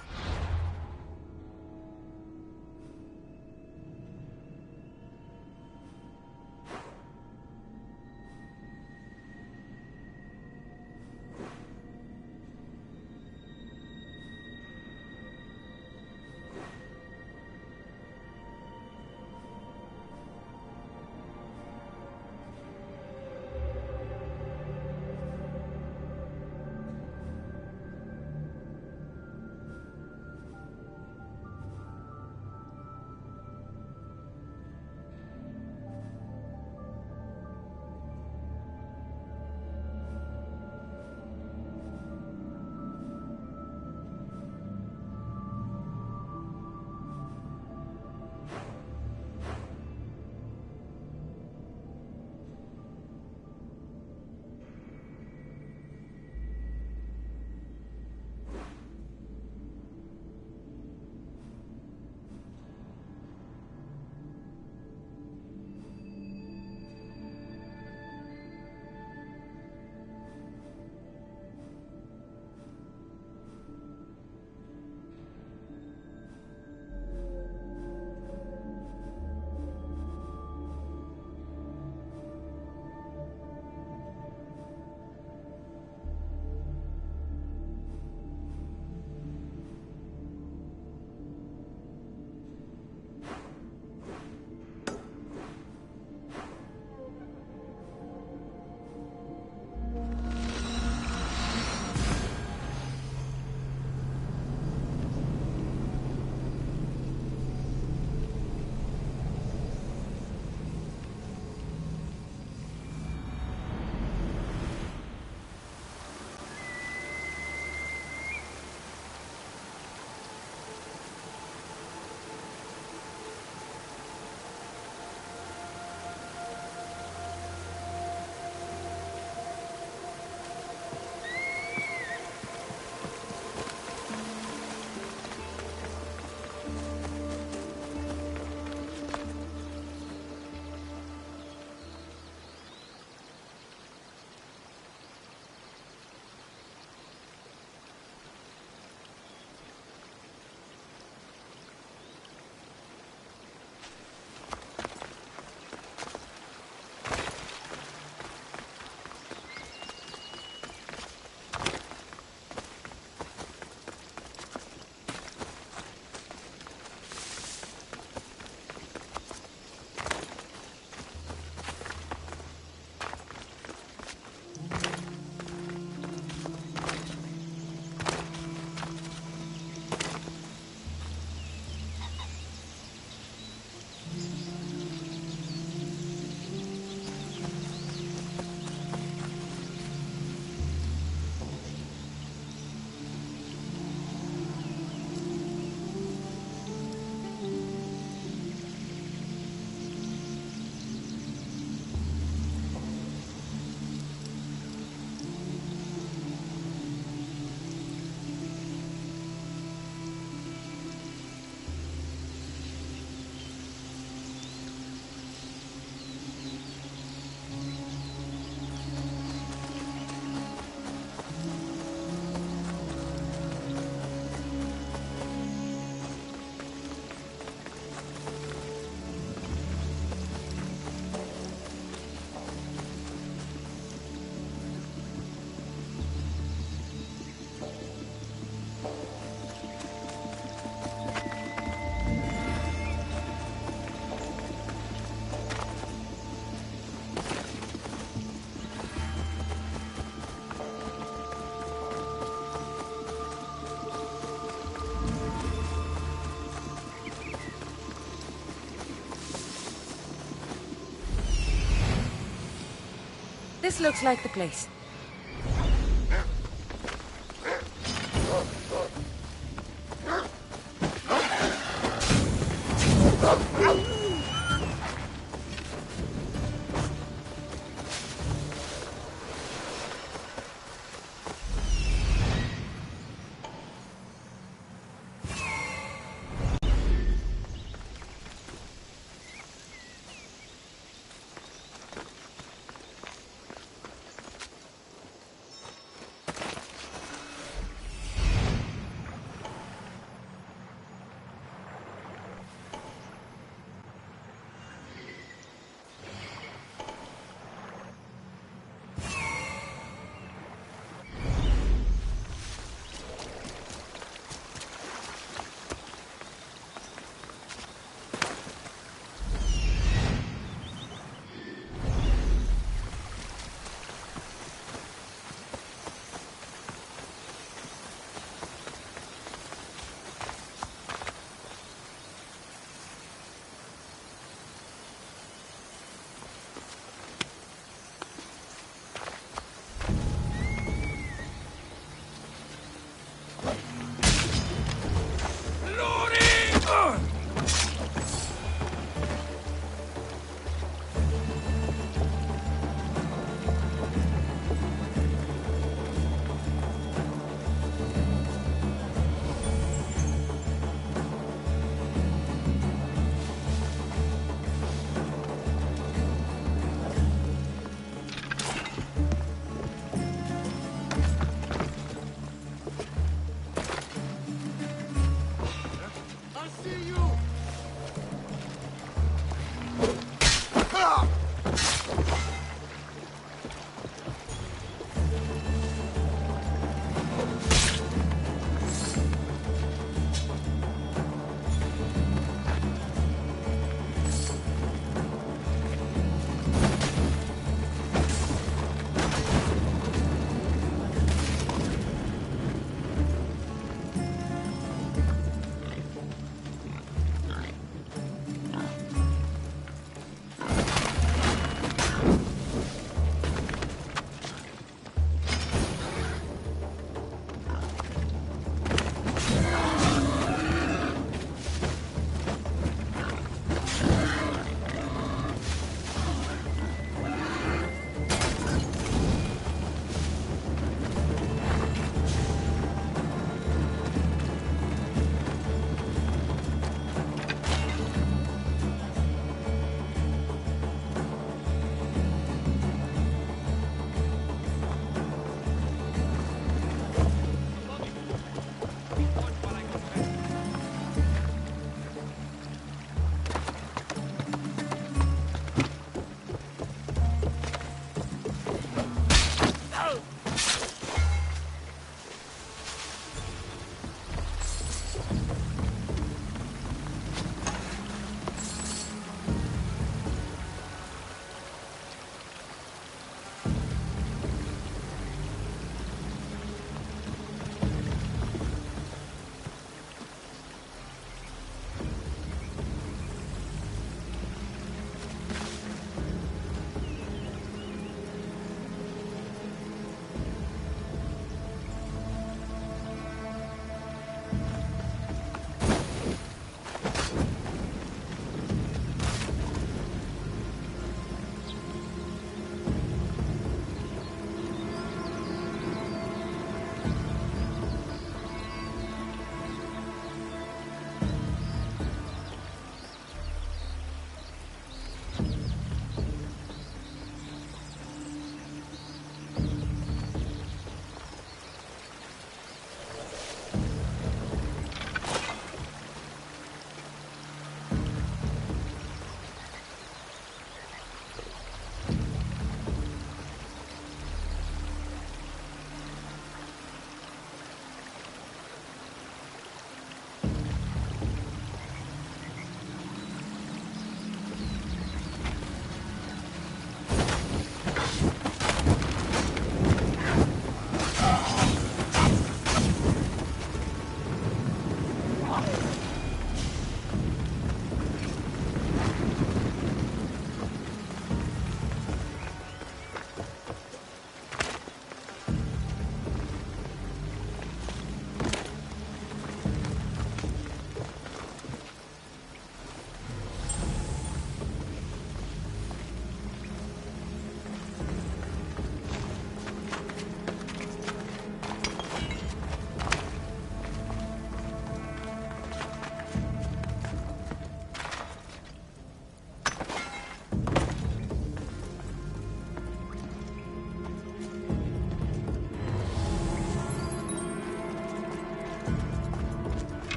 This looks like the place.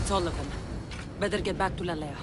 That's all of them. Better get back to Lalea.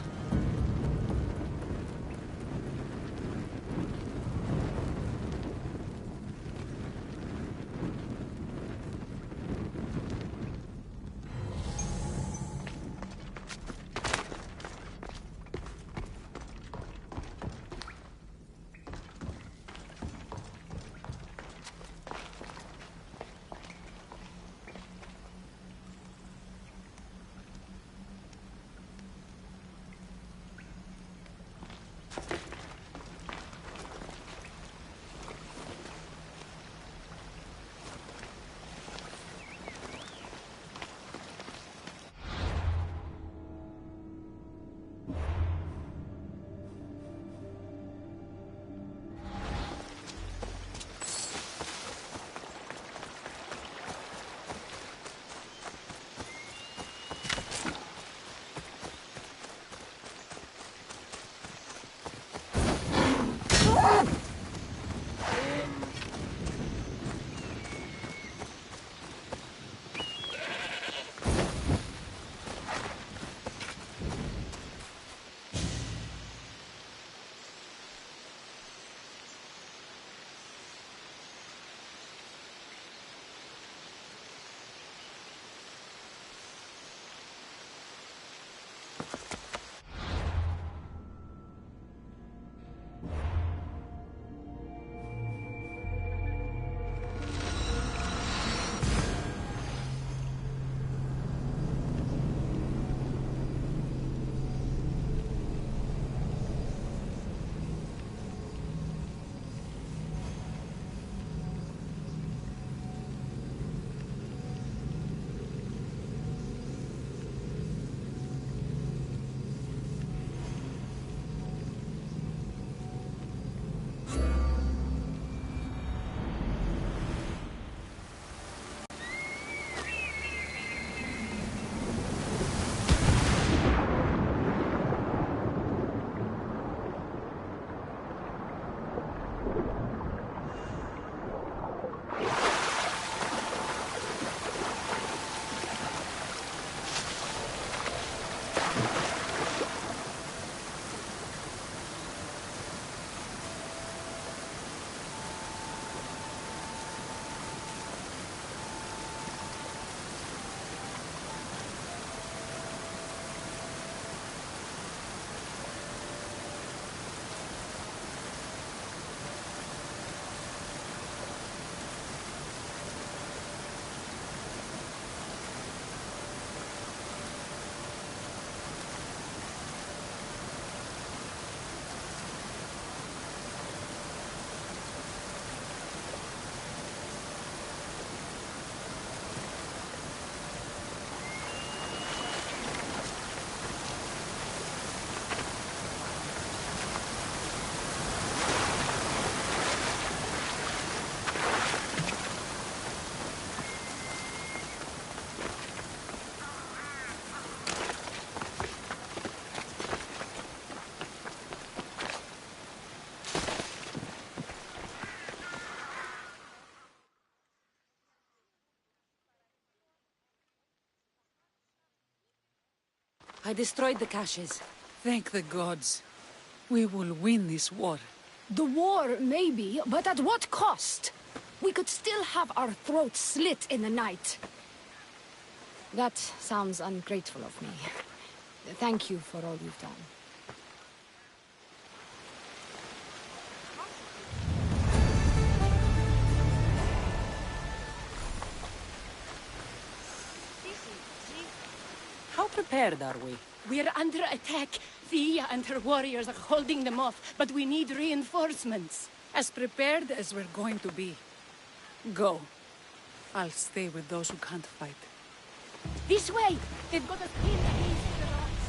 I destroyed the caches. Thank the gods. We will win this war. The war, maybe, but at what cost? We could still have our throats slit in the night. That sounds ungrateful of me. Thank you for all you've done. How prepared are we? We're under attack. Thea and her warriors are holding them off, but we need reinforcements. As prepared as we're going to be. Go. I'll stay with those who can't fight. This way! They've got us pinned against the rocks.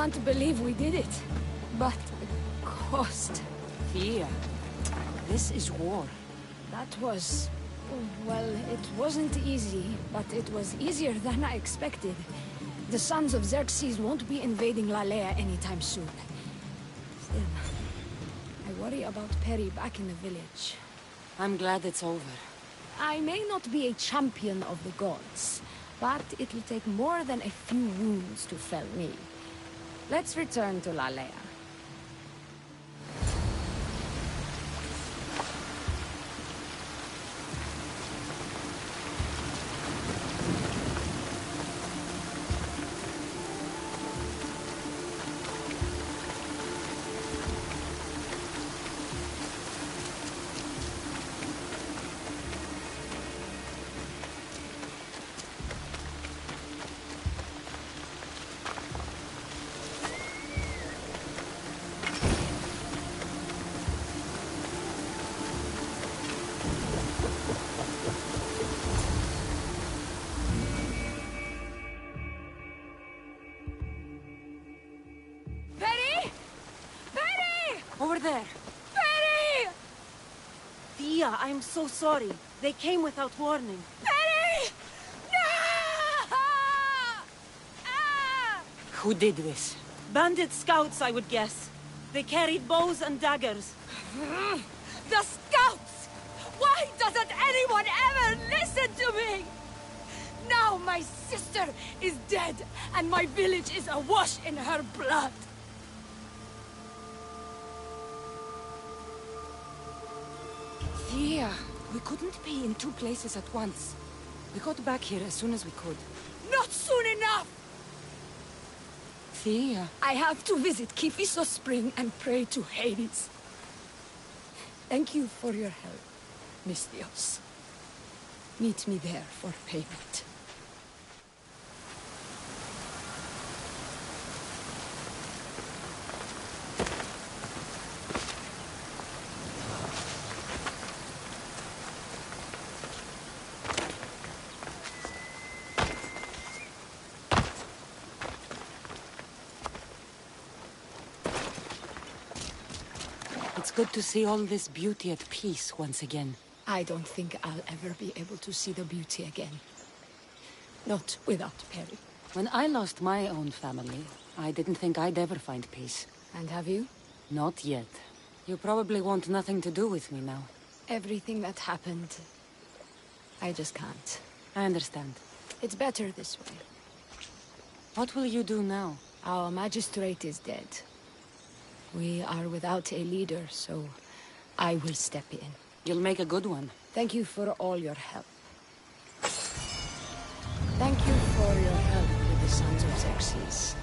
can't believe we did it. But the cost... Thea, this is war. That was... well, it wasn't easy, but it was easier than I expected. The sons of Xerxes won't be invading Lalea anytime soon. Still, I worry about Perry back in the village. I'm glad it's over. I may not be a champion of the gods, but it'll take more than a few wounds to fell me. Let's return to Lalea. Over there. Perry! Thea, I'm so sorry. They came without warning. Perry! No! Who did this? Bandit scouts, I would guess. They carried bows and daggers. The scouts! Why doesn't anyone ever listen to me? Now my sister is dead, and my village is awash in her blood. Thea, we couldn't be in two places at once. We got back here as soon as we could. Not soon enough! Thea. I have to visit Kifisos Spring and pray to Hades. Thank you for your help, Misthios. Meet me there for payment. It's good to see all this beauty at peace once again. I don't think I'll ever be able to see the beauty again. Not without Perry. When I lost my own family, I didn't think I'd ever find peace. And have you? Not yet. You probably want nothing to do with me now. Everything that happened... I just can't. I understand. It's better this way. What will you do now? Our magistrate is dead. We are without a leader, so I will step in. You'll make a good one. Thank you for all your help. Thank you for your help with the Sons of Xerxes.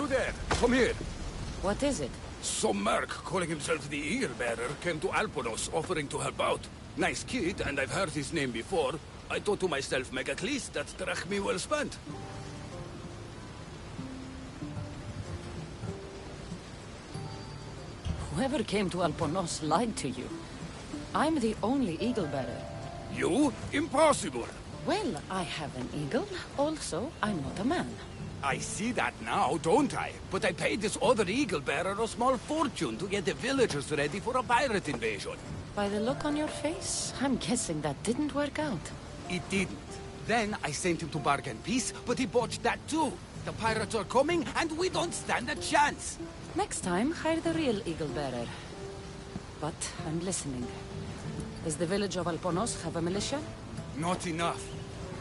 You there! Come here! What is it? Some merc calling himself the Eagle Bearer came to Alponos offering to help out. Nice kid, and I've heard his name before. I thought to myself, Megacles, that's drachmi well spent. Whoever came to Alponos lied to you. I'm the only eagle bearer. You? Impossible! Well, I have an eagle. Also, I'm not a man. I see that now, don't I? But I paid this other Eagle Bearer a small fortune to get the villagers ready for a pirate invasion. By the look on your face, I'm guessing that didn't work out. It didn't. Then I sent him to bargain peace, but he botched that too. The pirates are coming, and we don't stand a chance. Next time, hire the real eagle bearer. But I'm listening. Does the village of Alponos have a militia? Not enough.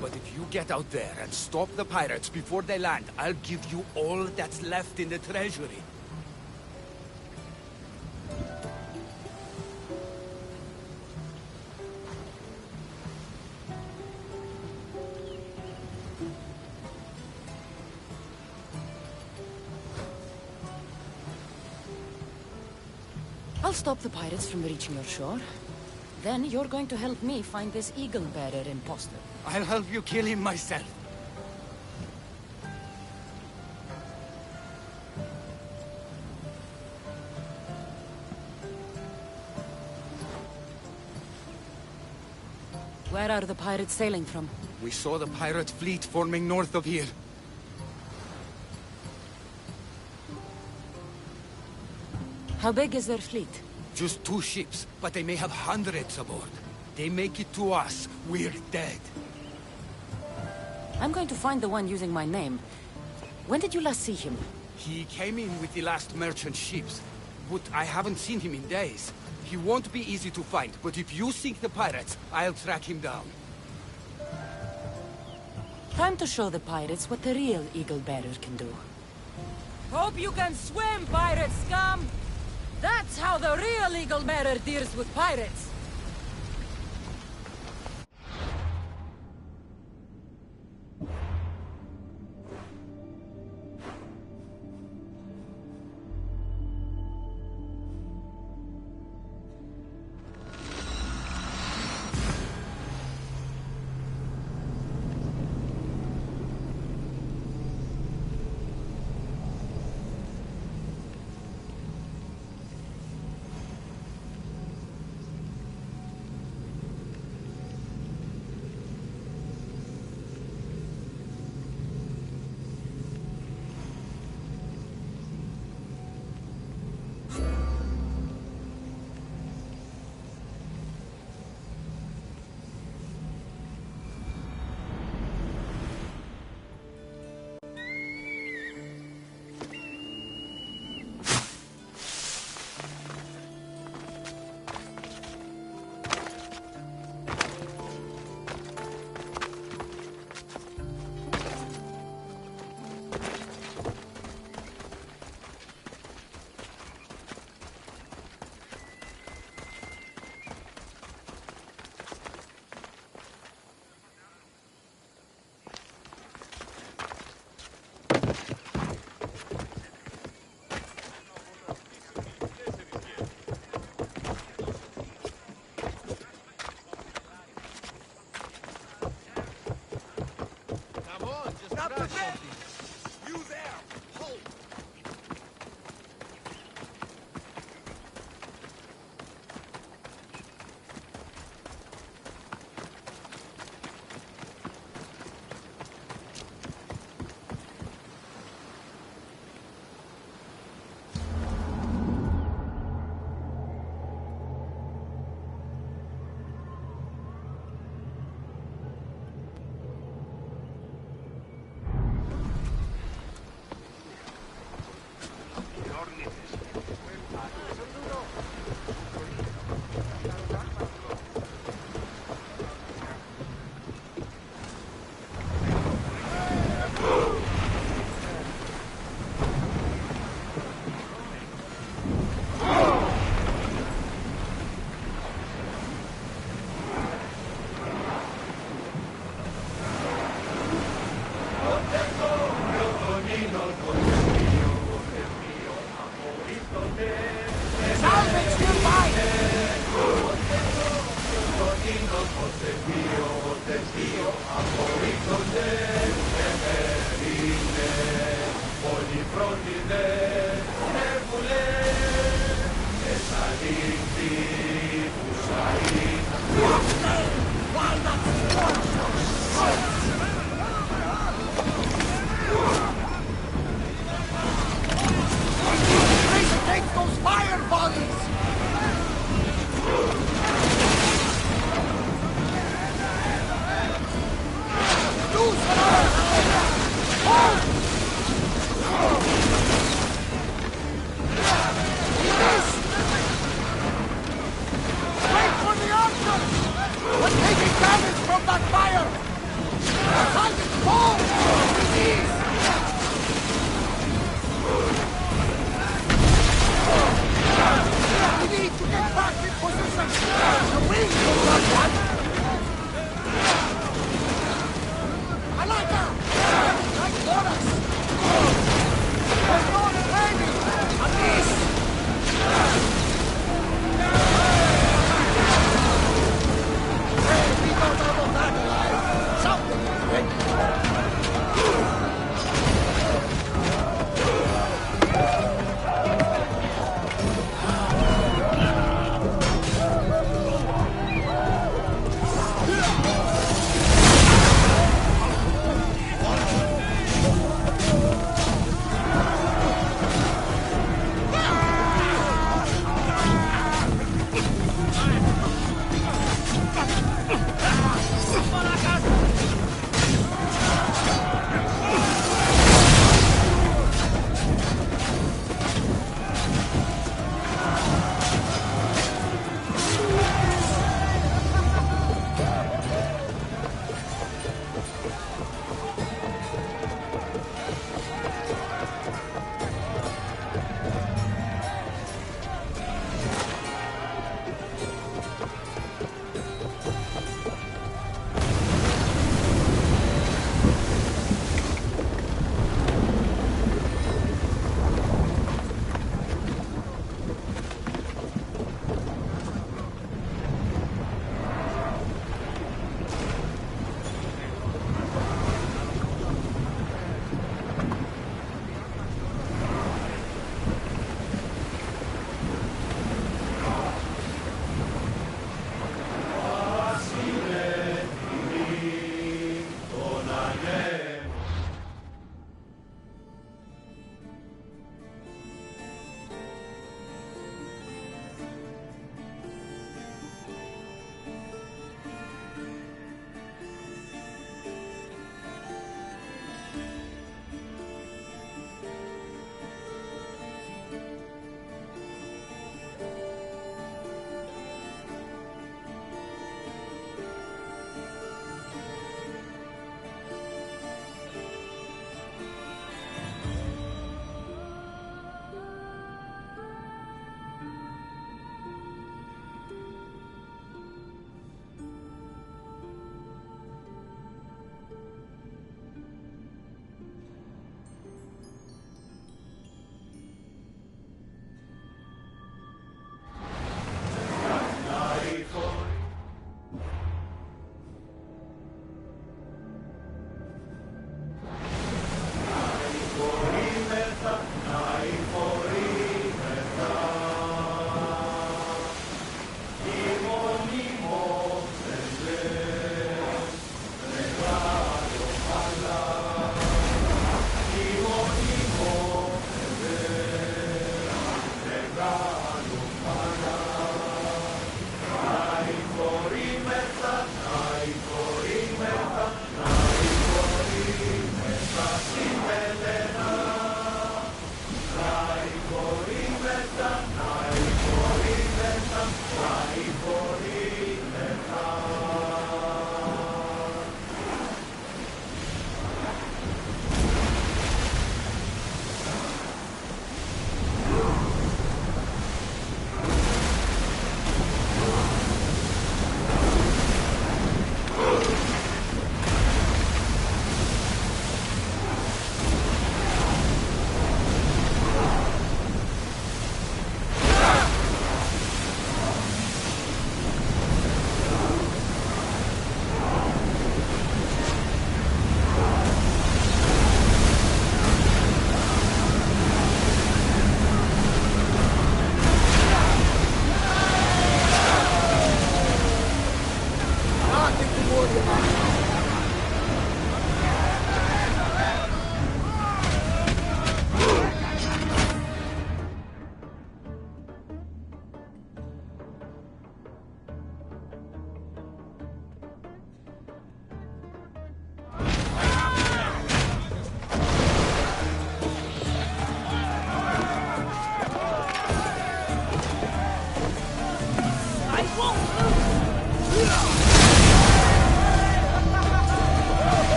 But if you get out there and stop the pirates before they land, I'll give you all that's left in the treasury. I'll stop the pirates from reaching your shore. Then you're going to help me find this eagle bearer imposter. I'll help you kill him myself. Where are the pirates sailing from? We saw the pirate fleet forming north of here. How big is their fleet? Just 2 ships, but they may have hundreds aboard. They make it to us, we're dead. I'm going to find the one using my name. When did you last see him? He came in with the last merchant ships, but I haven't seen him in days. He won't be easy to find, but if you sink the pirates, I'll track him down. Time to show the pirates what the real eagle bearer can do. Hope you can swim, pirate scum! That's how the real eagle bearer deals with pirates!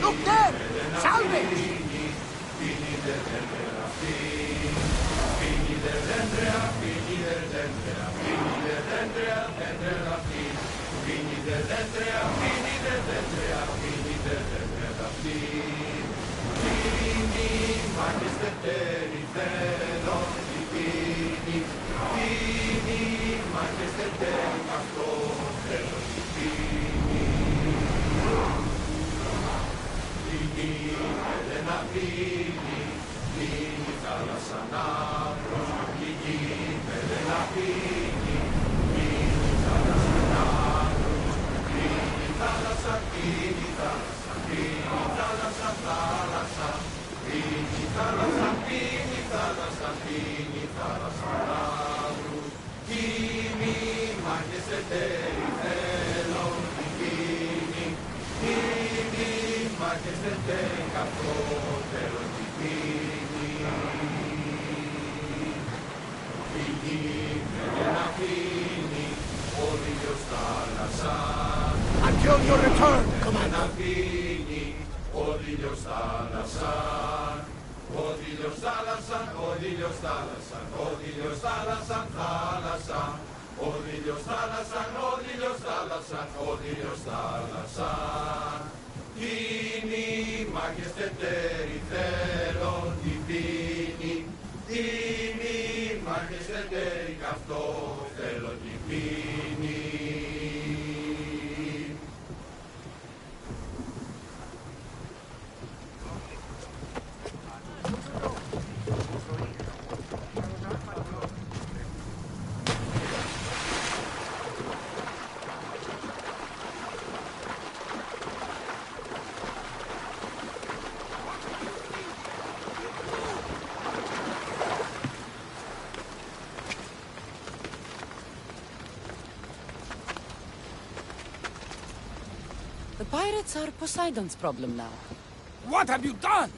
Look there! Salvage! Until your return, Commander. The pirates are Poseidon's problem now. What have you done?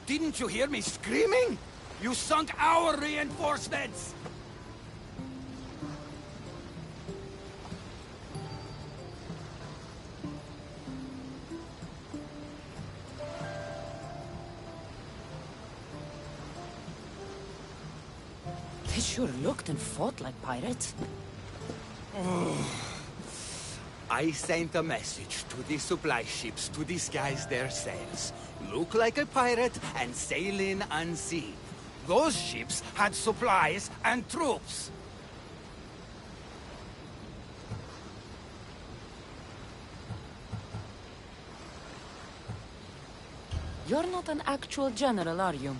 Didn't you hear me screaming? You sunk our reinforcements! They sure looked and fought like pirates. I sent a message to the supply ships to disguise their sails. Look like a pirate and sail in unseen. Those ships had supplies and troops. You're not an actual general, are you?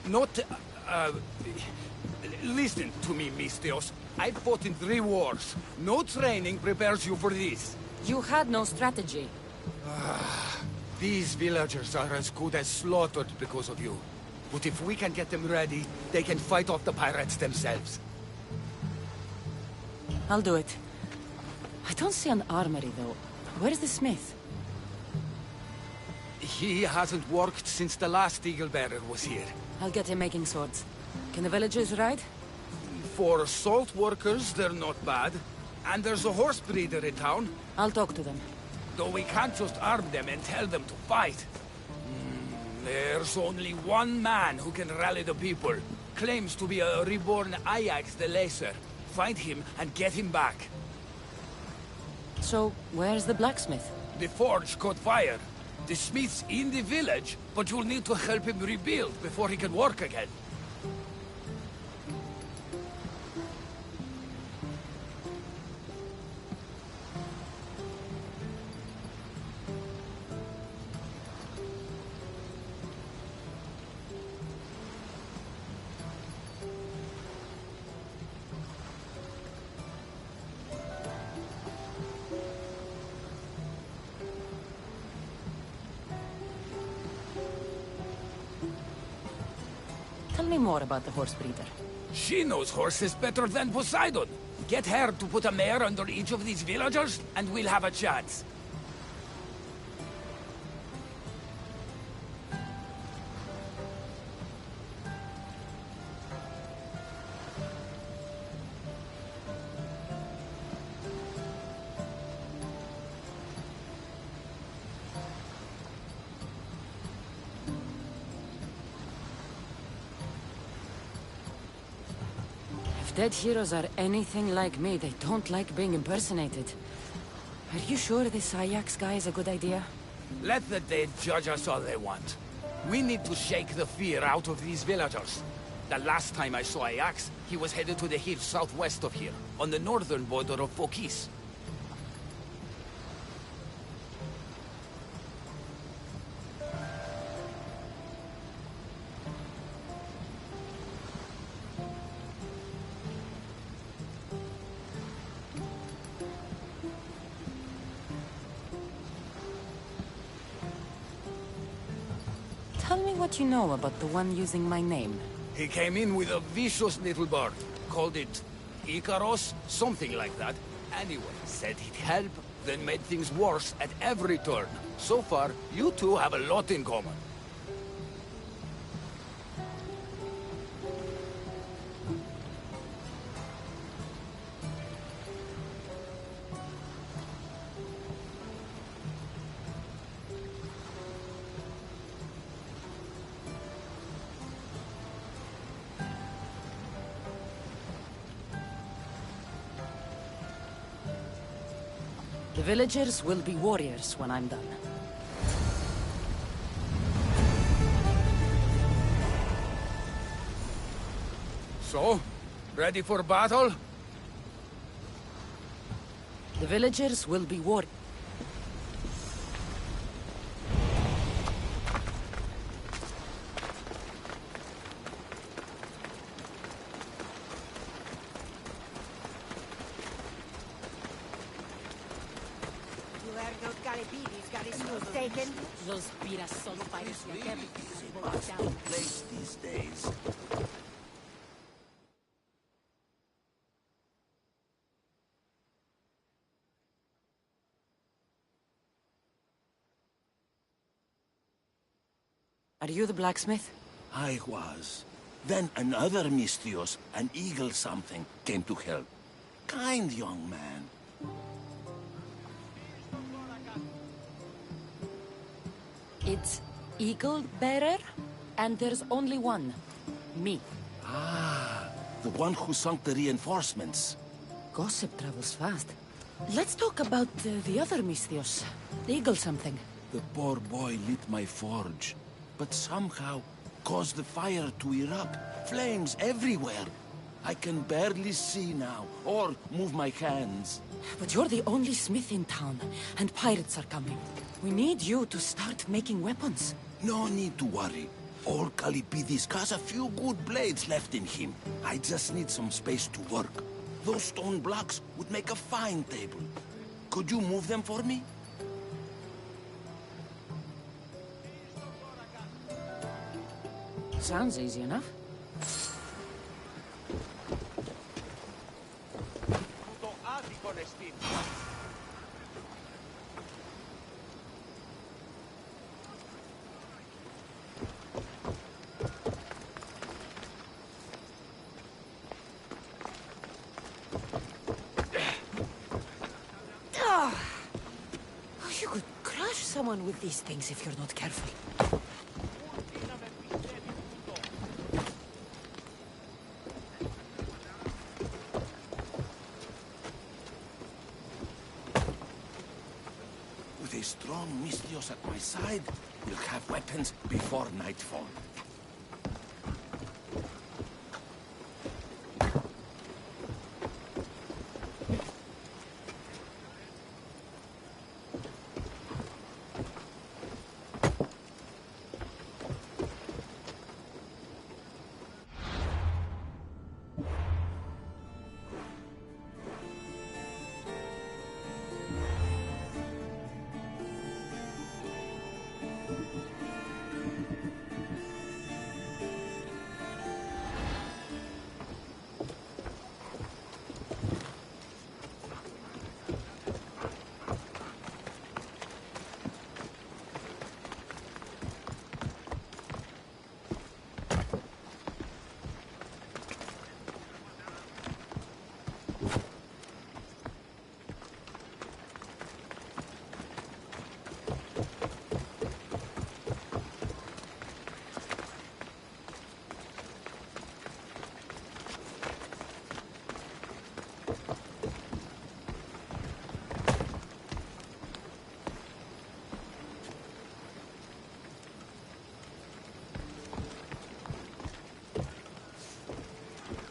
Not, listen to me, Misthios. I fought in 3 wars. No training prepares you for this. You had no strategy. These villagers are as good as slaughtered because of you. But if we can get them ready, they can fight off the pirates themselves. I'll do it. I don't see an armory, though. Where's the smith? He hasn't worked since the last Eagle-bearer was here. I'll get him making swords. Can the villagers ride? For salt workers, they're not bad. And there's a horse breeder in town. I'll talk to them. Though we can't just arm them and tell them to fight. There's only one man who can rally the people. Claims to be a reborn Ajax the Lesser. Find him and get him back. So, where's the blacksmith? The forge caught fire. The smith's in the village, but you'll need to help him rebuild before he can work again. Tell me more about the horse breeder. She knows horses better than Poseidon. Get her to put a mare under each of these villagers, and we'll have a chance. If dead heroes are anything like me, they don't like being impersonated. Are you sure this Ajax guy is a good idea? Let the dead judge us all they want. We need to shake the fear out of these villagers. The last time I saw Ajax, he was headed to the hills southwest of here, on the northern border of Phokis. Tell me what you know about the one using my name. He came in with a vicious little bird. Called it Icaros, something like that. Anyway, said he'd help, then made things worse at every turn. So far, you two have a lot in common. The villagers will be warriors when I'm done. So, ready for battle? The villagers will be warriors. Los piras solo parecía que Place these days. Are you the blacksmith? I was. Then another Misthios, an eagle something, came to help. Kind young man. It's Eagle Bearer, and there's only one. Me. Ah, the one who sunk the reinforcements. Gossip travels fast. Let's talk about the other Misthios. The Eagle something. The poor boy lit my forge, but somehow caused the fire to erupt. Flames everywhere. I can barely see now, or move my hands. But you're the only smith in town, and pirates are coming. We need you to start making weapons. No need to worry. Old Kalipidis has a few good blades left in him. I just need some space to work. Those stone blocks would make a fine table. Could you move them for me? Sounds easy enough. You could crush someone with these things if you're not careful. With a strong Mistios at my side, we'll have weapons before nightfall.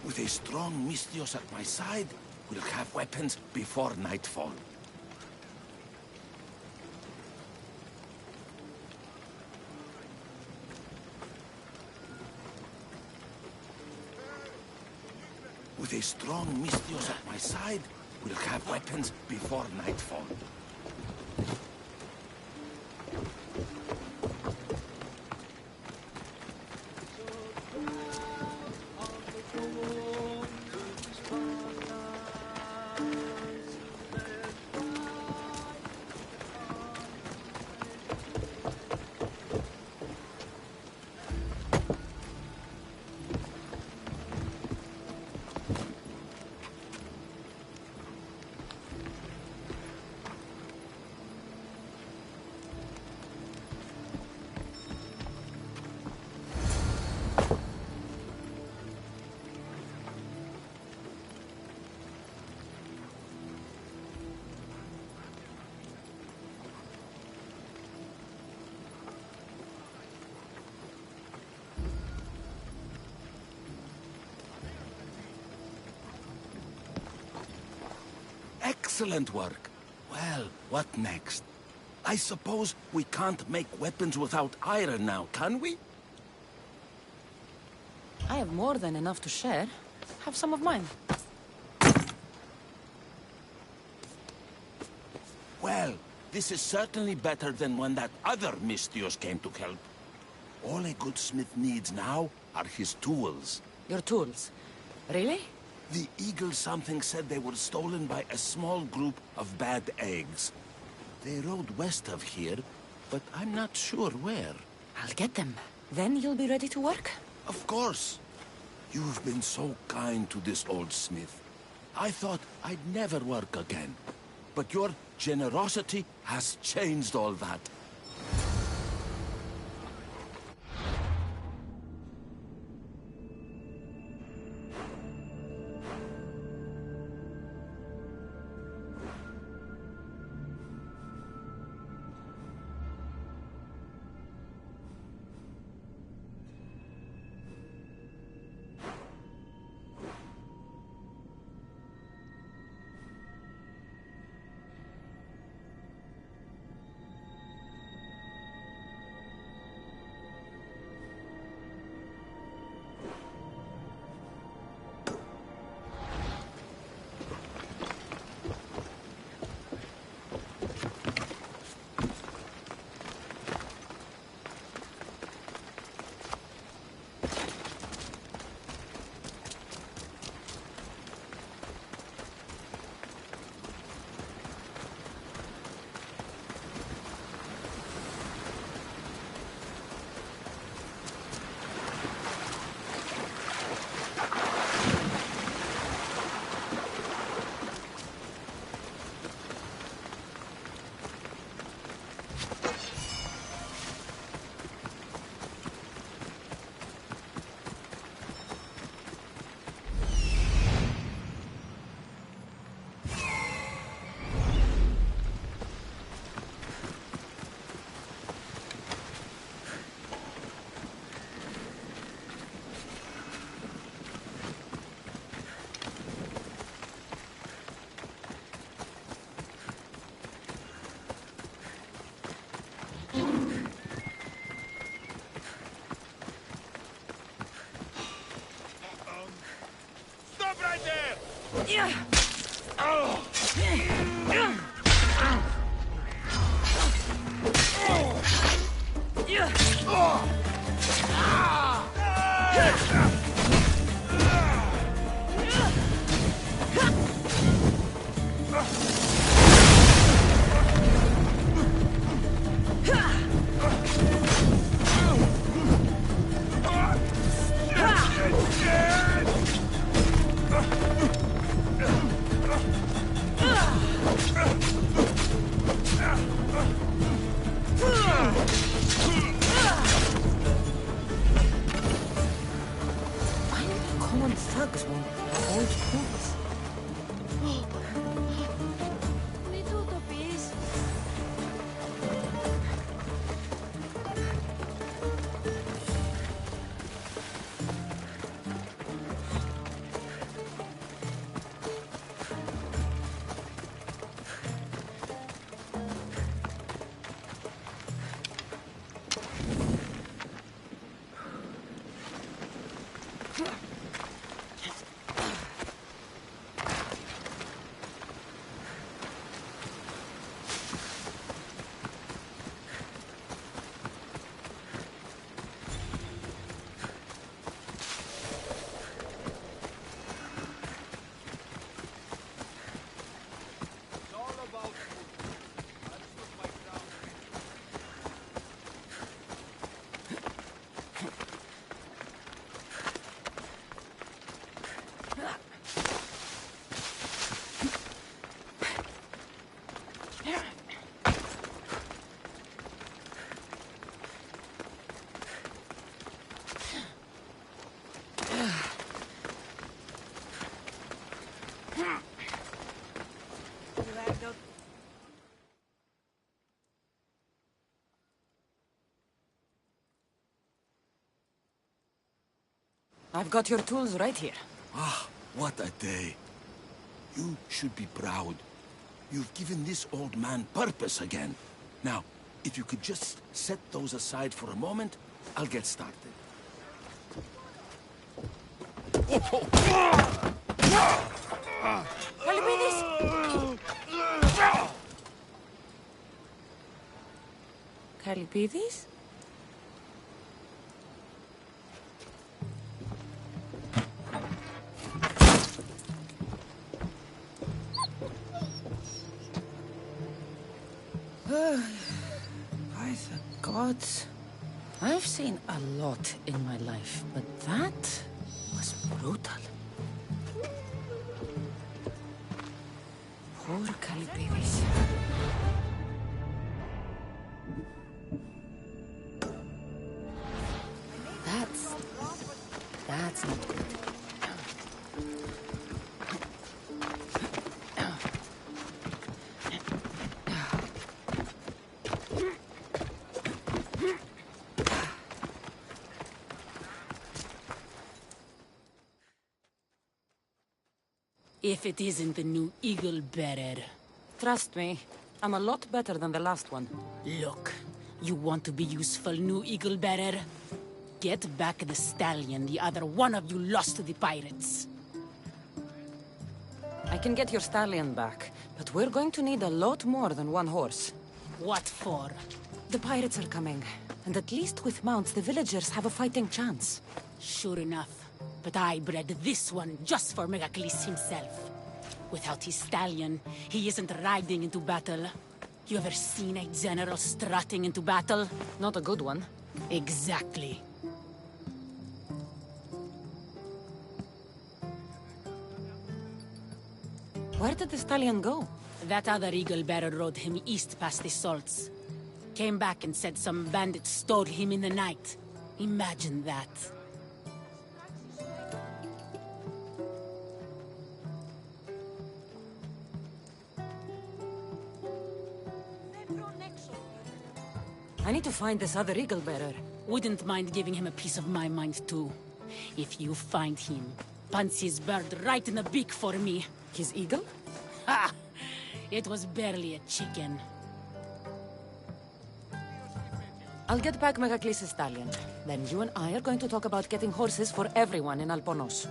With a strong Mistios at my side, we'll have weapons before nightfall. With a strong Mistios at my side, we'll have weapons before nightfall. Excellent work. Well, what next? I suppose we can't make weapons without iron now, can we? I have more than enough to share. Have some of mine. Well, this is certainly better than when that other Mistios came to help. All a good smith needs now are his tools. Your tools? Really? The Eagle something said they were stolen by a small group of bad eggs. They rode west of here, but I'm not sure where. I'll get them. Then you'll be ready to work? Of course. You've been so kind to this old smith. I thought I'd never work again. But your generosity has changed all that. Common thugs won't hold fools. Minuto, please. I've got your tools right here. Ah, what a day. You should be proud. You've given this old man purpose again. Now, if you could just set those aside for a moment, I'll get started. Kalipidis? By the gods. I've seen a lot in my life, but that was brutal. Poor Kalipidis. That's not good. If it isn't the new Eagle Bearer. Trust me, I'm a lot better than the last one. Look, you want to be useful, new Eagle Bearer? Get back the stallion the other one of you lost to the pirates. I can get your stallion back, but we're going to need a lot more than one horse. What for? The pirates are coming, and at least with mounts, the villagers have a fighting chance. Sure enough. But I bred this one just for Megacles himself. Without his stallion, he isn't riding into battle. You ever seen a general strutting into battle? Not a good one. Exactly. Where did the stallion go? That other Eagle Bearer rode him east past the salts. Came back and said some bandits stole him in the night. Imagine that. I need to find this other Eagle Bearer. Wouldn't mind giving him a piece of my mind, too. If you find him, punch his bird right in the beak for me. His eagle? Ha! It was barely a chicken. I'll get back Megacles' stallion. Then you and I are going to talk about getting horses for everyone in Alponos.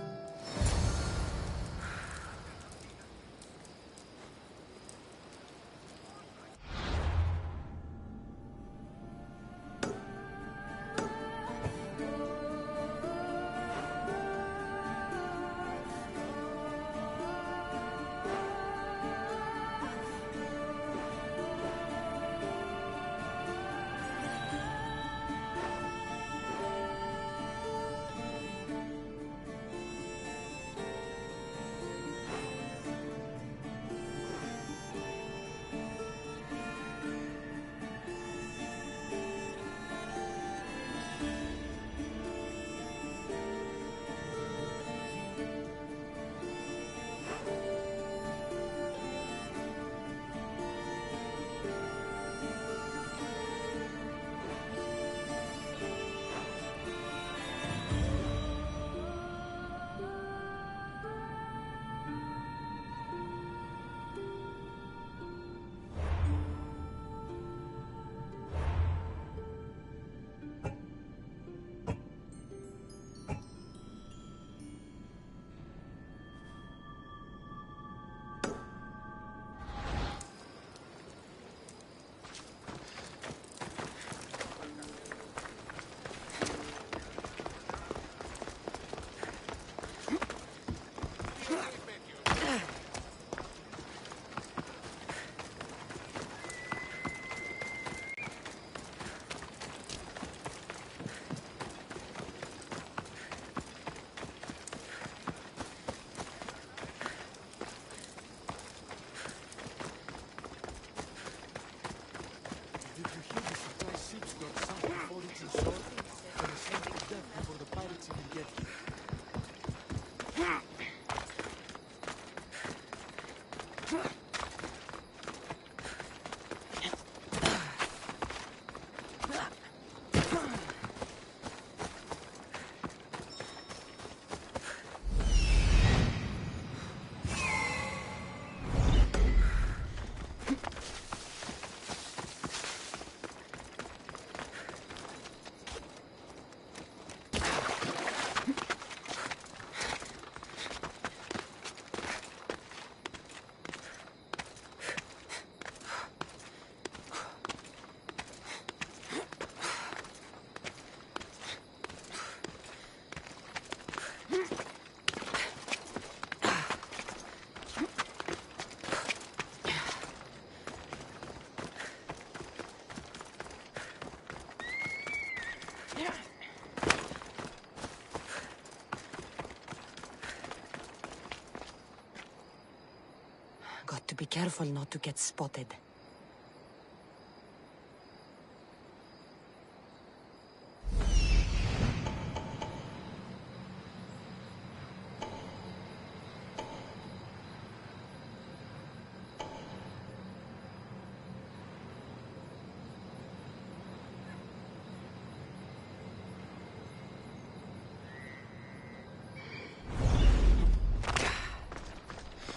careful not to get spotted.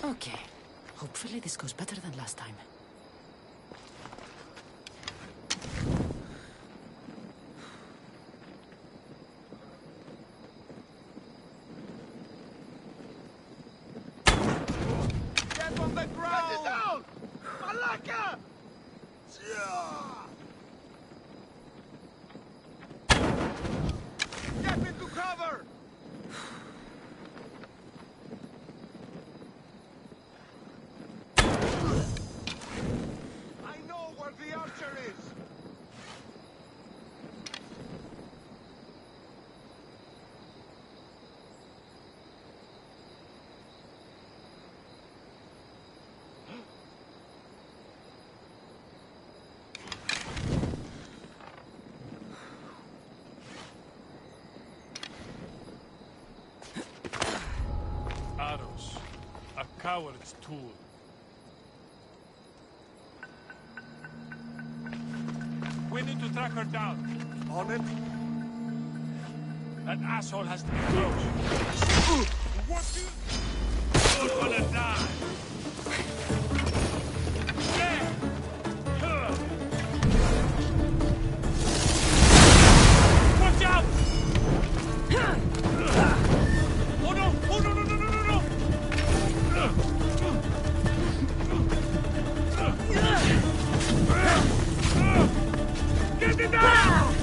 Okay. Hopefully this goes better than last time. Get on the ground! Get it down! Malaka! Step into cover! I know where the archer is! Arrows. A coward's tool. We need to track her down. On it? That asshole has to be close. What do you're gonna die. There! Watch out! Oh no! Oh no, no, no, no, no, no! Get it down!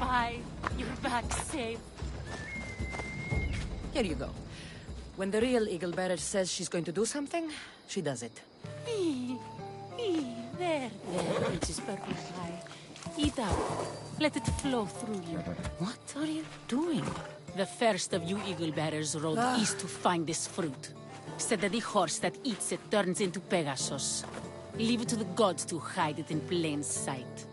Vi, you're back safe. Here you go. When the real Eagle Bearer says she's going to do something, she does it. There, Princess Purple Pie. Eat up. Let it flow through you. What are you doing? The first of you Eagle Bearers rode east to find this fruit. Said that the horse that eats it turns into Pegasus. Leave it to the gods to hide it in plain sight.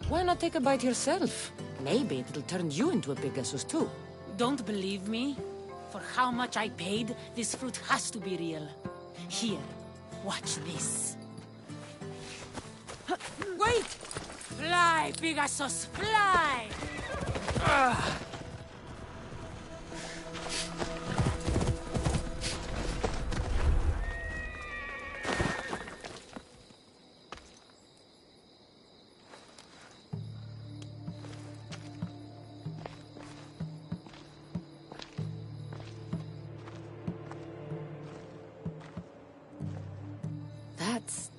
Why not take a bite yourself? Maybe it'll turn you into a Pegasus too. Don't believe me? For how much I paid, this fruit has to be real. Here, watch this. Wait! Fly, Pegasus, fly! That's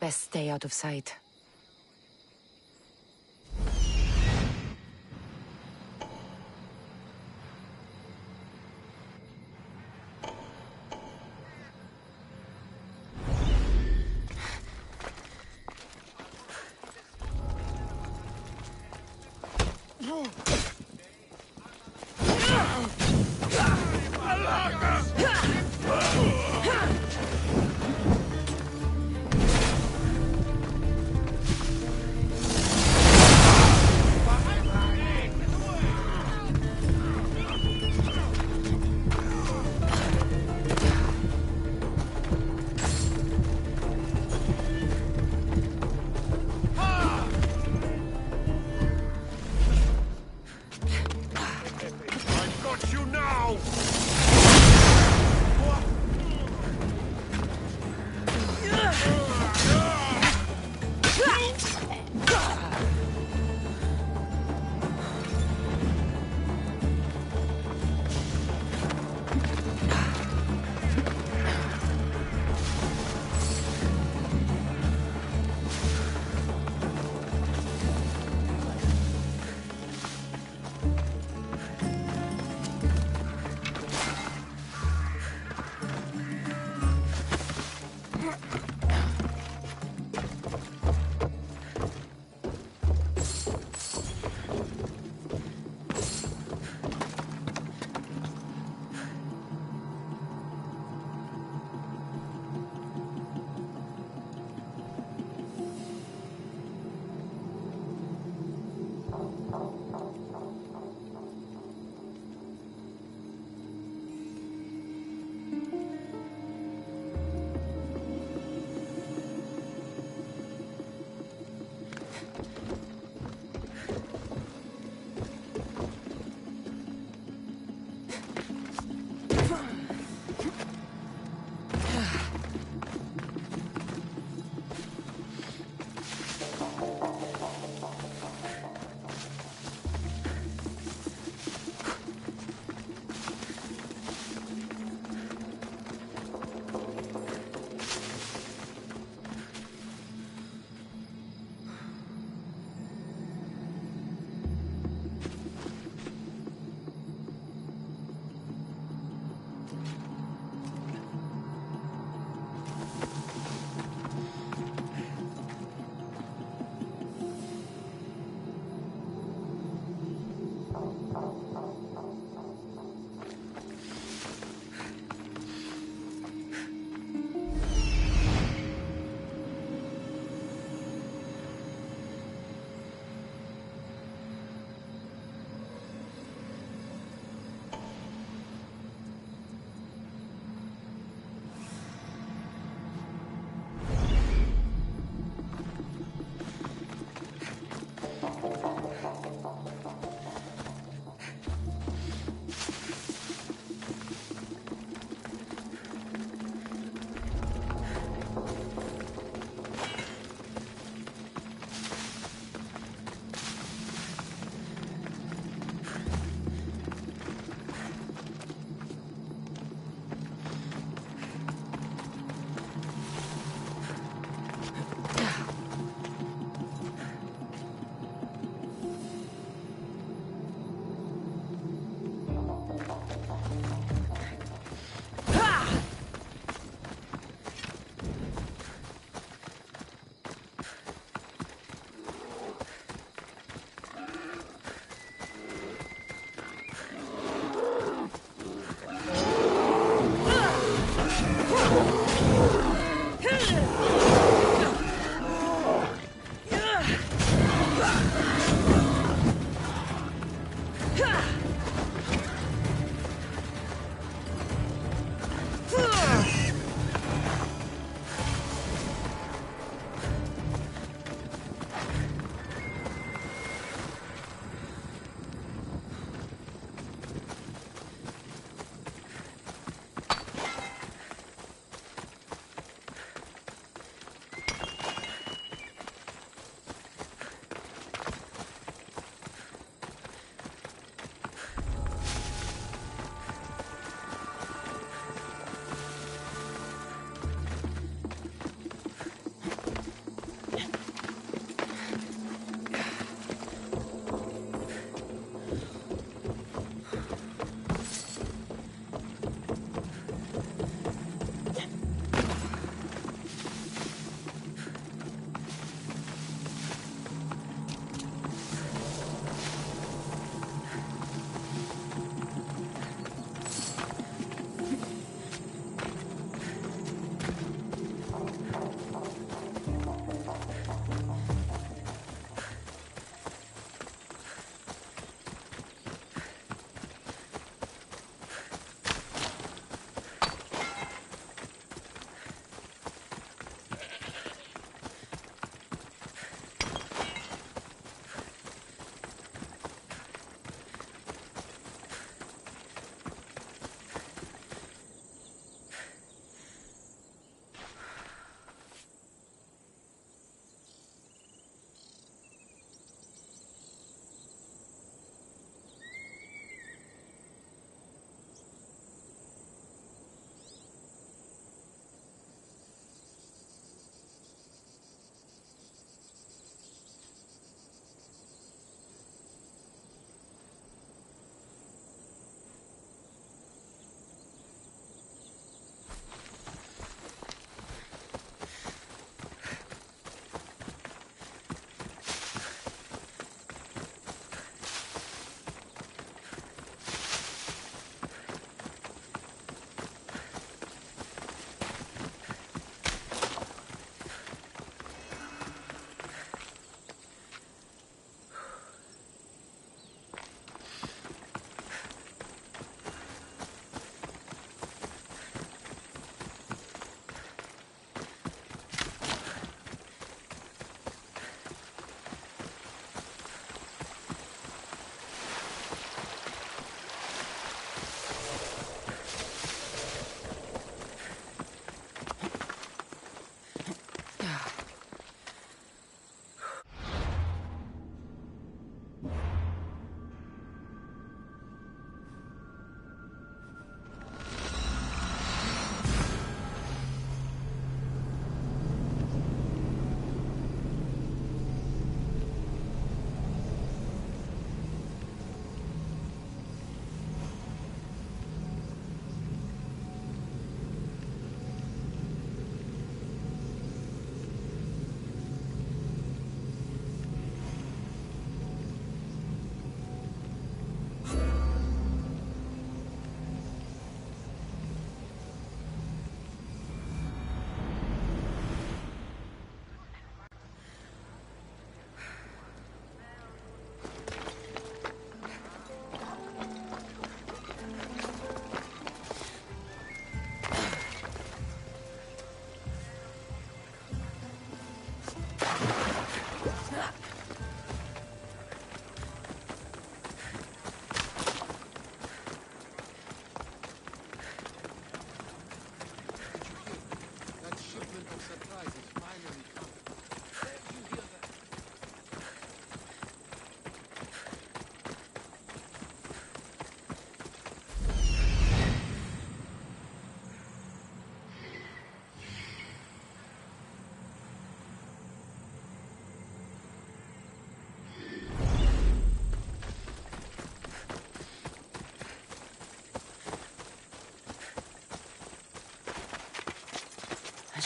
Best stay out of sight. finish you now!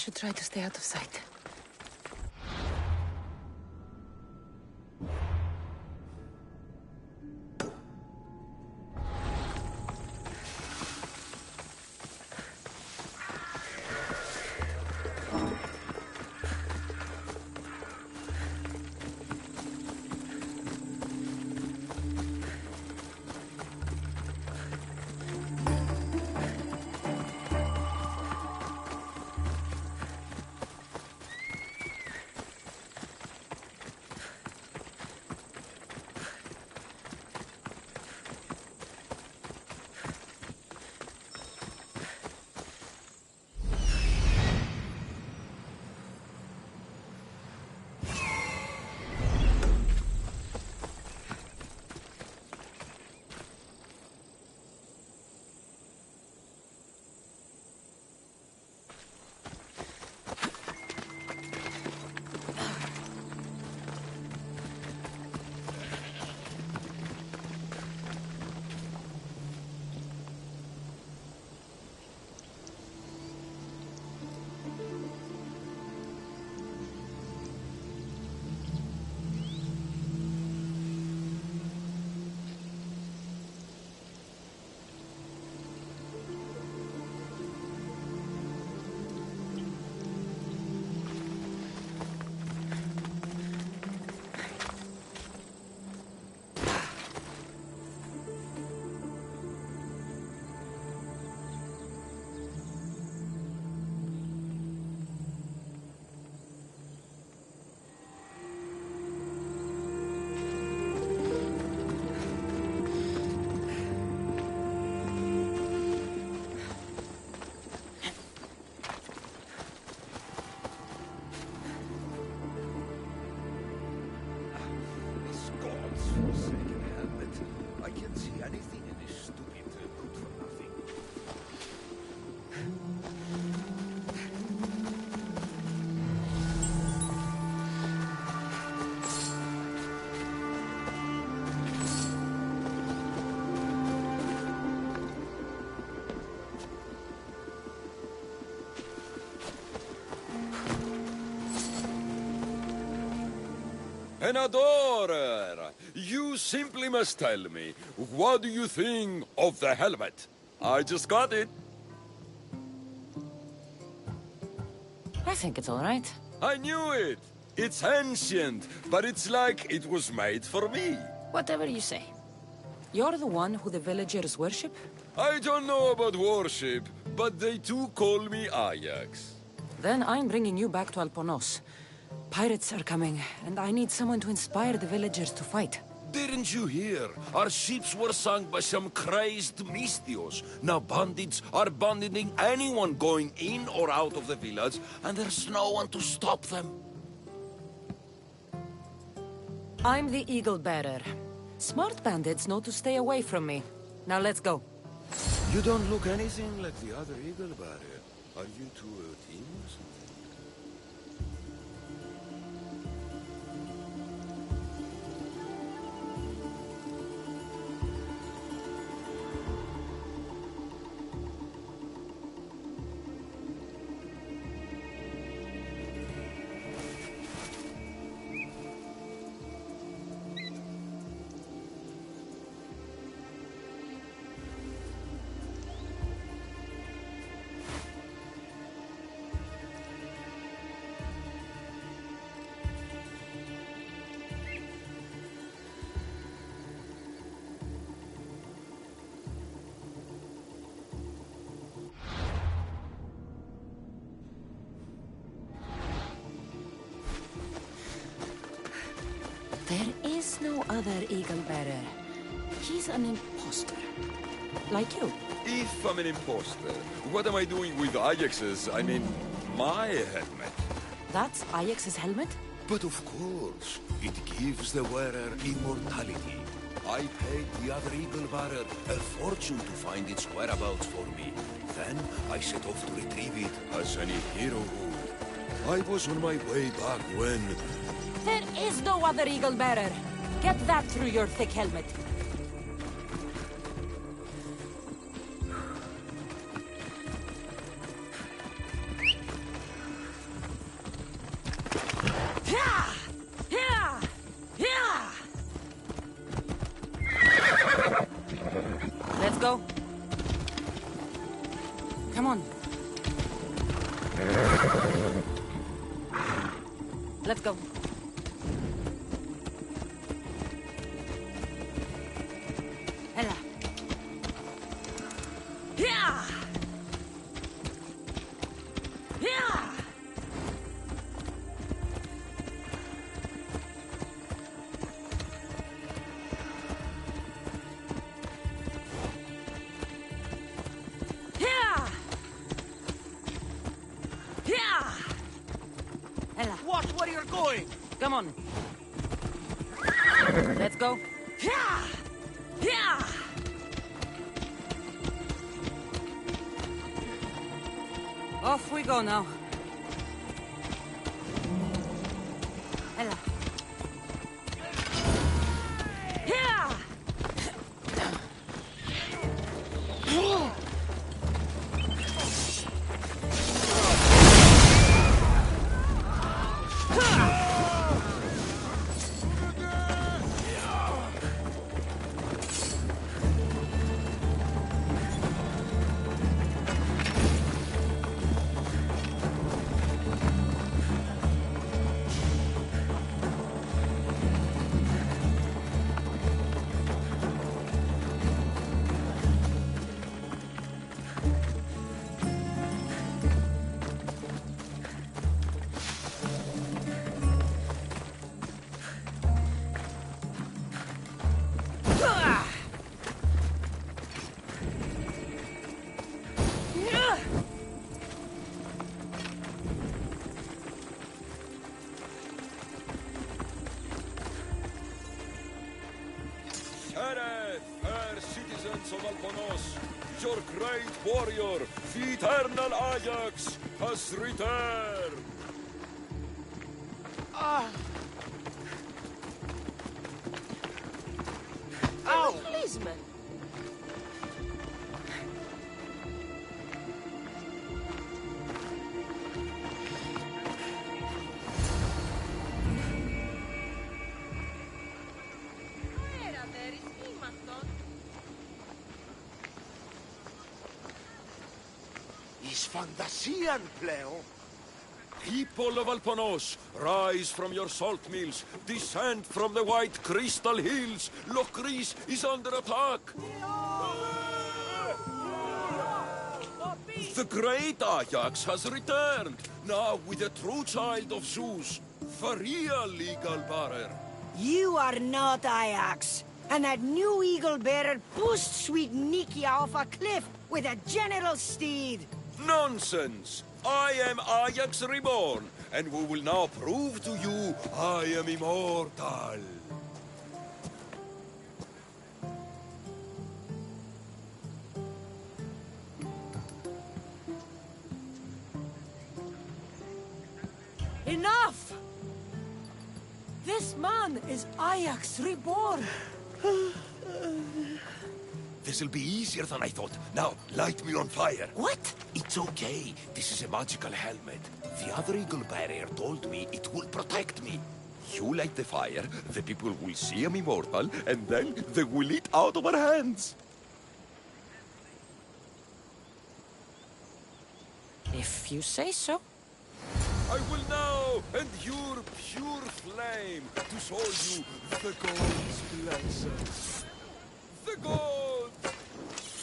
should try to stay out of sight. An adorer! You simply must tell me, what do you think of the helmet? I just got it. I think it's all right. I knew it! It's ancient, but it's like it was made for me. Whatever you say. You're the one who the villagers worship? I don't know about worship, but they too call me Ajax. Then I'm bringing you back to Alponos. Pirates are coming, and I need someone to inspire the villagers to fight. Didn't you hear? Our ships were sunk by some crazed Mystios. Now bandits are banditing anyone going in or out of the village, and there's no one to stop them. I'm the Eagle Bearer. Smart bandits know to stay away from me. Now let's go. You don't look anything like the other Eagle Bearer. Are you two a team or something? There is no other Eagle Bearer. He's an imposter. Like you. If I'm an imposter, what am I doing with Ajax's, my helmet? That's Ajax's helmet? But of course, it gives the wearer immortality. I paid the other Eagle Bearer a fortune to find its whereabouts for me. Then I set off to retrieve it as any hero would. I was on my way back when... There is no other Eagle Bearer. Get that through your thick helmet. go. Come on. Let's go. Ella. Yeah! Yeah! Yeah! Yeah! Ella. Watch where you're going! Come on. Let's go. Yeah! Yeah! Off we go now. Ella. Yeah! Sheriff, fair citizens of Alponos, your great warrior, the eternal Ajax, has returned. Ow! Policeman. Is fantasian, pleo. People of Alponos, rise from your salt mills, descend from the white crystal hills. Lokris is under attack. The great Ajax has returned, now with a true child of Zeus, the real legal bearer. You are not Ajax. And that new eagle bearer pushed sweet Nikia off a cliff with a general steed. Nonsense! I am Ajax reborn, and we will now prove to you I am immortal. Enough! This man is Ajax reborn. This'll be easier than I thought. Now, light me on fire. What? It's okay. This is a magical helmet. The other eagle barrier told me it will protect me. You light the fire, the people will see I'm immortal, and then they will eat out of our hands. If you say so. I will now endure pure flame to show you the gods' blessings. The gods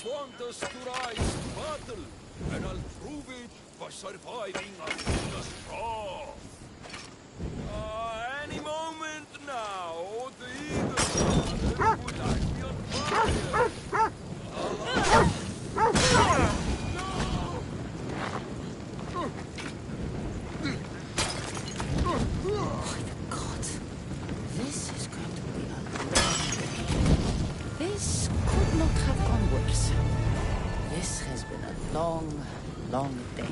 want us to rise to battle, and I'll prove it by surviving Athena's wrath. Any moment now, the eagle would light me on fire. God, this is going to be a long day. This could not have gone worse. This has been a long, long day.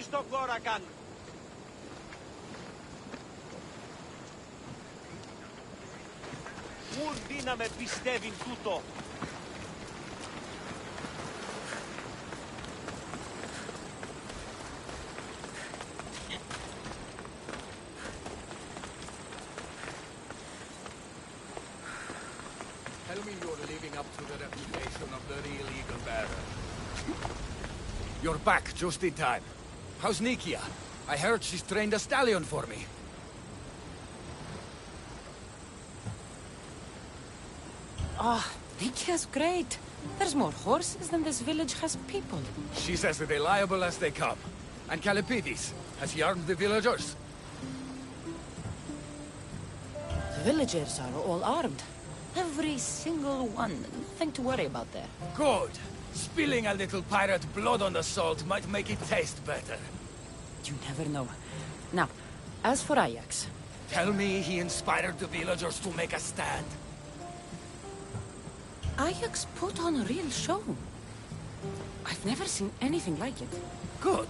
στο Κόρακαν. Ούν δύναμε πιστεύειν τούτο. Tell me you're living up to the reputation of the real eagle bearer. You're back just in time. How's Nikia? I heard she's trained a stallion for me. Oh, Nikia's great. There's more horses than this village has people. She's as reliable as they come. And Kalipidis, has he armed the villagers? The villagers are all armed. Every single one. Nothing to worry about there. Good. Spilling a little pirate blood on the salt might make it taste better. You never know. Now, as for Ajax... Tell me he inspired the villagers to make a stand. Ajax put on a real show. I've never seen anything like it. Good.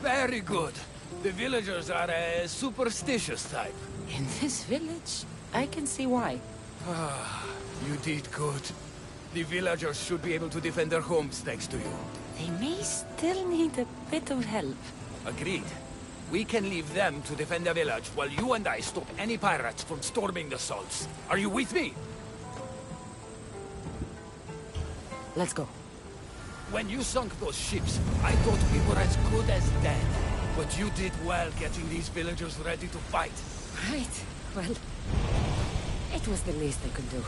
Very good. The villagers are a superstitious type. In this village, I can see why. Ah, you did good. The villagers should be able to defend their homes thanks to you. They may still need a bit of help. Agreed. We can leave them to defend the village while you and I stop any pirates from storming the salts. Are you with me? Let's go. When you sunk those ships, I thought we were as good as dead. But you did well getting these villagers ready to fight. Right. Well, it was the least I could do.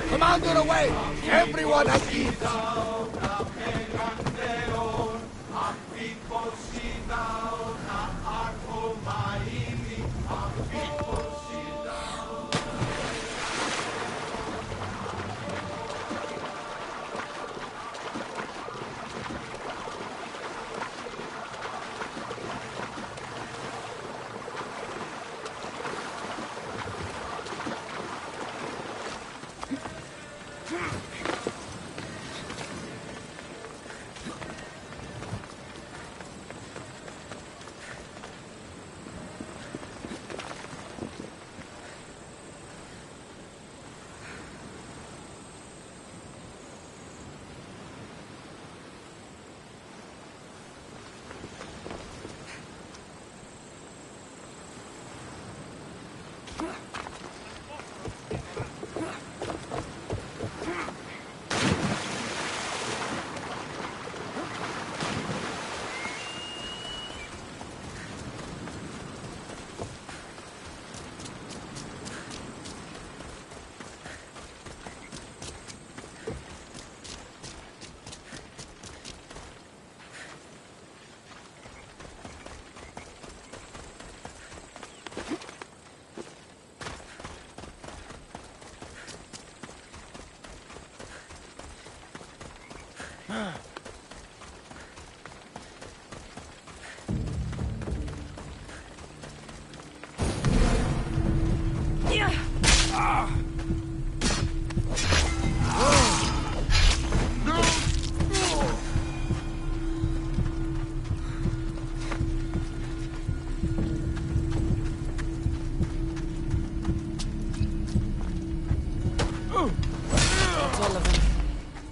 Commander away! Everyone at ease!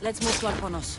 Let's move to Alponos.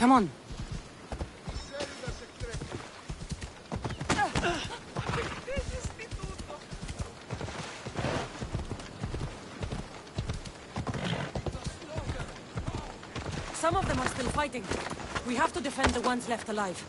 Come on. Some of them are still fighting. We have to defend the ones left alive.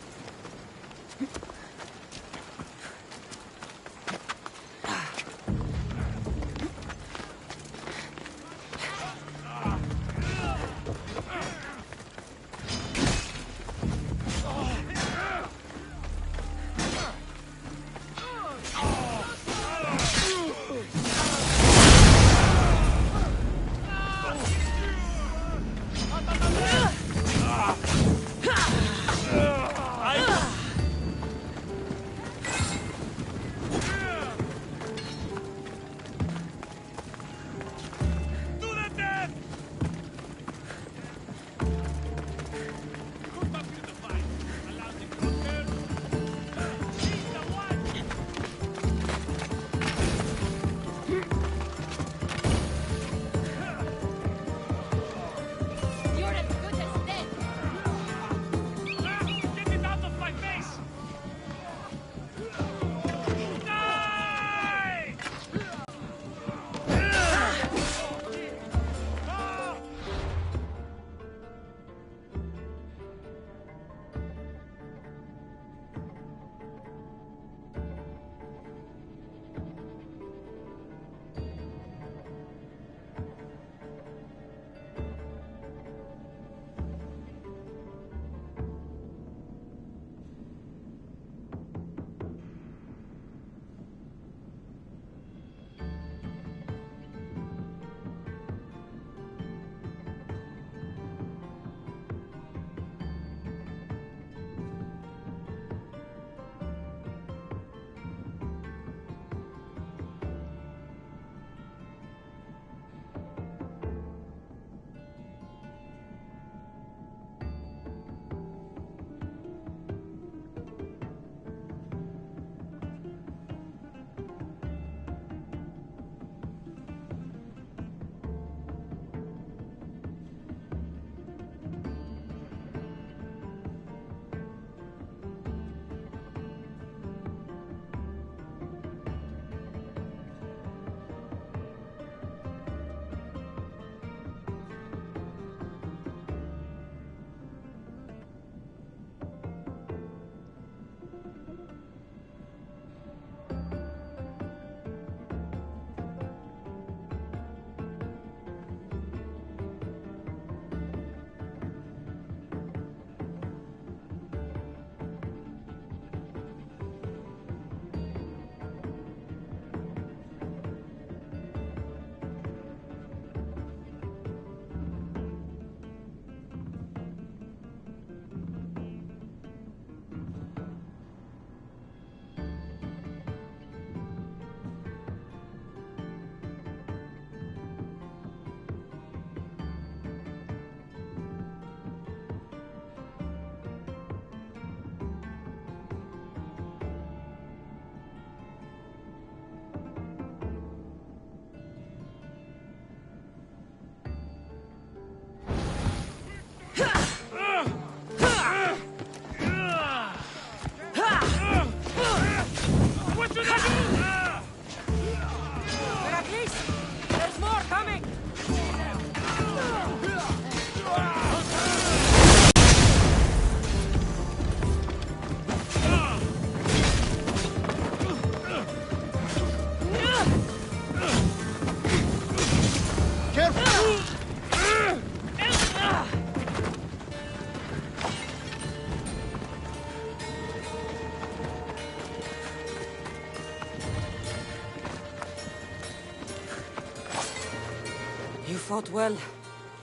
You fought well.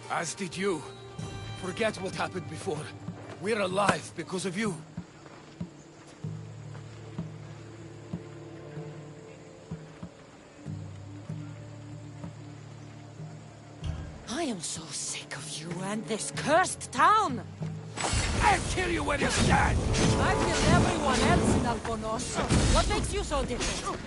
As did you. Forget what happened before. We're alive because of you. I am so sick of you and this cursed town! I'll kill you when you stand! I've killed everyone else in Albonos. What makes you so different?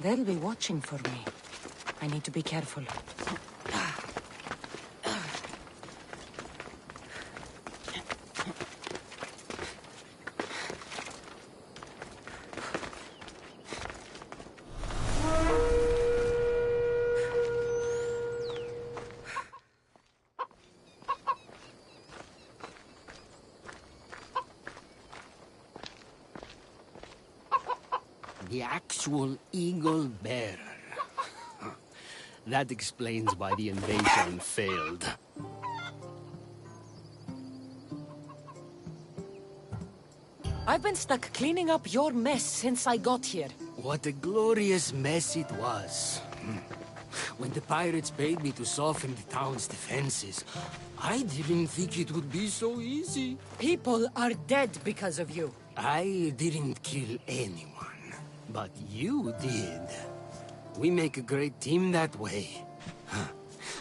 They'll be watching for me. I need to be careful. The actual eagle bearer. That explains why the invasion failed. I've been stuck cleaning up your mess since I got here. What a glorious mess it was. When the pirates paid me to soften the town's defenses, I didn't think it would be so easy. People are dead because of you. I didn't kill anyone. But you did. We make a great team that way.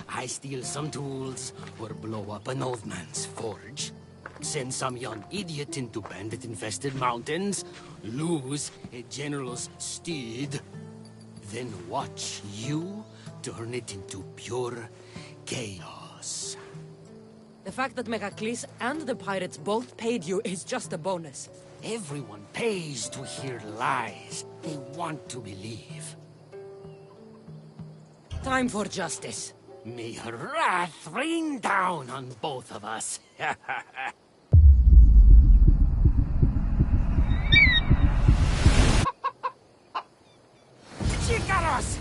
I steal some tools, or blow up an old man's forge. Send some young idiot into bandit-infested mountains. Lose a general's steed. Then watch you turn it into pure chaos. The fact that Megacles and the pirates both paid you is just a bonus. Everyone pays to hear lies they want to believe. Time for justice. May her wrath rain down on both of us. Chicaros!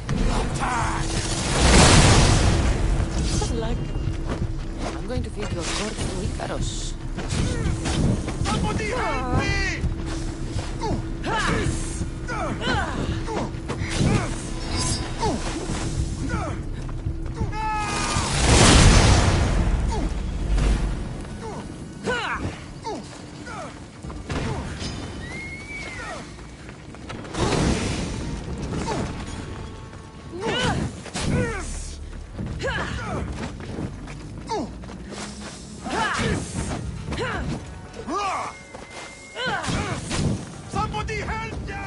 Luck. I'm going to feed your corpse to Icaros. Somebody help me! Somebody help them!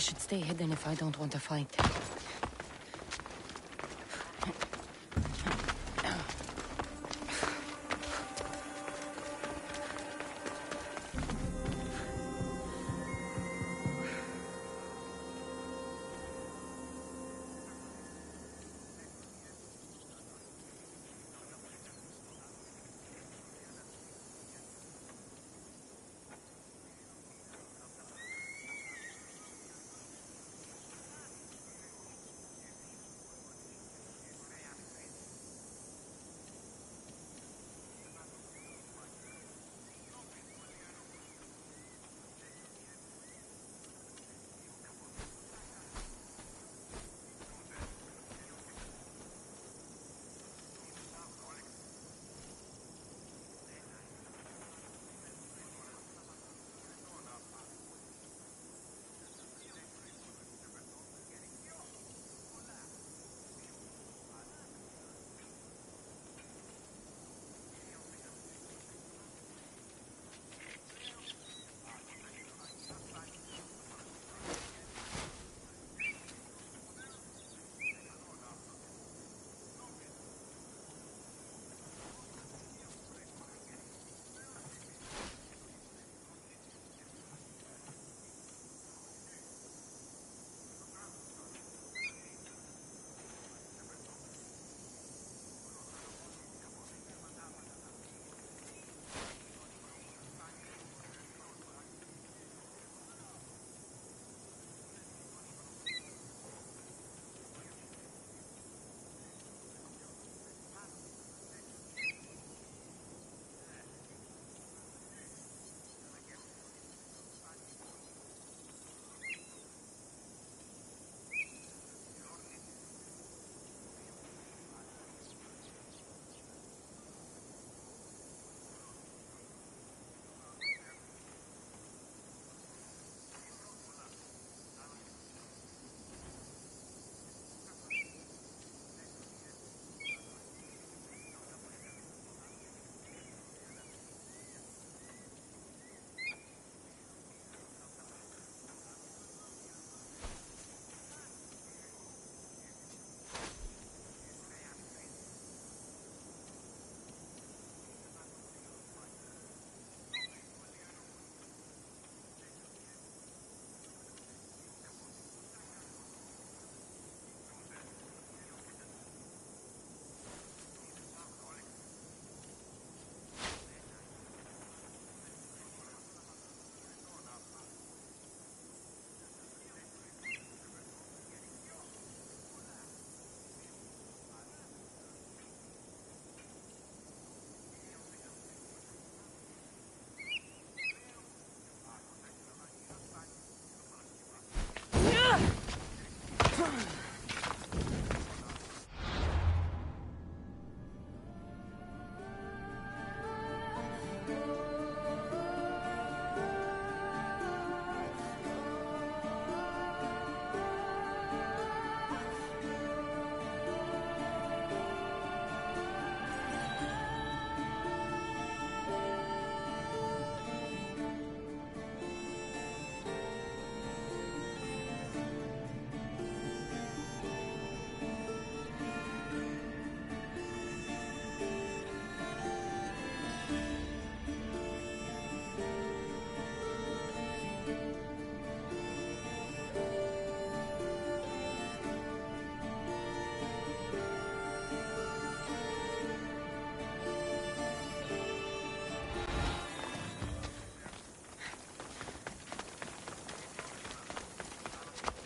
should stay hidden if I don't want to fight.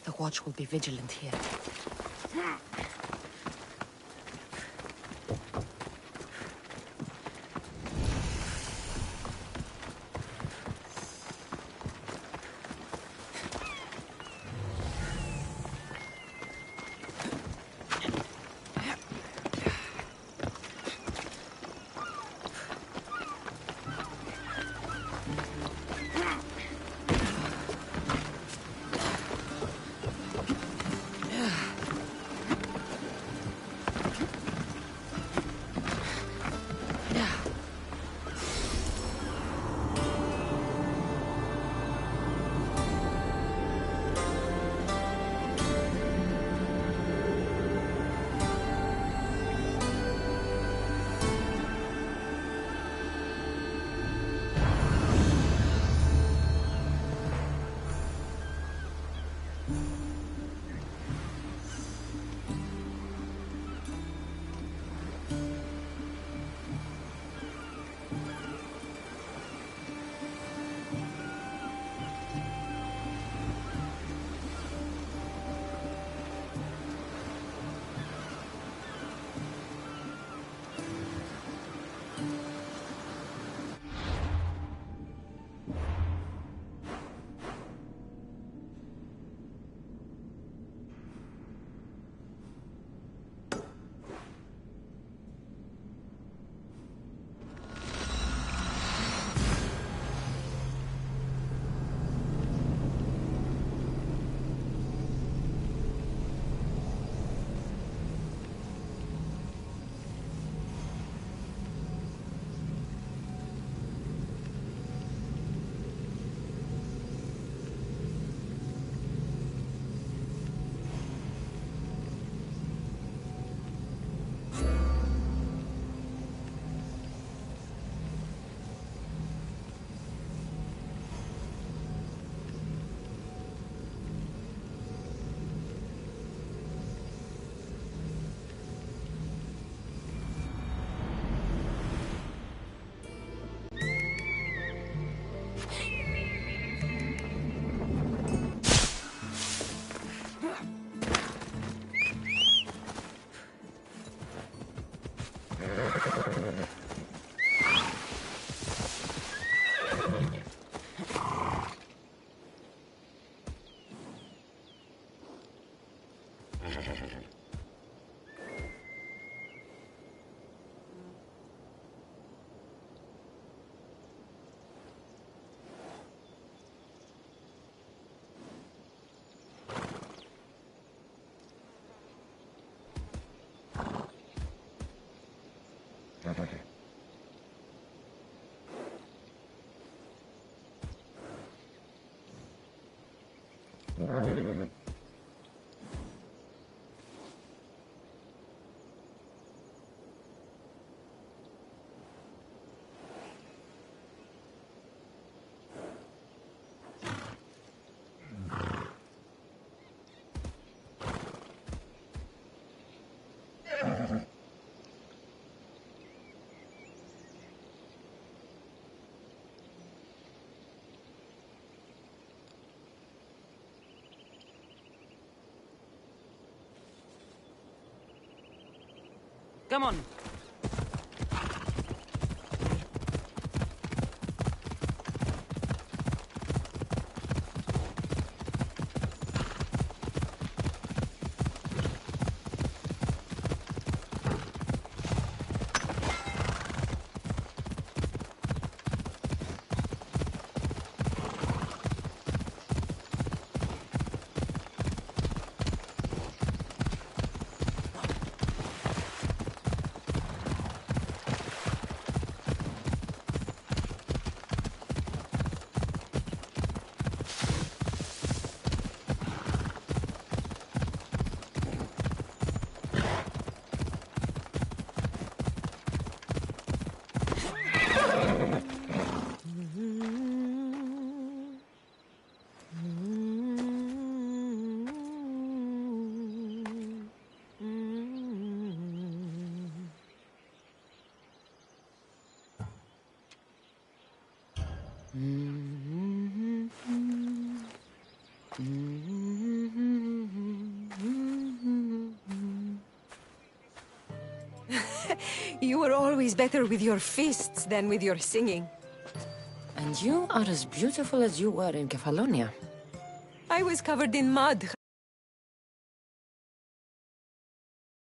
The watch will be vigilant here. Come on. You were always better with your fists than with your singing. And you are as beautiful as you were in Kefalonia. I was covered in mud.